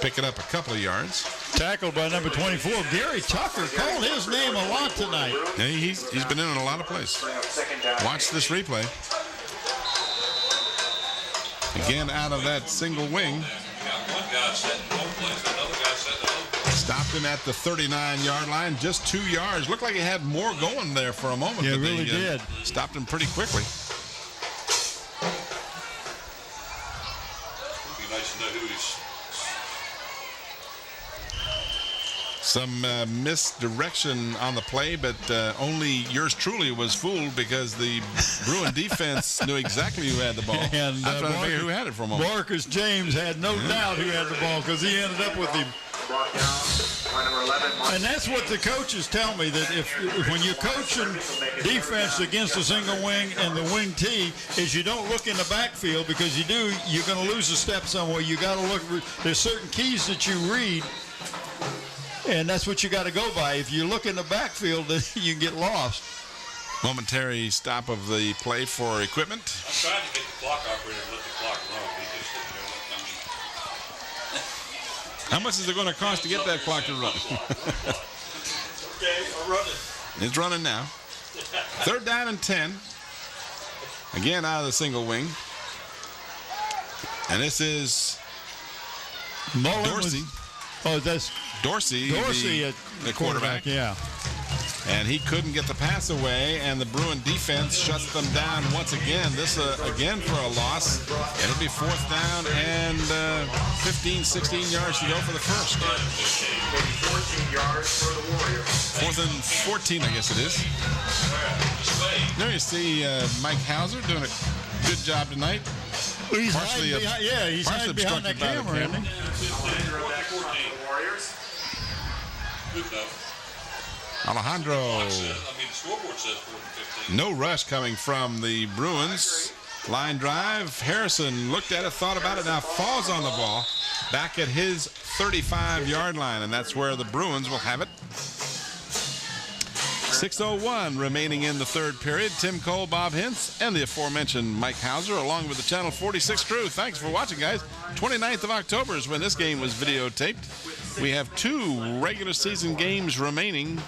picking up a couple of yards. Tackled by number 24. Gary Tucker called his name a lot tonight. Yeah, he's been in a lot of plays. Watch this replay. Again, out of that single wing. Stopped him at the 39-yard line, just 2 yards. Looked like he had more going there for a moment. Yeah, but really they, did. Stopped him pretty quickly. Be nice to know who he's. Some misdirection on the play, but only yours truly was fooled because the Bruin defense knew exactly who had the ball. And I'm trying to figure who had it for a moment. Marcus James had no doubt who had the ball because he ended up with him. And that's what the coaches tell me, that if when you're coaching defense against a single wing and the wing T, is you don't look in the backfield, because you're going to lose a step somewhere. You got to look. There's certain keys that you read, and that's what you got to go by. If you look in the backfield, then you get lost. Momentary stop of the play for equipment. I'm trying to get the clock operator to let the clock run. He just didn't know what How much is it going to cost to get that clock to run? Okay, I'm running. It's running now. 3rd down and 10. Again, out of the single wing. And this is Dorsey. That's Dorsey, the quarterback. Yeah. And he couldn't get the pass away, and the Bruin defense shuts them down once again. This, again, for a loss. It'll be 4th down and 15, 16 yards to go for the first. 14 yards for the Warriors. 4th and 14, I guess it is. There you see Mike Hauser doing a good job tonight. He's hiding behind that camera, isn't he? Alejandro. I mean, the scoreboard says 4-15. No rush coming from the Bruins. Line drive. Harrison looked at it, thought about it, now falls on the ball back at his 35-yard line, and that's where the Bruins will have it. 6:01 remaining in the third period. Tim Cole, Bob Hintz, and the aforementioned Mike Hauser, along with the Channel 46 crew. Thanks for watching, guys. 29th of October is when this game was videotaped. We have 2 regular season games remaining.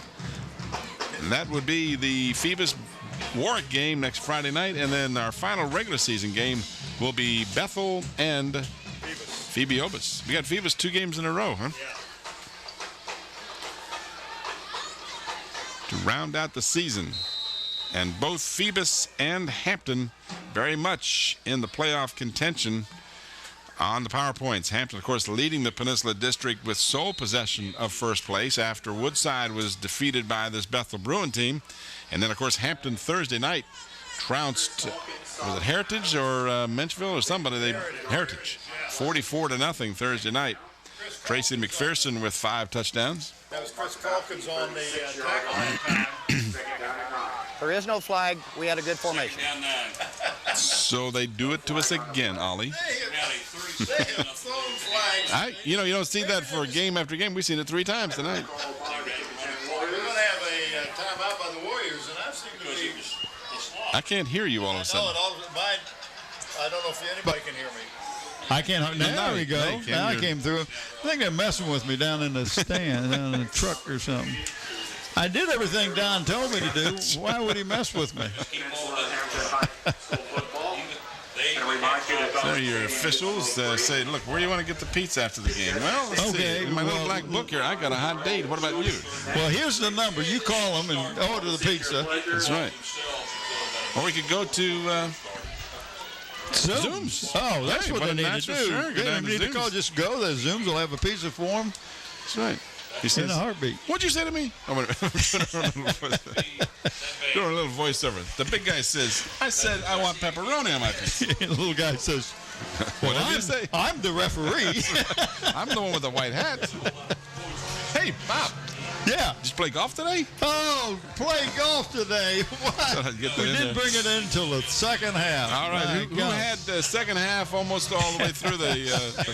And that would be the Phoebus-Warwick game next Friday night, and then our final regular season game will be Bethel and Phoebe-Obus. We got Phoebus 2 games in a row, huh? Yeah. To round out the season. And both Phoebus and Hampton very much in the playoff contention on the PowerPoints. Hampton, of course, leading the Peninsula District with sole possession of first place after Woodside was defeated by this Bethel Bruin team. And then, of course, Hampton Thursday night trounced, was it Heritage or Menchville or somebody? Heritage. 44-0 Thursday night. Tracy McPherson with 5 touchdowns. That was Chris Calkins on the tackle. There is no flag. We had a good formation. So they do it to us again, Ollie. You don't see that for game after game. We've seen it 3 times tonight. We're going to have a timeout by the Warriors, and I've seen the I can't hear you all of a sudden. I don't know if anybody can hear me. I can't. There we go. Now I came through. I think they're messing with me down in the stand, down in the truck or something. I did everything Don told me to do. Why would he mess with me? So your officials say, look, where do you want to get the pizza after the game? Well, let's see. In my little black book here, I got a hot date. What about you? Well, here's the number. You call them and order the pizza. That's right. Or we could go to Zooms. Oh, that's what they need to do. Sure. They don't need to call. Just go there. Zooms will have a pizza for them. That's right. He says, in a heartbeat. What'd you say to me? I'm doing a little voiceover. The big guy says, I said I want pepperoni on my pizza. The little guy says, well, what did you say? I'm the referee. I'm the one with the white hat. Hey, Bob. Yeah. Did you play golf today? Oh, play golf today. What? We didn't bring it in until the second half. All right. Who had the second half almost all the way through the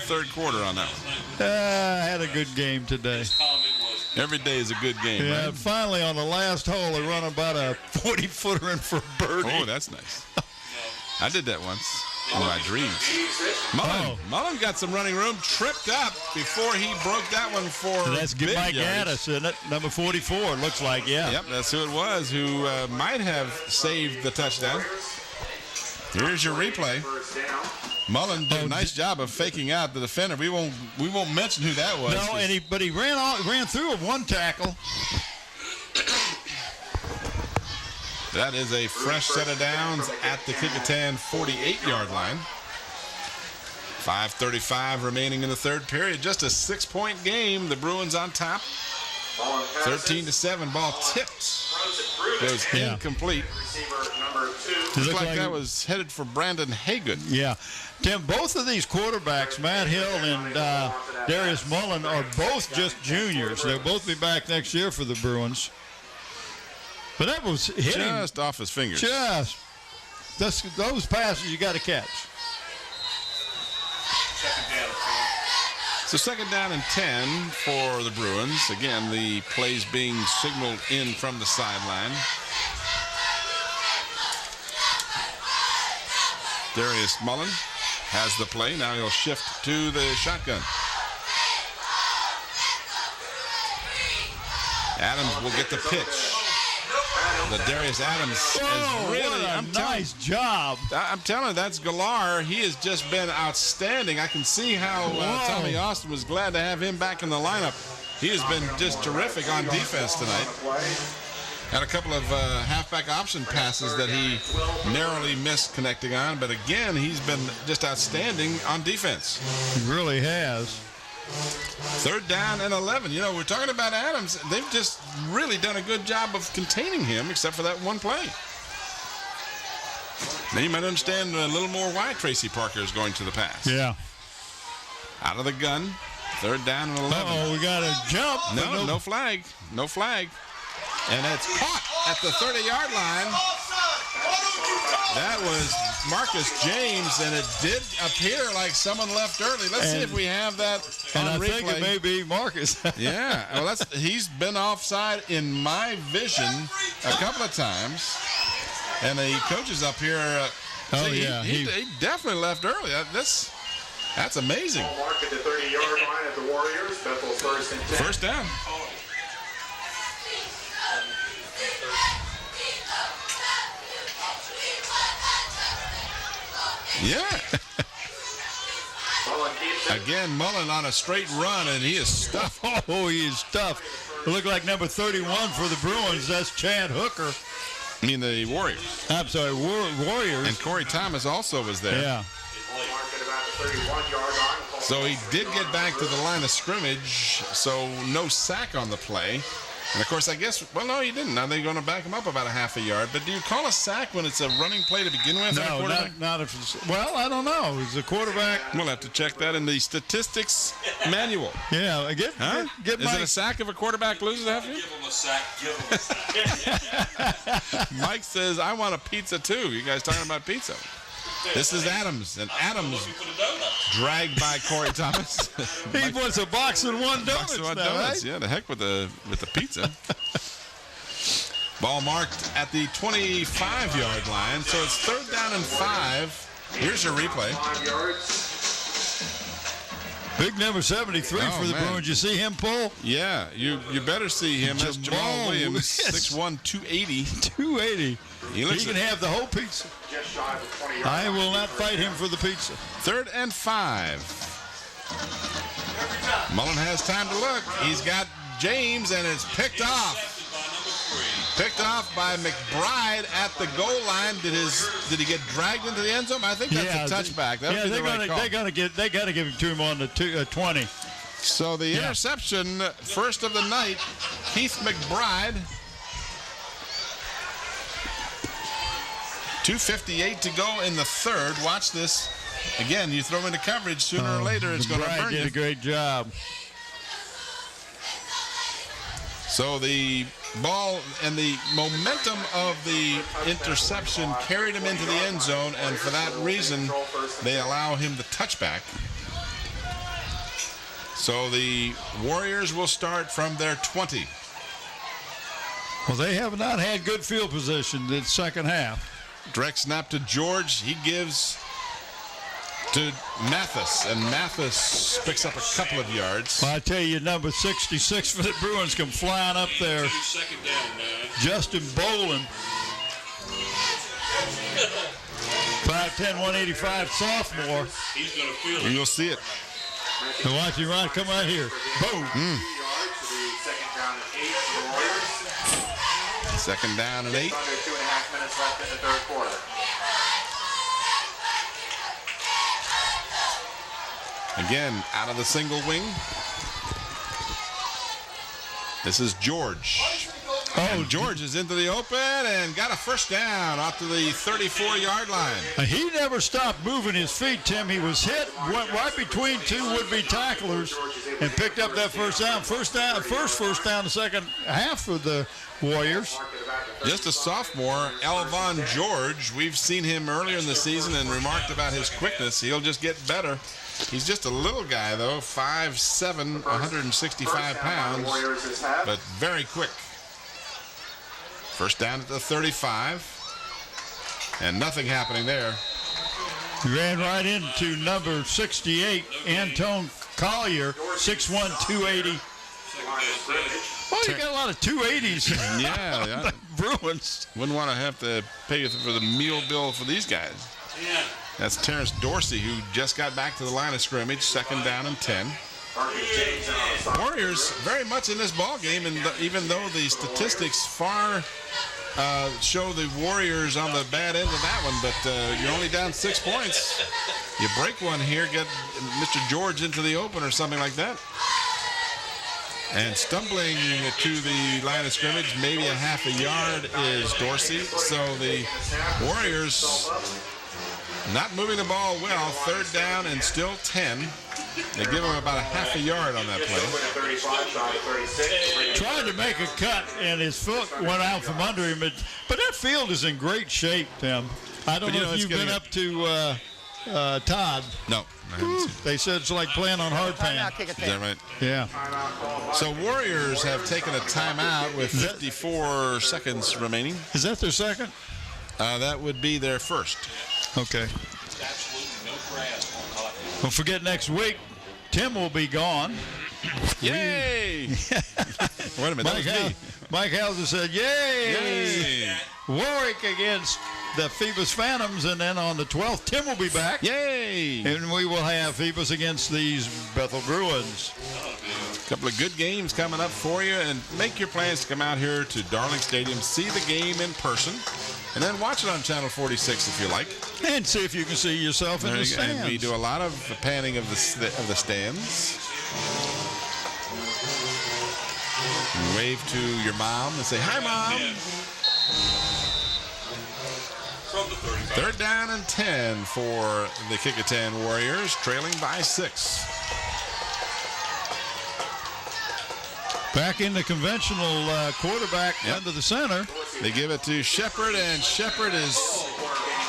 third quarter on that one? I had a good game today. Every day is a good game, yeah, right? Finally, on the last hole, they run about a 40-footer in for birdie. Oh, that's nice. I did that once in my dreams. Mullen got some running room, tripped up before he broke that one for that's big Mike yards. Gaddis, isn't it? Number 44, it looks like, yeah. Yep, that's who it was who might have saved the touchdown. Here's your replay. Mullen did a nice job of faking out the defender. We won't mention who that was. No, but he ran through one tackle. That is a fresh set of downs at the Kecoughtan 48-yard line. 5:35 remaining in the third period. Just a 6-point game. The Bruins on top. 13-7. Ball tipped. Goes incomplete. Looks like that was headed for Brandon Hagood. Yeah. Tim, both of these quarterbacks, Matt Hill and Darius Mullen, are both just juniors. They'll both be back next year for the Bruins. But that was hitting. Just off his fingers. Those passes you got to catch. So 2nd down and 10 for the Bruins. Again, the plays being signaled in from the sideline. Darius Mullen has the play. Now he'll shift to the shotgun. Adams will get the pitch. The Darius Adams is really, nice job. I'm telling you, that's Galar. He has just been outstanding. I can see how Tommy Austin was glad to have him back in the lineup. He has been just terrific on defense tonight. Had a couple of halfback option passes that he narrowly missed connecting on, but again, he's been just outstanding on defense. He really has. 3rd down and 11. You know, we're talking about Adams. They've just really done a good job of containing him, except for that one play. Now you might understand a little more why Tracy Parker is going to the pass. Yeah. Out of the gun. 3rd down and 11. Uh-oh, we got a jump. No flag. No flag. And it's caught at the 30-yard line. That was Marcus James, and it did appear like someone left early. Let's see if we have that on replay. I think it may be Marcus. Yeah, well, he's been offside in my vision a couple of times. And the coaches up here, he definitely left early. That's amazing. Mark at the 30-yard line at the Warriors. Bethel 1st and 10. First down. Yeah. Again, Mullen on a straight run, and he is stuffed. Oh, he is stuffed. It looked like number 31 for the Bruins. That's Chad Hooker. I mean the Warriors. I'm sorry, Warriors. And Corey Thomas also was there. Yeah. So he did get back to the line of scrimmage, so no sack on the play. And, of course, I guess, well, no, he didn't. Now they're going to back him up about a half a yard. But do you call a sack when it's a running play to begin with? No, not if it's, well, I don't know. Is the quarterback? We'll have to check that in the statistics manual. Yeah, get Is it a sack if a quarterback loses half a yard? Give him a sack. Give him a sack. Mike says, I want a pizza, too. You guys talking about pizza? This is Adams, and Adams dragged by Corey Thomas. He wants a box and one donuts now, right? Yeah, the heck with the pizza. Ball marked at the 25-yard line, so it's 3rd down and 5. Here's your replay. Big number 73 for the Bruins. You see him pull? Yeah, you better see him. That's Jamal Williams, 6'1", 280. 280. He can have the whole pizza. I will not fight him for the pizza. 3rd and 5. Mullen has time to look. He's got James, and it's picked off. Picked off by McBride at the goal line. Did he get dragged into the end zone? I think that's a touchback. That would be the right call. They got to give it to him on the 20. So the interception, first of the night, Keith McBride. 2:58 to go in the third. Watch this. Again, you throw into coverage, sooner or later it's going to burn you. Did a great job. So the ball and the momentum of the interception carried him into the end zone, and for that reason, they allow him the touchback. So the Warriors will start from their 20. Well, they have not had good field position in the second half. Direct snap to George. He gives to Mathis, and Mathis picks up a couple of yards. Well, I tell you, number 66 for the Bruins come flying up there. Justin Boland. 5'10", 185 sophomore. He's going to feel it. You'll see it. And watch him run, come out here. Boom. Second down and 8. Under 2.5 minutes left in the third quarter. Again, out of the single wing. This is George. Oh, George is into the open and got a first down off to the 34-yard line. He never stopped moving his feet, Tim. He was hit, went right between two would-be tacklers, and picked up that first down. First down, the second half for the Warriors. Just a sophomore, Elvon George. We've seen him earlier in the season and remarked about his quickness. He'll just get better. He's just a little guy, though, 5'7", 165 pounds, but very quick. First down at the 35, and nothing happening there. He ran right into number 68, Antone Collier, 6'1", 280. Well, you got a lot of 280s. Yeah. Bruins. Wouldn't want to have to pay for the meal bill for these guys. Yeah. That's Terrence Dorsey, who just got back to the line of scrimmage, second down and 10. Warriors very much in this ball game, and even though the statistics far show the Warriors on the bad end of that one, but you're only down 6 points. You break one here, get Mr. George into the open or something like that. And stumbling to the line of scrimmage, maybe a half a yard, is Dorsey. So the Warriors not moving the ball well, third down and still 10. They give him about a half a yard on that play. Tried to make a cut, and his foot went out from under him. But that field is in great shape, Tim. I don't know if you've been up to Todd. No. They said it's like playing on hard pan. Is that right? Yeah. So Warriors have taken a timeout with 54 seconds remaining. Is that their second? That would be their first. Okay. Don't forget, next week, Tim will be gone. Yay! Wait a minute, Mike Hauser said, yay! Warwick against the Phoebus Phantoms, and then on the 12th, Tim will be back. Yay! And we will have Phoebus against these Bethel Bruins. A couple of good games coming up for you, and make your plans to come out here to Darling Stadium, see the game in person, and then watch it on Channel 46 if you like. And see if you can see yourself in the stands. And we do a lot of panning of the stands. You wave to your mom and say, "Hi, Mom." Third down and 10 for the Kecoughtan Warriors, trailing by 6. Back in the conventional quarterback under the center. They give it to Shepard, and Shepard is,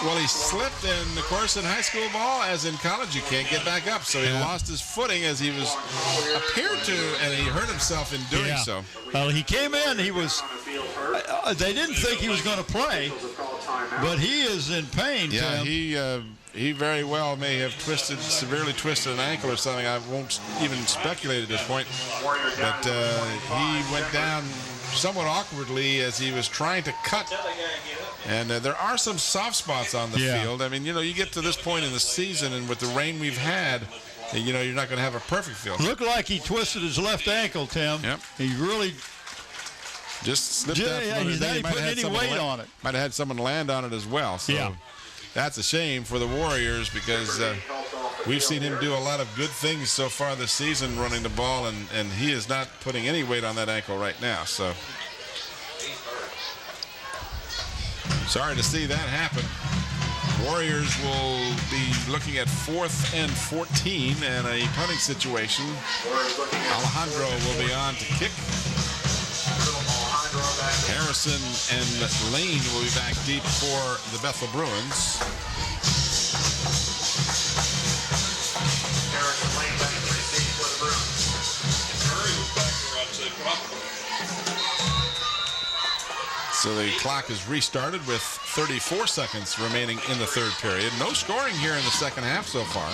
well, he slipped, and of course in high school ball, as in college, you can't get back up. So he lost his footing as he was appeared to, and he hurt himself in doing so. Well, he came in, he was, they didn't think he was going to play, but he is in pain. Yeah, he very well may have severely twisted an ankle or something. I won't even speculate at this point. But he went down somewhat awkwardly as he was trying to cut. And there are some soft spots on the field. I mean, you get to this point in the season, and with the rain we've had, you're not going to have a perfect field. Looked like he twisted his left ankle, Tim. Yep. He really just slipped out. He's not even putting any weight on it. Might have had someone land on it as well. So that's a shame for the Warriors, because we've seen him do a lot of good things so far this season running the ball, and he is not putting any weight on that ankle right now. So sorry to see that happen. Warriors will be looking at 4th and 14 and a punting situation. Alejandro will be on to kick. Harrison and Lane will be back deep for the Bethel Bruins. Harrison Lane back to receive for the Bruins. Curry was back there, I'd say, probably. So the clock is restarted with 34 seconds remaining in the third period. No scoring here in the second half so far.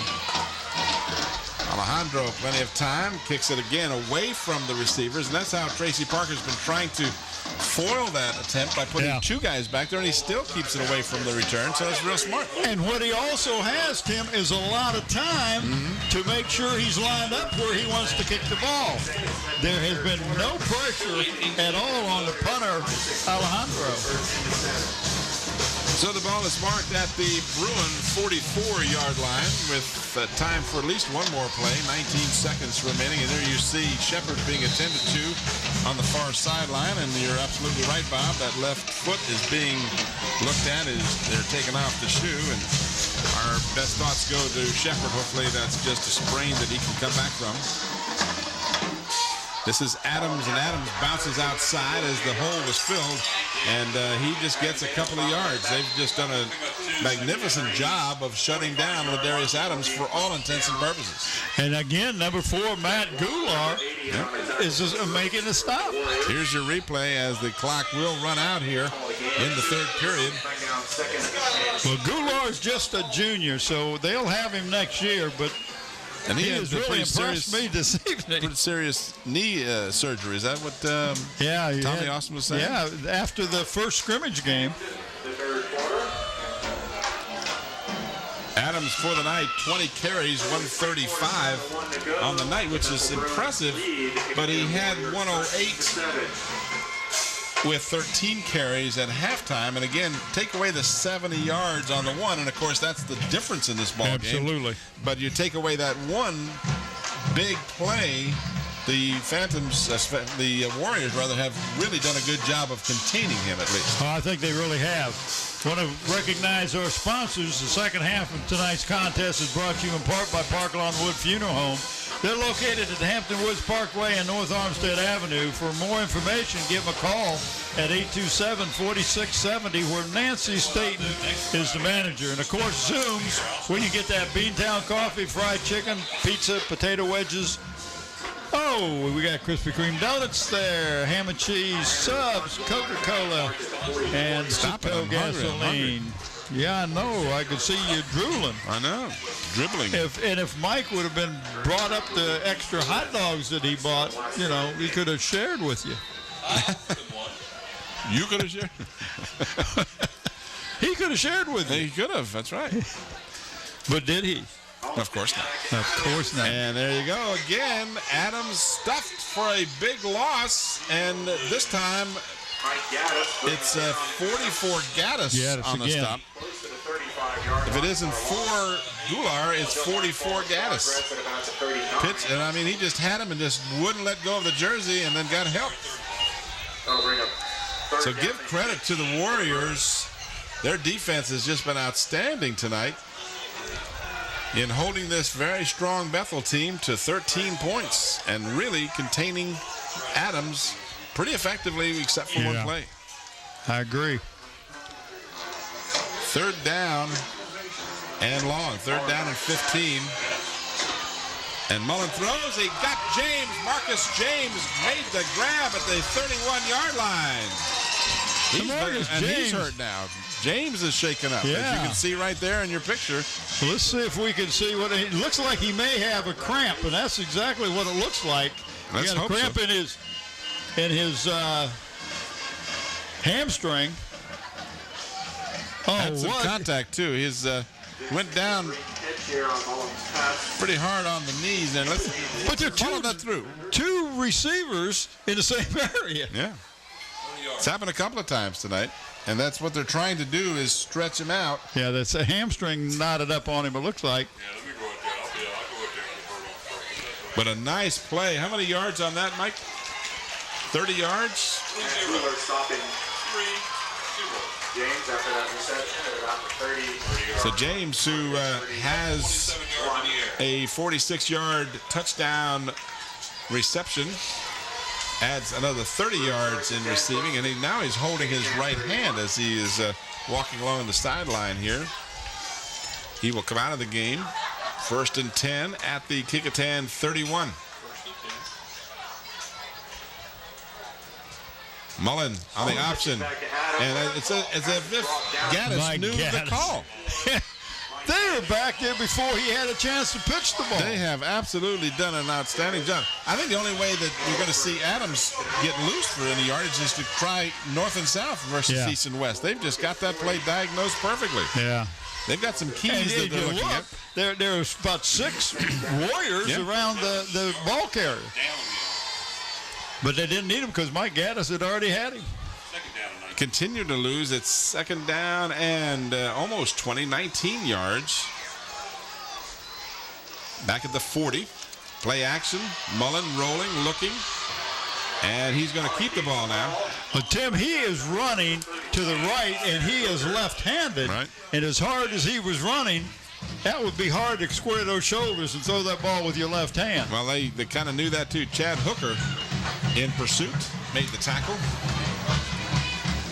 Alejandro, plenty of time, kicks it again away from the receivers, and that's how Tracy Parker's been trying to foil that attempt by putting two guys back there, and he still keeps it away from the return, so that's real smart. And what he also has, Tim, is a lot of time to make sure he's lined up where he wants to kick the ball. There has been no pressure at all on the punter, Alejandro. So the ball is marked at the Bruin 44-yard line with time for at least one more play, 19 seconds remaining. And there you see Shepard being attended to on the far sideline. And you're absolutely right, Bob. That left foot is being looked at as they're taking off the shoe. And our best thoughts go to Shepard. Hopefully that's just a sprain that he can come back from. This is Adams, and Adams bounces outside as the hole was filled, and he just gets a couple of yards. They've just done a magnificent job of shutting down Ladarius Adams for all intents and purposes. And again, number 4, Matt Goulart, is just making a stop. Here's your replay as the clock will run out here in the third period. Well, Goulart's just a junior, so they'll have him next year, but and he has really impressed me this evening. Pretty serious knee surgery. Is that what Tommy Austin was saying? Yeah, after the first scrimmage game. Adams for the night, 20 carries, 135 on the night, which is impressive, but he had 108 with 13 carries at halftime. And again, take away the 70 yards on the one, and of course that's the difference in this ball game. Absolutely. But you take away that one big play, the Phantoms, the Warriors rather, have really done a good job of containing him at least. Oh, I think they really have. Want to recognize our sponsors. The second half of tonight's contest is brought to you in part by Park Lawn Wood Funeral Home. They're located at Hampton Woods Parkway and North Armstead Avenue. For more information, give them a call at 827-4670, where Nancy Staten is the manager. And, of course, Zoom's where you get that Beantown coffee, fried chicken, pizza, potato wedges. Oh, we got Krispy Kreme donuts there, ham and cheese, subs, Coca-Cola, and Cito gasoline. Yeah, I know. I could see you drooling. I know. Dribbling. If Mike would have been brought up the extra hot dogs that he bought, he could have shared with you. You could have shared? He could have shared with you. He could have. That's right. But did he? Of course not. Of course not. And there you go again. Adams stuffed for a big loss, and this time it's 44 Gaddis on the stop. If it isn't for Goulart, it's 44 Gaddis. Pitch, and I mean, he just had him and just wouldn't let go of the jersey, and then got help. So give credit to the Warriors. Their defense has just been outstanding tonight in holding this very strong Bethel team to 13 points and really containing Adams pretty effectively, except for one play. I agree. Third down and long. Third down and 15. And Mullen throws. He got James. Marcus James made the grab at the 31-yard line. He's hurt now. James is shaken up, as you can see right there in your picture. Well, let's see if we can see what it looks like. He may have a cramp, and that's exactly what it looks like. He got a cramp in his hamstring. Had some contact too. He's went down pretty hard on the knees, and but they're two receivers in the same area. Yeah, it's happened a couple of times tonight. And that's what they're trying to do, is stretch him out. Yeah, that's a hamstring knotted up on him, it looks like. But a nice play. How many yards on that, Mike? 30 yards? So James, who has a 46-yard touchdown reception, adds another 30 yards in receiving, and now he's holding his right hand as he is walking along the sideline here. He will come out of the game. 1st and 10 at the Kecoughtan 31. Mullen on the option. And it's as if Gaddis knew the call. They were back there before he had a chance to pitch the ball. They have absolutely done an outstanding job. I think the only way that you're going to see Adams get loose for any yardage is to try north and south versus east and west. They've just got that play diagnosed perfectly. Yeah. They've got some keys that they're looking at. There's about 6 warriors around the ball carrier. But they didn't need him because Mike Gaddis had already had him. Continue to lose. It's second down and almost 19 yards. Back at the 40. Play action. Mullen rolling, looking. And he's going to keep the ball now. But, Tim, he is running to the right, and he is left-handed. Right. And as hard as he was running, that would be hard to square those shoulders and throw that ball with your left hand. Well, they kind of knew that, too. Chad Hooker in pursuit made the tackle.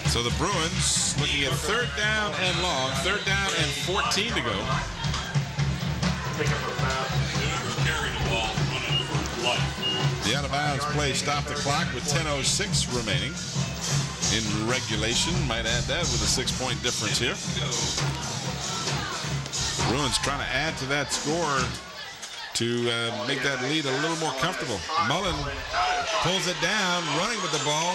So the Bruins looking at third down and long. Third down and 14 to go. The out-of-bounds play stopped the clock with 10:06 remaining in regulation. Might add that with a 6-point difference here. Bruins trying to add to that score to make that lead a little more comfortable. Mullen pulls it down, running with the ball.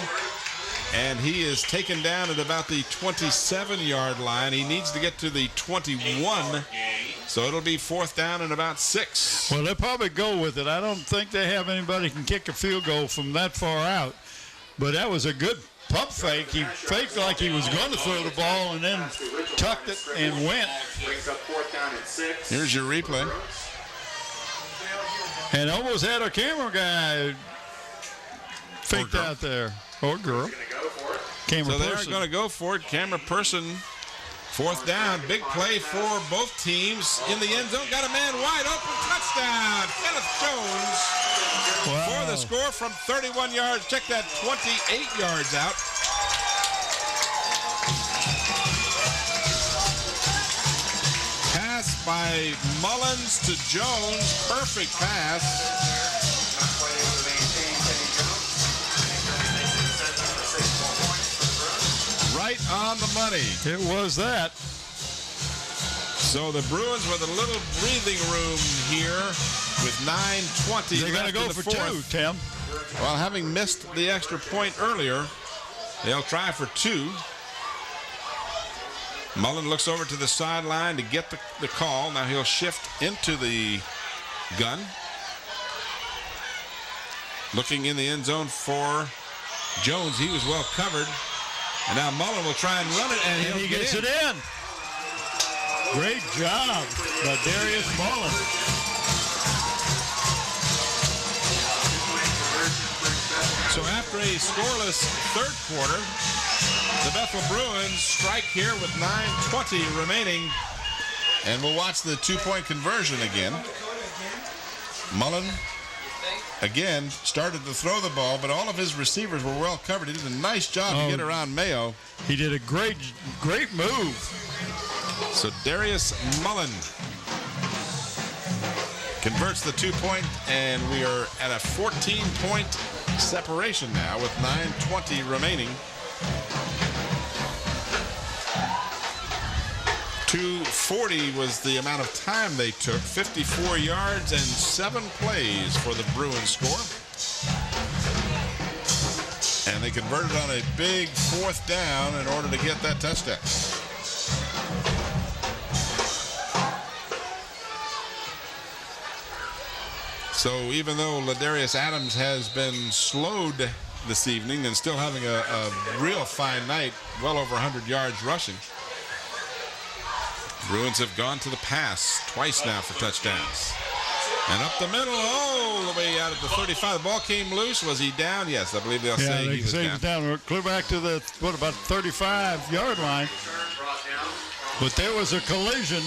And he is taken down at about the 27-yard line. He needs to get to the 21, so it'll be fourth down and about 6. Well, they'll probably go with it. I don't think they have anybody who can kick a field goal from that far out. But that was a good pump fake. He faked like he was going to throw the ball and then tucked it and went. Here's your replay. And almost had a camera guy faked out there. Or girl. So they're going to go for it. Camera person, fourth down. Big play for both teams in the end zone. Got a man wide open. Touchdown. Kenneth Jones for the score from 31 yards. Check that, 28 yards out. Pass by Mullins to Jones. Perfect pass. Right on the money. It was that. So the Bruins with a little breathing room here with 9:20 They're going to go the for fourth. 2, Tim. Well, having missed the extra point earlier, they'll try for 2. Mullen looks over to the sideline to get the call. Now he'll shift into the gun. Looking in the end zone for Jones. He was well covered. And now Mullen will try and run it, and he gets it in. Great job by Darius Mullen. So after a scoreless third quarter, the Bethel Bruins strike here with 9:20 remaining. And we'll watch the 2-point conversion again. Mullen again started to throw the ball, but all of his receivers were well covered. He did a nice job to get around Mayo. He did a great move. So Darius Mullen converts the 2-point, and we are at a 14-point separation now with 9:20 remaining. 2:40 was the amount of time they took. 54 yards and 7 plays for the Bruins score. And they converted on a big fourth down in order to get that touchdown. So even though Ladarius Adams has been slowed this evening and still having a real fine night, well over 100 yards rushing, Bruins have gone to the pass twice now for touchdowns. And up the middle, all the way out at the 35. The ball came loose. Was he down? Yes, I believe they'll say he was down. Clear back to the, about 35-yard line. But there was a collision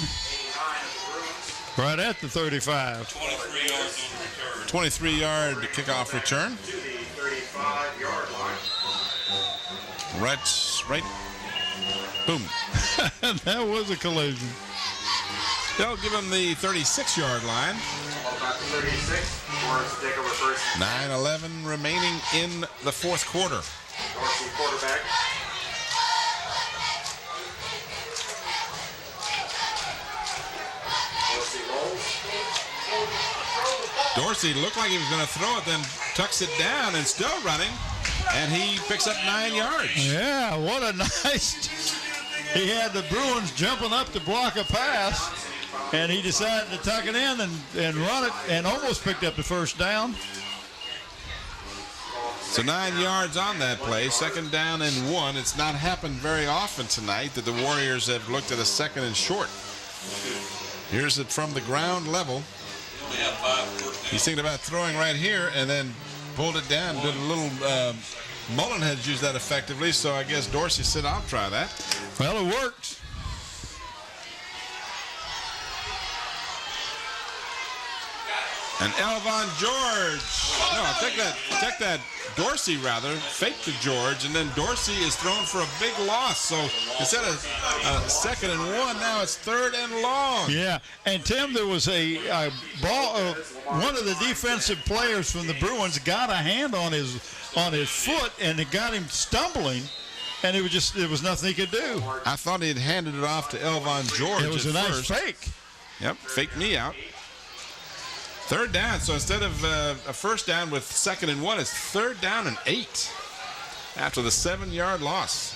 right at the 35. 23-yard kickoff return. Right. Boom. That was a collision. They'll give him the 36-yard line. 9:11 remaining in the fourth quarter. quarterback. Dorsey looked like he was going to throw it, then tucks it down and still running, and he picks up 9 yards. Yeah, what a nice. He had the Bruins jumping up to block a pass, and he decided to tuck it in and run it, and almost picked up the first down. So 9 yards on that play, 2nd down and 1. It's not happened very often tonight that the Warriors have looked at a 2nd and short. Here's it from the ground level. He's thinking about throwing right here and then pulled it down. Did a little, Mullen has used that effectively, so I guess Dorsey said, I'll try that. Well, it worked. And Elvon George. No, take that. Dorsey, rather, faked to George, and then Dorsey is thrown for a big loss. So instead of 2nd and 1, now it's 3rd and long. Yeah, and Tim, there was a ball. One of the defensive players from the Bruins got a hand on his foot, and it got him stumbling. And there was nothing he could do. I thought he had handed it off to Elvon George. It was a nice fake. Yep, faked me out. 3rd down, so instead of a 1st down with 2nd and 1, it's 3rd down and 8 after the 7-yard loss.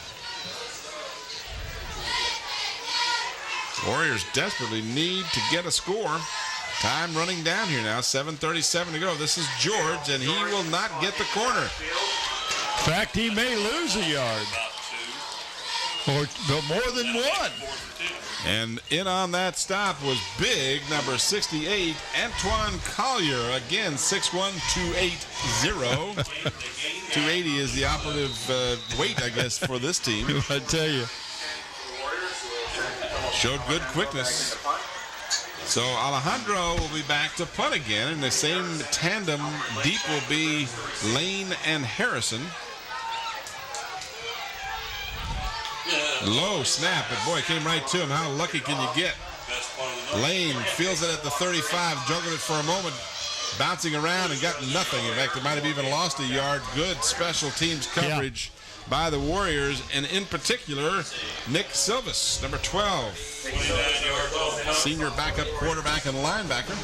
Warriors desperately need to get a score. Time running down here now, 7:37 to go. This is George, and he will not get the corner. In fact, he may lose a yard. Or more than one. And in on that stop was big, number 68, Antoine Collier. Again, 6'1", 280. 280 is the operative weight, I guess, for this team. I tell you. Showed good quickness. So Alejandro will be back to punt again, and the same tandem deep will be Lane and Harrison. Low snap, but boy, it came right to him. How lucky can you get? Lane feels it at the 35, juggled it for a moment, bouncing around and got nothing. In fact, it might have even lost a yard. Good special teams coverage by the Warriors, and in particular, Nick Silvas, number 12. Senior backup quarterback and linebacker.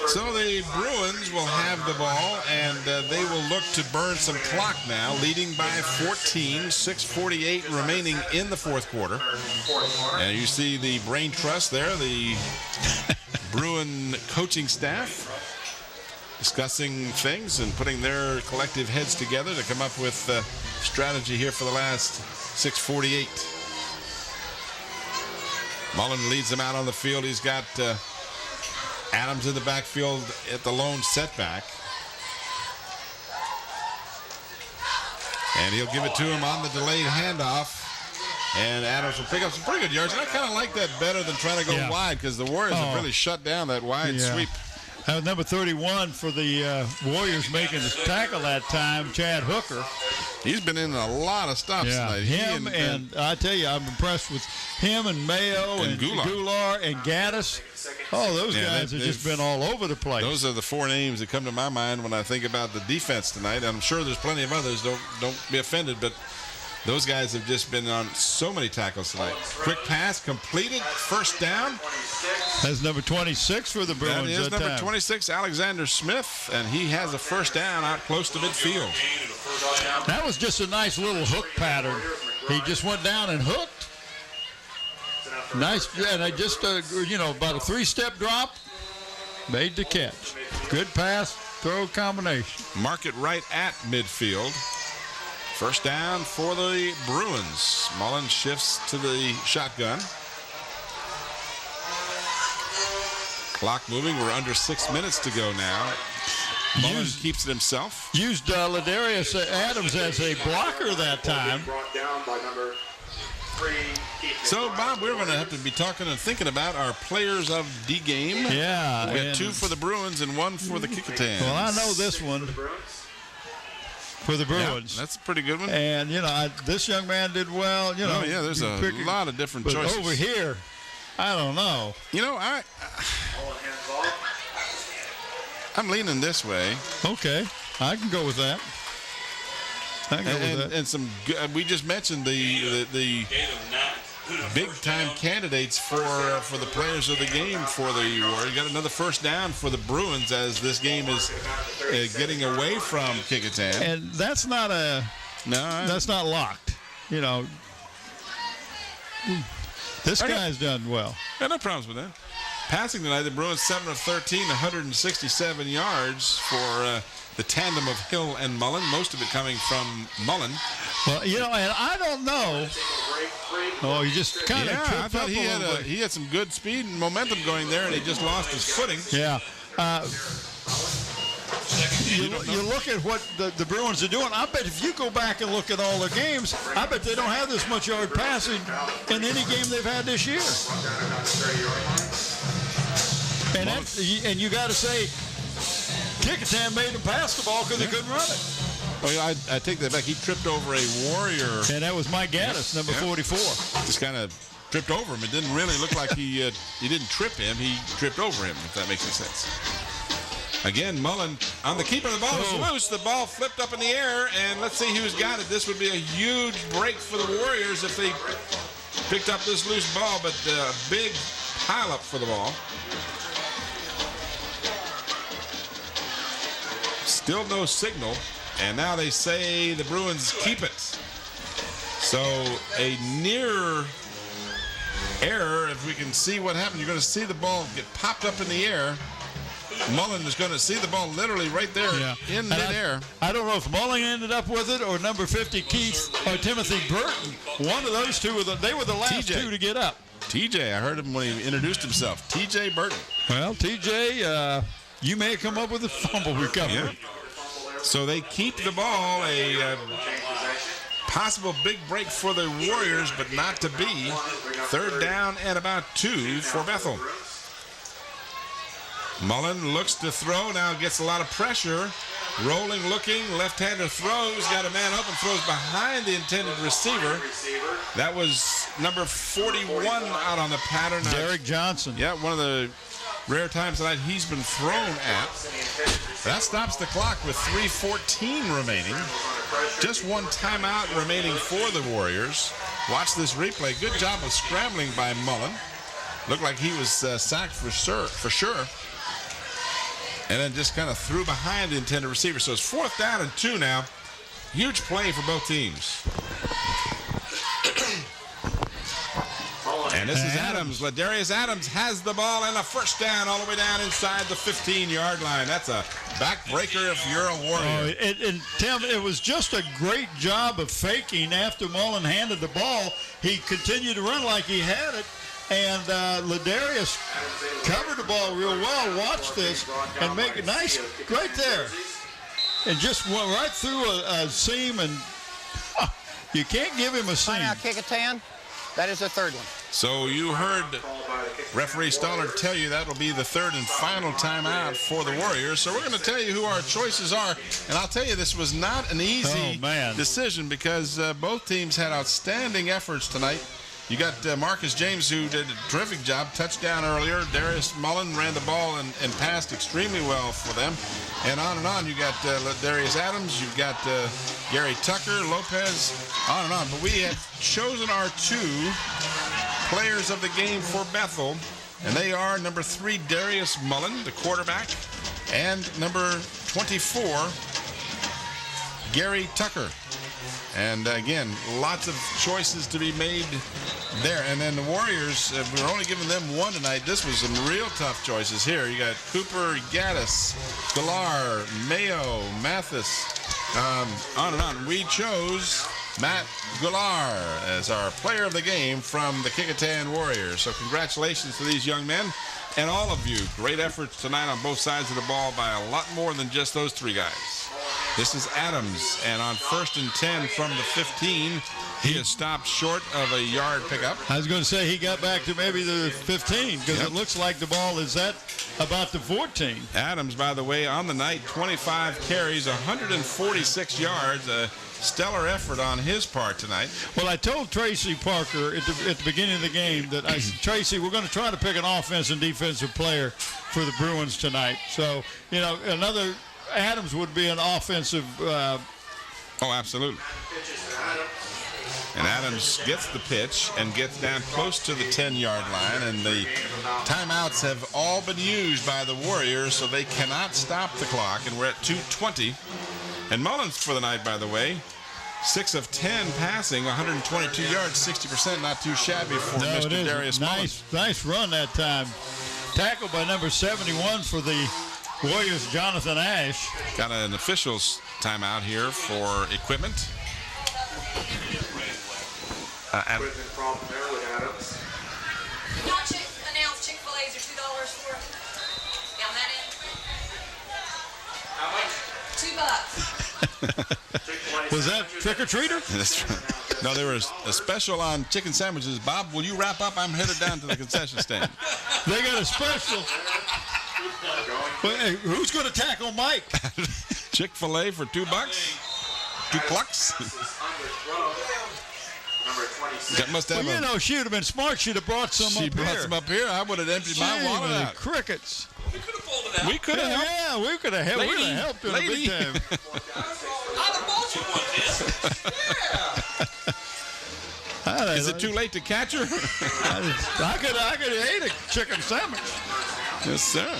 So the Bruins will have the ball, and they will look to burn some clock now, leading by 14, 6:48 remaining in the 4th quarter. And you see the brain trust there, the Bruin coaching staff discussing things and putting their collective heads together to come up with strategy here for the last 6:48. Mullen leads them out on the field. He's got Adams in the backfield at the lone setback. And he'll give it to him on the delayed handoff. And Adams will pick up some pretty good yards. And I kind of like that better than trying to go wide, because the Warriors have really shut down that wide sweep. Number 31 for the Warriors making the tackle that time, Chad Hooker. He's been in a lot of stops tonight. Him and I tell you, I'm impressed with him and Mayo and Goulart and Gaddis. Oh, those guys have just been all over the place. Those are the 4 names that come to my mind when I think about the defense tonight. I'm sure there's plenty of others. Don't be offended, but those guys have just been on so many tackles tonight. Quick pass completed, 1st down. That's number 26 for the Bruins. That is number 26, Alexander Smith, and he has a 1st down out close to midfield. That was just a nice little hook pattern. He just went down and hooked. Nice, and I just, about a 3-step drop, made the catch. Good pass, throw combination. Mark it right at midfield. 1st down for the Bruins. Mullen shifts to the shotgun. Clock moving. We're under 6 minutes to go now. Mullen keeps it himself. Used Ladarius Adams as a blocker that time. So, Bob, we're going to have to be talking and thinking about our players of the game. Yeah. We got 2 for the Bruins and 1 for the Kecoughtan. Well, I know this one. For the Bruins. Yeah, that's a pretty good one. And, this young man did well. There's a lot of different choices. Over here, I don't know. I'm leaning this way. Okay, I can go with that. And some. We just mentioned the big time candidates for the players of the game for the Warriors. You got another first down for the Bruins as this game is getting away from Kecoughtan. And that's not that's not locked. You know, this guy's done well. Yeah, no problems with that. Passing tonight, the Bruins 7 of 13, 167 yards for the tandem of Hill and Mullen, most of it coming from Mullen. Well, you know, and I don't know. Oh, he just kind of tripped I thought up he had some good speed and momentum going there, and he just lost his footing. Yeah. You look at what the Bruins are doing. I bet if you go back and look at all their games, I bet they don't have this much yard passing in any game they've had this year. And you got to say, Kecoughtan made them pass the ball because they couldn't run it. Oh, yeah, I take that back. He tripped over a Warrior. And that was Mike Gaddis, number 44. Just kind of tripped over him. It didn't really look like he didn't trip him. He tripped over him, if that makes any sense. Again, Mullen on the keeper. The ball is loose. The ball flipped up in the air, and let's see who's got it. This would be a huge break for the Warriors if they picked up this loose ball, but a big pile-up for the ball. Still no signal, and now they say the Bruins keep it. So a near error, if we can see what happened. You're going to see the ball get popped up in the air. Mullen is going to see the ball literally right there in midair. I don't know if Mullen ended up with it or number 50 Keith or Timothy Burton. One of those two, they were the last two to get up. TJ, I heard him when he introduced himself. TJ Burton. Well, TJ, you may have come up with a fumble recovery. Yeah. So they keep the ball, a possible big break for the Warriors, but not to be. Third down and about 2 for Bethel. Mullen looks to throw, now gets a lot of pressure. Rolling, looking, left-hander throws, got a man open, throws behind the intended receiver. That was number 41 out on the pattern. Derek Johnson. Yeah, one of the rare times tonight he's been thrown at. That stops the clock with 3:14 remaining. Just one timeout remaining for the Warriors. Watch this replay. Good job of scrambling by Mullen. Looked like he was sacked for sure. And then just kind of threw behind the intended receiver. So it's 4th down and 2 now. Huge play for both teams. And this is Adams. Ladarius Adams has the ball and a first down all the way down inside the 15-yard line. That's a backbreaker if you're a Warrior. And Tim, it was just a great job of faking after Mullen handed the ball. He continued to run like he had it. And Ladarius covered the ball real well. Watch this and make it nice right there. And just went right through a seam, and you can't give him a seam. Now, Kecoughtan, that is the third one. So you heard referee Stollard tell you that will be the third and final timeout for the Warriors. So we're going to tell you who our choices are. And I'll tell you, this was not an easy decision because both teams had outstanding efforts tonight. You got Marcus James, who did a terrific job, touchdown earlier. Darius Mullen ran the ball and passed extremely well for them. And on. You got Darius Adams. You've got Gary Tucker, Lopez, on and on. But we had chosen our 2 players of the game for Bethel. And they are number 3, Darius Mullen, the quarterback, and number 24, Gary Tucker. And again, lots of choices to be made there. And then the Warriors, we're only giving them one tonight. This was some real tough choices here. You got Cooper, Gaddis, Galar, Mayo, Mathis, on and on. We chose Matt Galar as our player of the game from the Kecoughtan Warriors. So congratulations to these young men and all of you. Great efforts tonight on both sides of the ball by a lot more than just those 3 guys. This is Adams, and on 1st and 10 from the 15, he is stopped short of a yard pickup. I was going to say he got back to maybe the 15 because it looks like the ball is at about the 14. Adams, by the way, on the night, 25 carries, 146 yards, a stellar effort on his part tonight. Well, I told Tracy Parker at the beginning of the game that I said, Tracy, we're going to try to pick an offensive and defensive player for the Bruins tonight. So, you know, another Adams would be an offensive Oh, absolutely. And Adams gets the pitch and gets down close to the 10-yard line, and the timeouts have all been used by the Warriors, so they cannot stop the clock, and we're at 2:20. And Mullins for the night, by the way, 6 of 10 passing, 122 yards, 60%, not too shabby for Mr. Darius Mullins. Nice run that time. Tackled by number 71 for the Warriors, Jonathan Ash. Got an official's timeout here for equipment. Equipment problem there with Adams. Not announced Chick-fil-A's are $2 for it. Down that end. How much? $2. Was that trick-or-treater? That's right. No, there was a special on chicken sandwiches. Bob, will you wrap up? I'm headed down to the concession stand. They got a special. Well, hey, who's going to tackle Mike? Chick-fil-A for $2. $2. That must have she would have been smart. She'd have brought some up here. She brought some up here. I would have emptied my wallet out. Crickets. We could have pulled it out. We could have helped. Yeah, we could have helped. We would have helped in a big time. I'd have bought you one, Tim. Is it too late to catch her? I could have ate a chicken sandwich. Yes, sir.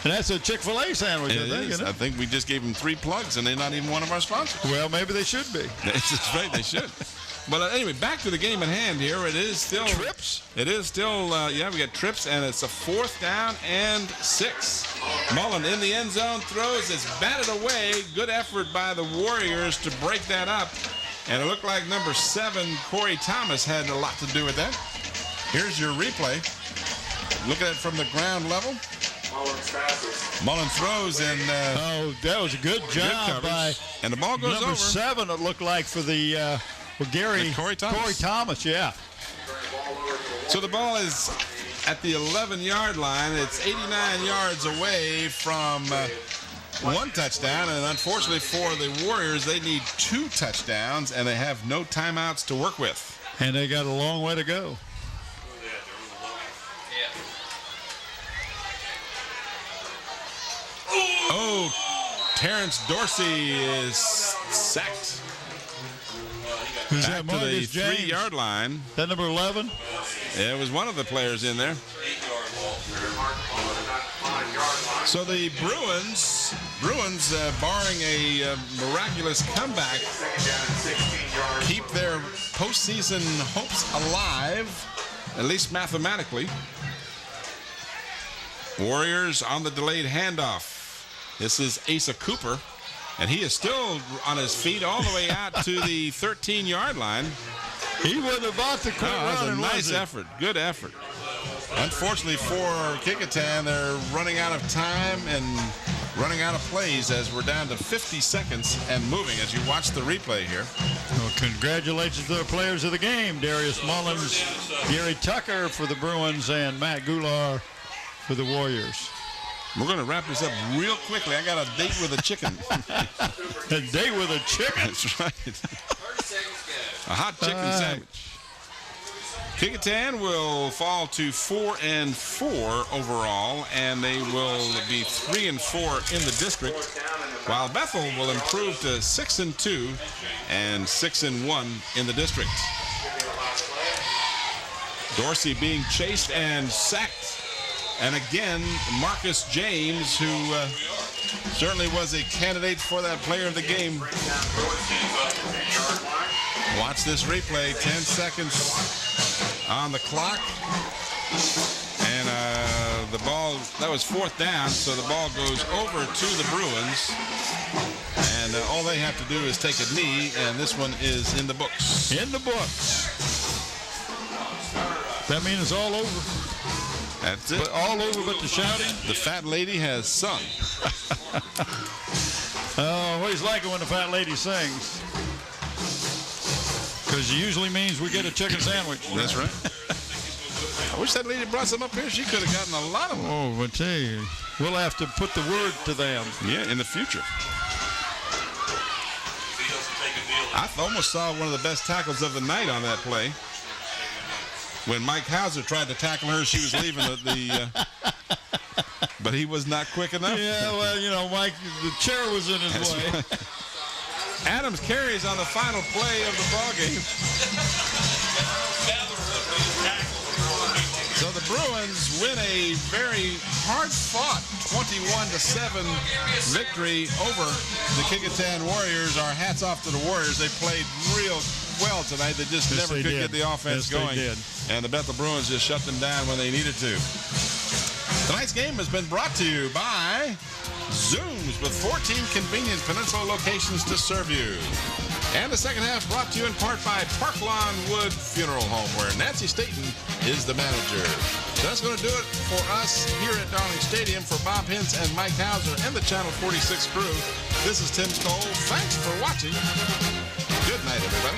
And that's a Chick-fil-A sandwich, I think, isn't it? I think we just gave them 3 plugs, and they're not even one of our sponsors. Well, maybe they should be. That's right, they should. But anyway, back to the game at hand here. It is still trips. It is still, we got trips, and it's a 4th down and 6. Mullen in the end zone throws. It's batted away. Good effort by the Warriors to break that up. And it looked like number 7, Corey Thomas, had a lot to do with that. Here's your replay. Look at it from the ground level. Mullen throws, and that was a good job by and the ball goes number over. 7. It looked like for the Corey Thomas, yeah. So the ball is at the 11-yard line. It's 89 yards away from 1 touchdown, and unfortunately for the Warriors, they need 2 touchdowns, and they have no timeouts to work with. And they got a long way to go. Oh, Terrence Dorsey is sacked. Is back that to the Marcus James? 3-yard line. That number 11? Yeah, it was one of the players in there. So the Bruins, barring a miraculous comeback, keep their postseason hopes alive, at least mathematically. Warriors on the delayed handoff. This is Asa Cooper, and he is still on his feet all the way out to the 13-yard line. He wasn't about to quit running, that was a nice effort. Good effort. Unfortunately for Kecoughtan, they're running out of time and running out of plays as we're down to 50 seconds and moving as you watch the replay here. Well, congratulations to the players of the game. Darius Mullins, Gary Tucker for the Bruins, and Matt Goulart for the Warriors. We're going to wrap this up real quickly. I got a date with a chicken. A date with a chicken? That's right. A hot chicken sandwich. Kecoughtan will fall to 4-4 overall, and they will be 3-4 in the district, while Bethel will improve to 6-2 and 6-1 in the district. Dorsey being chased and sacked. And again, Marcus James, who certainly was a candidate for that player of the game. Watch this replay. 10 seconds on the clock. And the ball, that was 4th down, so the ball goes over to the Bruins. And all they have to do is take a knee, and this one is in the books. In the books. That means it's all over. That's it. But all over but the shouting. The fat lady has sung. Oh, I always like it when the fat lady sings. Because it usually means we get a chicken sandwich. That's right. I wish that lady brought some up here. She could have gotten a lot of them. Oh, but tell you, we'll have to put the word to them. Yeah, in the future. I almost saw one of the best tackles of the night on that play. When Mike Hauser tried to tackle her, she was leaving but he was not quick enough. Yeah, well, Mike, the chair was in his way. Right. Adams carries on the final play of the ball game. So the Bruins win a very hard-fought 21-7 victory over the Kecoughtan Warriors. Our hats off to the Warriors. They played real well tonight. They just never could get the offense going. And the Bethel Bruins just shut them down when they needed to. Tonight's game has been brought to you by Zooms with 14 convenient Peninsula locations to serve you. And the second half brought to you in part by Parklawn Wood Funeral Home, where Nancy Staten is the manager. So that's going to do it for us here at Darling Stadium. For Bob Hintz and Mike Hauser and the Channel 46 crew, this is Tim Cole. Thanks for watching. Good night, everybody.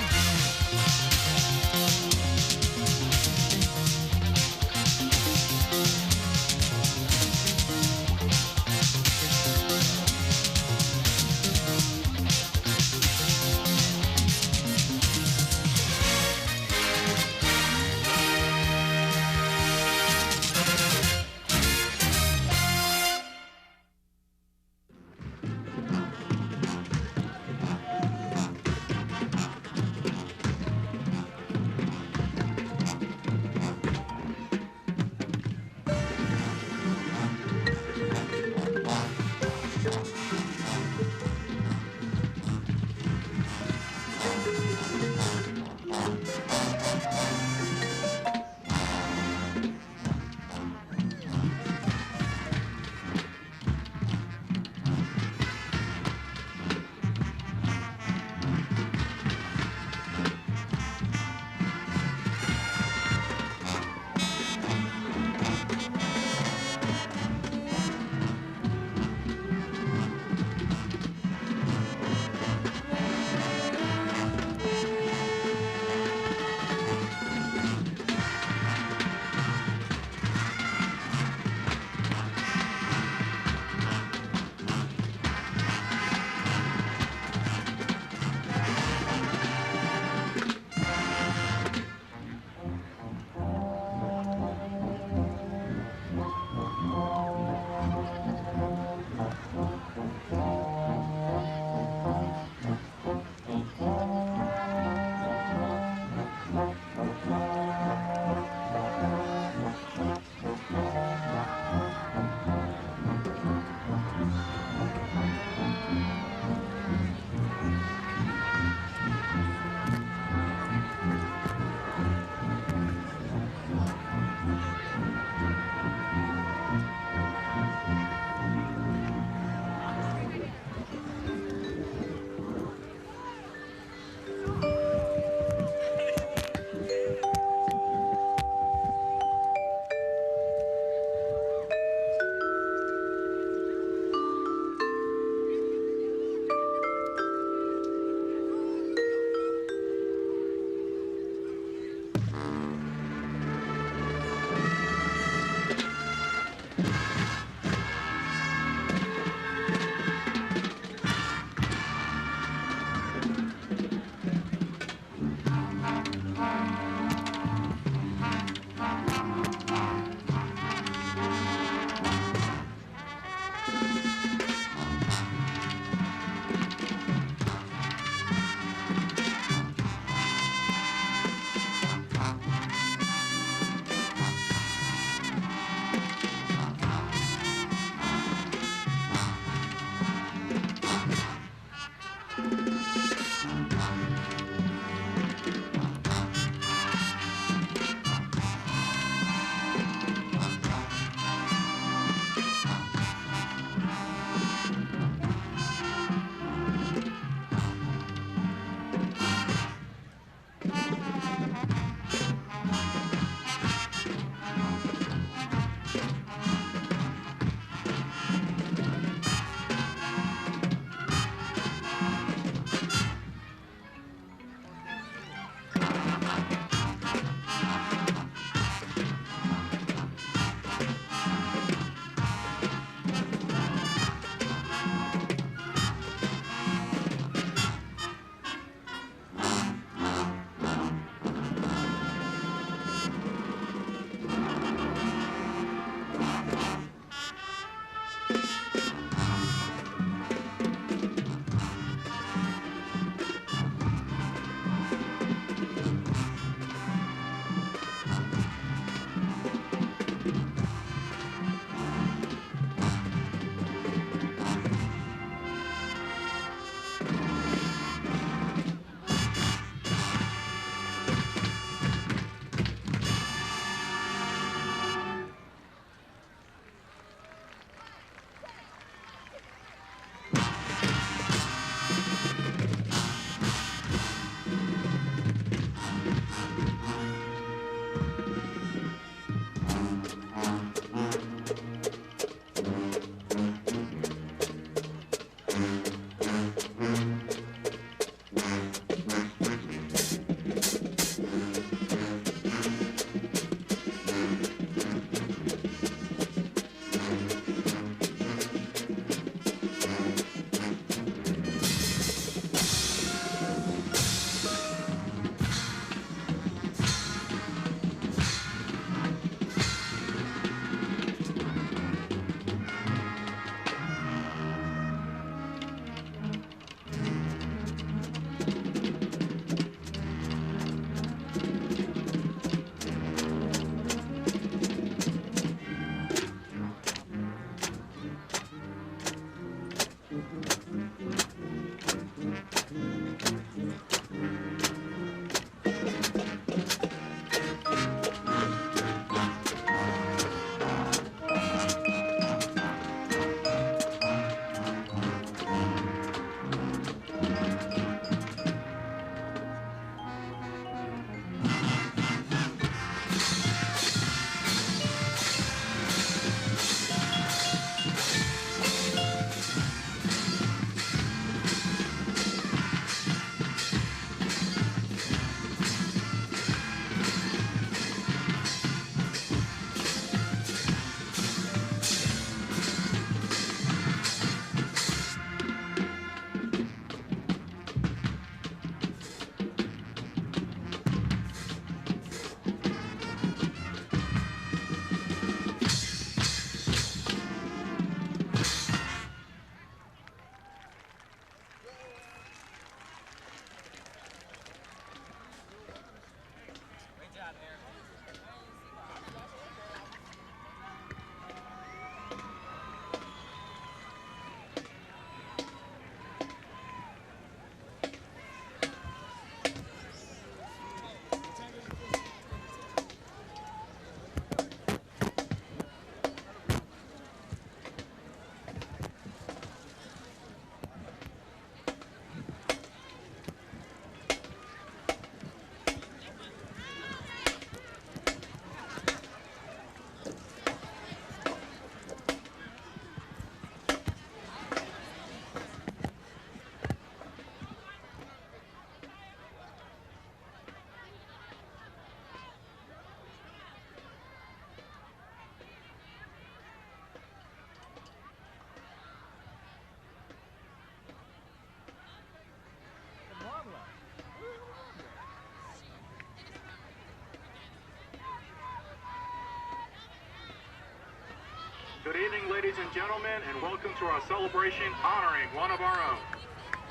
Good evening, ladies and gentlemen, and welcome to our celebration honoring one of our own.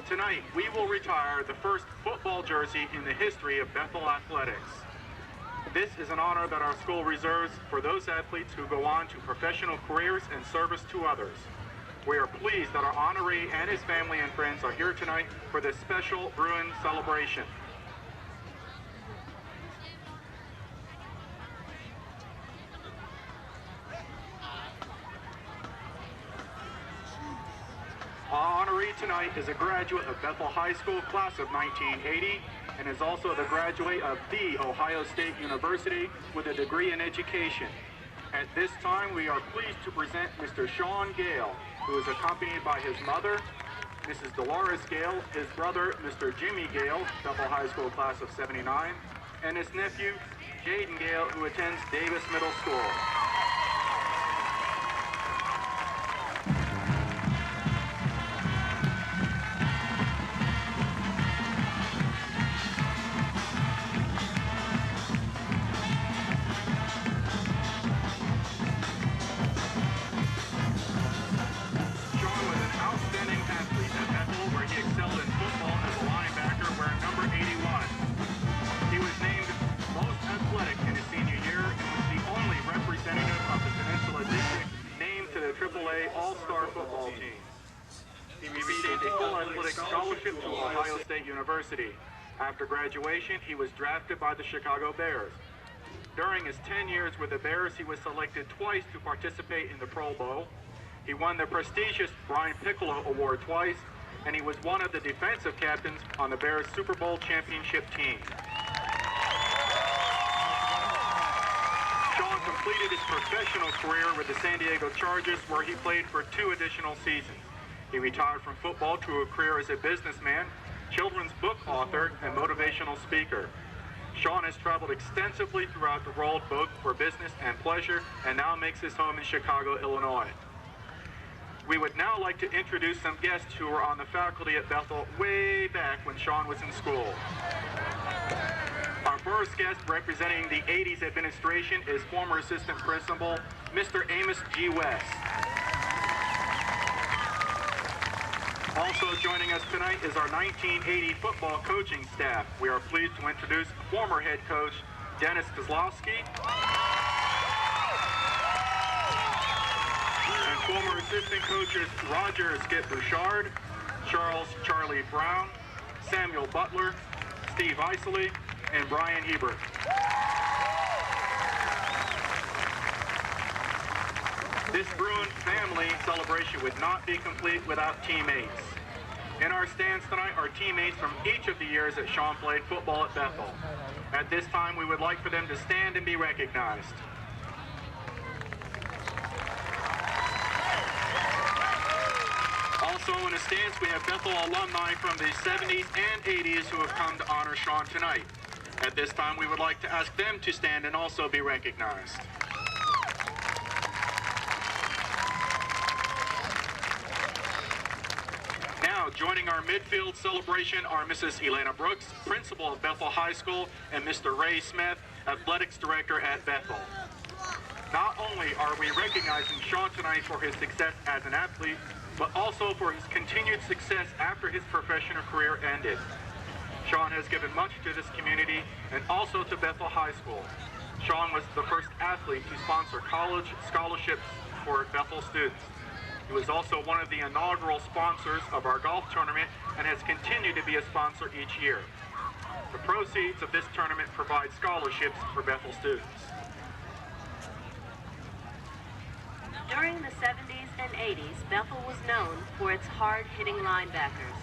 Tonight, we will retire the first football jersey in the history of Bethel athletics. This is an honor that our school reserves for those athletes who go on to professional careers and service to others. We are pleased that our honoree and his family and friends are here tonight for this special Bruin celebration. Our honoree tonight is a graduate of Bethel High School class of 1980 and is also the graduate of The Ohio State University with a degree in education. At this time, we are pleased to present Mr. Sean Gale, who is accompanied by his mother, Mrs. Dolores Gale, his brother, Mr. Jimmy Gale, Bethel High School class of 79, and his nephew, Jaden Gale, who attends Davis Middle School. Representing NCAA All-Star football team. He received a full athletic scholarship to Ohio State University. After graduation, he was drafted by the Chicago Bears. During his 10 years with the Bears, he was selected twice to participate in the Pro Bowl. He won the prestigious Brian Piccolo Award twice, and he was one of the defensive captains on the Bears Super Bowl championship team. Sean completed his professional career with the San Diego Chargers, where he played for 2 additional seasons. He retired from football to a career as a businessman, children's book author, and motivational speaker. Sean has traveled extensively throughout the world, both for business and pleasure, and now makes his home in Chicago, Illinois. We would now like to introduce some guests who were on the faculty at Bethel way back when Sean was in school. Our first guest representing the 80s administration is former assistant principal, Mr. Amos G. West. Also joining us tonight is our 1980 football coaching staff. We are pleased to introduce former head coach Dennis Kozlowski and former assistant coaches Roger Skip Bouchard, Charles Charlie Brown, Samuel Butler, Steve Isley, and Brian Hebert. This Bruin family celebration would not be complete without teammates. In our stands tonight are teammates from each of the years that Sean played football at Bethel. At this time, we would like for them to stand and be recognized. Also in the stands, we have Bethel alumni from the 70s and 80s who have come to honor Sean tonight. At this time, we would like to ask them to stand and also be recognized. Now, joining our midfield celebration are Mrs. Elena Brooks, principal of Bethel High School, and Mr. Ray Smith, athletics director at Bethel. Not only are we recognizing Sean tonight for his success as an athlete, but also for his continued success after his professional career ended. Sean has given much to this community and also to Bethel High School. Sean was the first athlete to sponsor college scholarships for Bethel students. He was also one of the inaugural sponsors of our golf tournament and has continued to be a sponsor each year. The proceeds of this tournament provide scholarships for Bethel students. During the 70s and 80s, Bethel was known for its hard-hitting linebackers.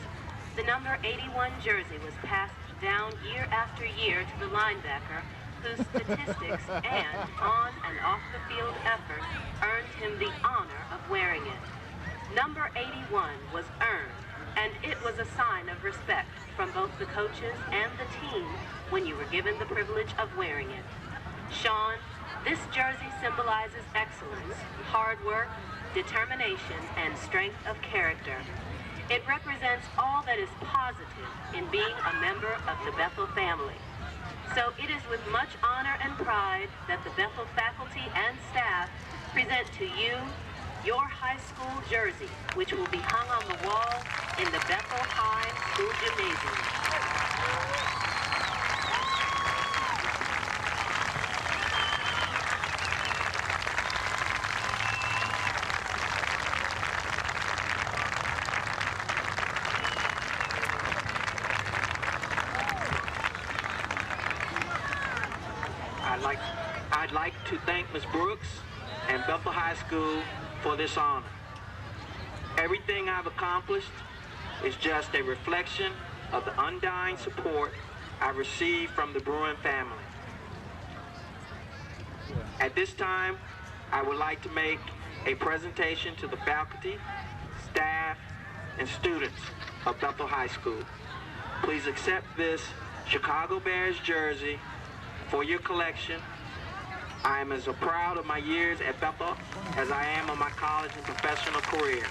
The number 81 jersey was passed down year after year to the linebacker, whose statistics and on and off the field efforts earned him the honor of wearing it. Number 81 was earned, and it was a sign of respect from both the coaches and the team when you were given the privilege of wearing it. Sean, this jersey symbolizes excellence, hard work, determination, and strength of character. It represents all that is positive in being a member of the Bethel family. So it is with much honor and pride that the Bethel faculty and staff present to you your high school jersey, which will be hung on the wall in the Bethel High School Gymnasium. I'd like to thank Ms. Brooks and Bethel High School for this honor. Everything I've accomplished is just a reflection of the undying support I've received from the Bruin family. At this time, I would like to make a presentation to the faculty, staff, and students of Bethel High School. Please accept this Chicago Bears jersey for your collection. I am as proud of my years at Bethel as I am of my college and professional career.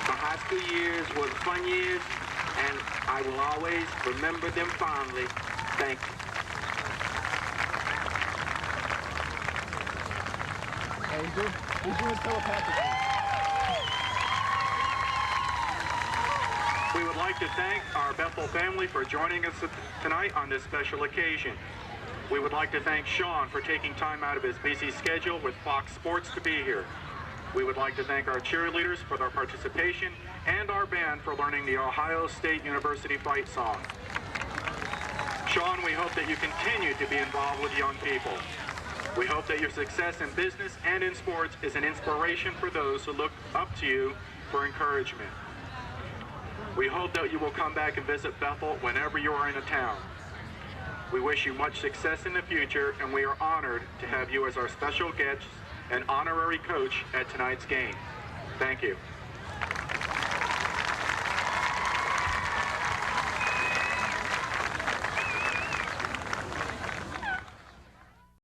My high school years were the fun years, and I will always remember them fondly. Thank you. He's doing telepathically. We would like to thank our Bethel family for joining us tonight on this special occasion. We would like to thank Sean for taking time out of his busy schedule with Fox Sports to be here. We would like to thank our cheerleaders for their participation and our band for learning the Ohio State University fight song. Sean, we hope that you continue to be involved with young people. We hope that your success in business and in sports is an inspiration for those who look up to you for encouragement. We hope that you will come back and visit Bethel whenever you are in a town. We wish you much success in the future, and we are honored to have you as our special guest and honorary coach at tonight's game. Thank you.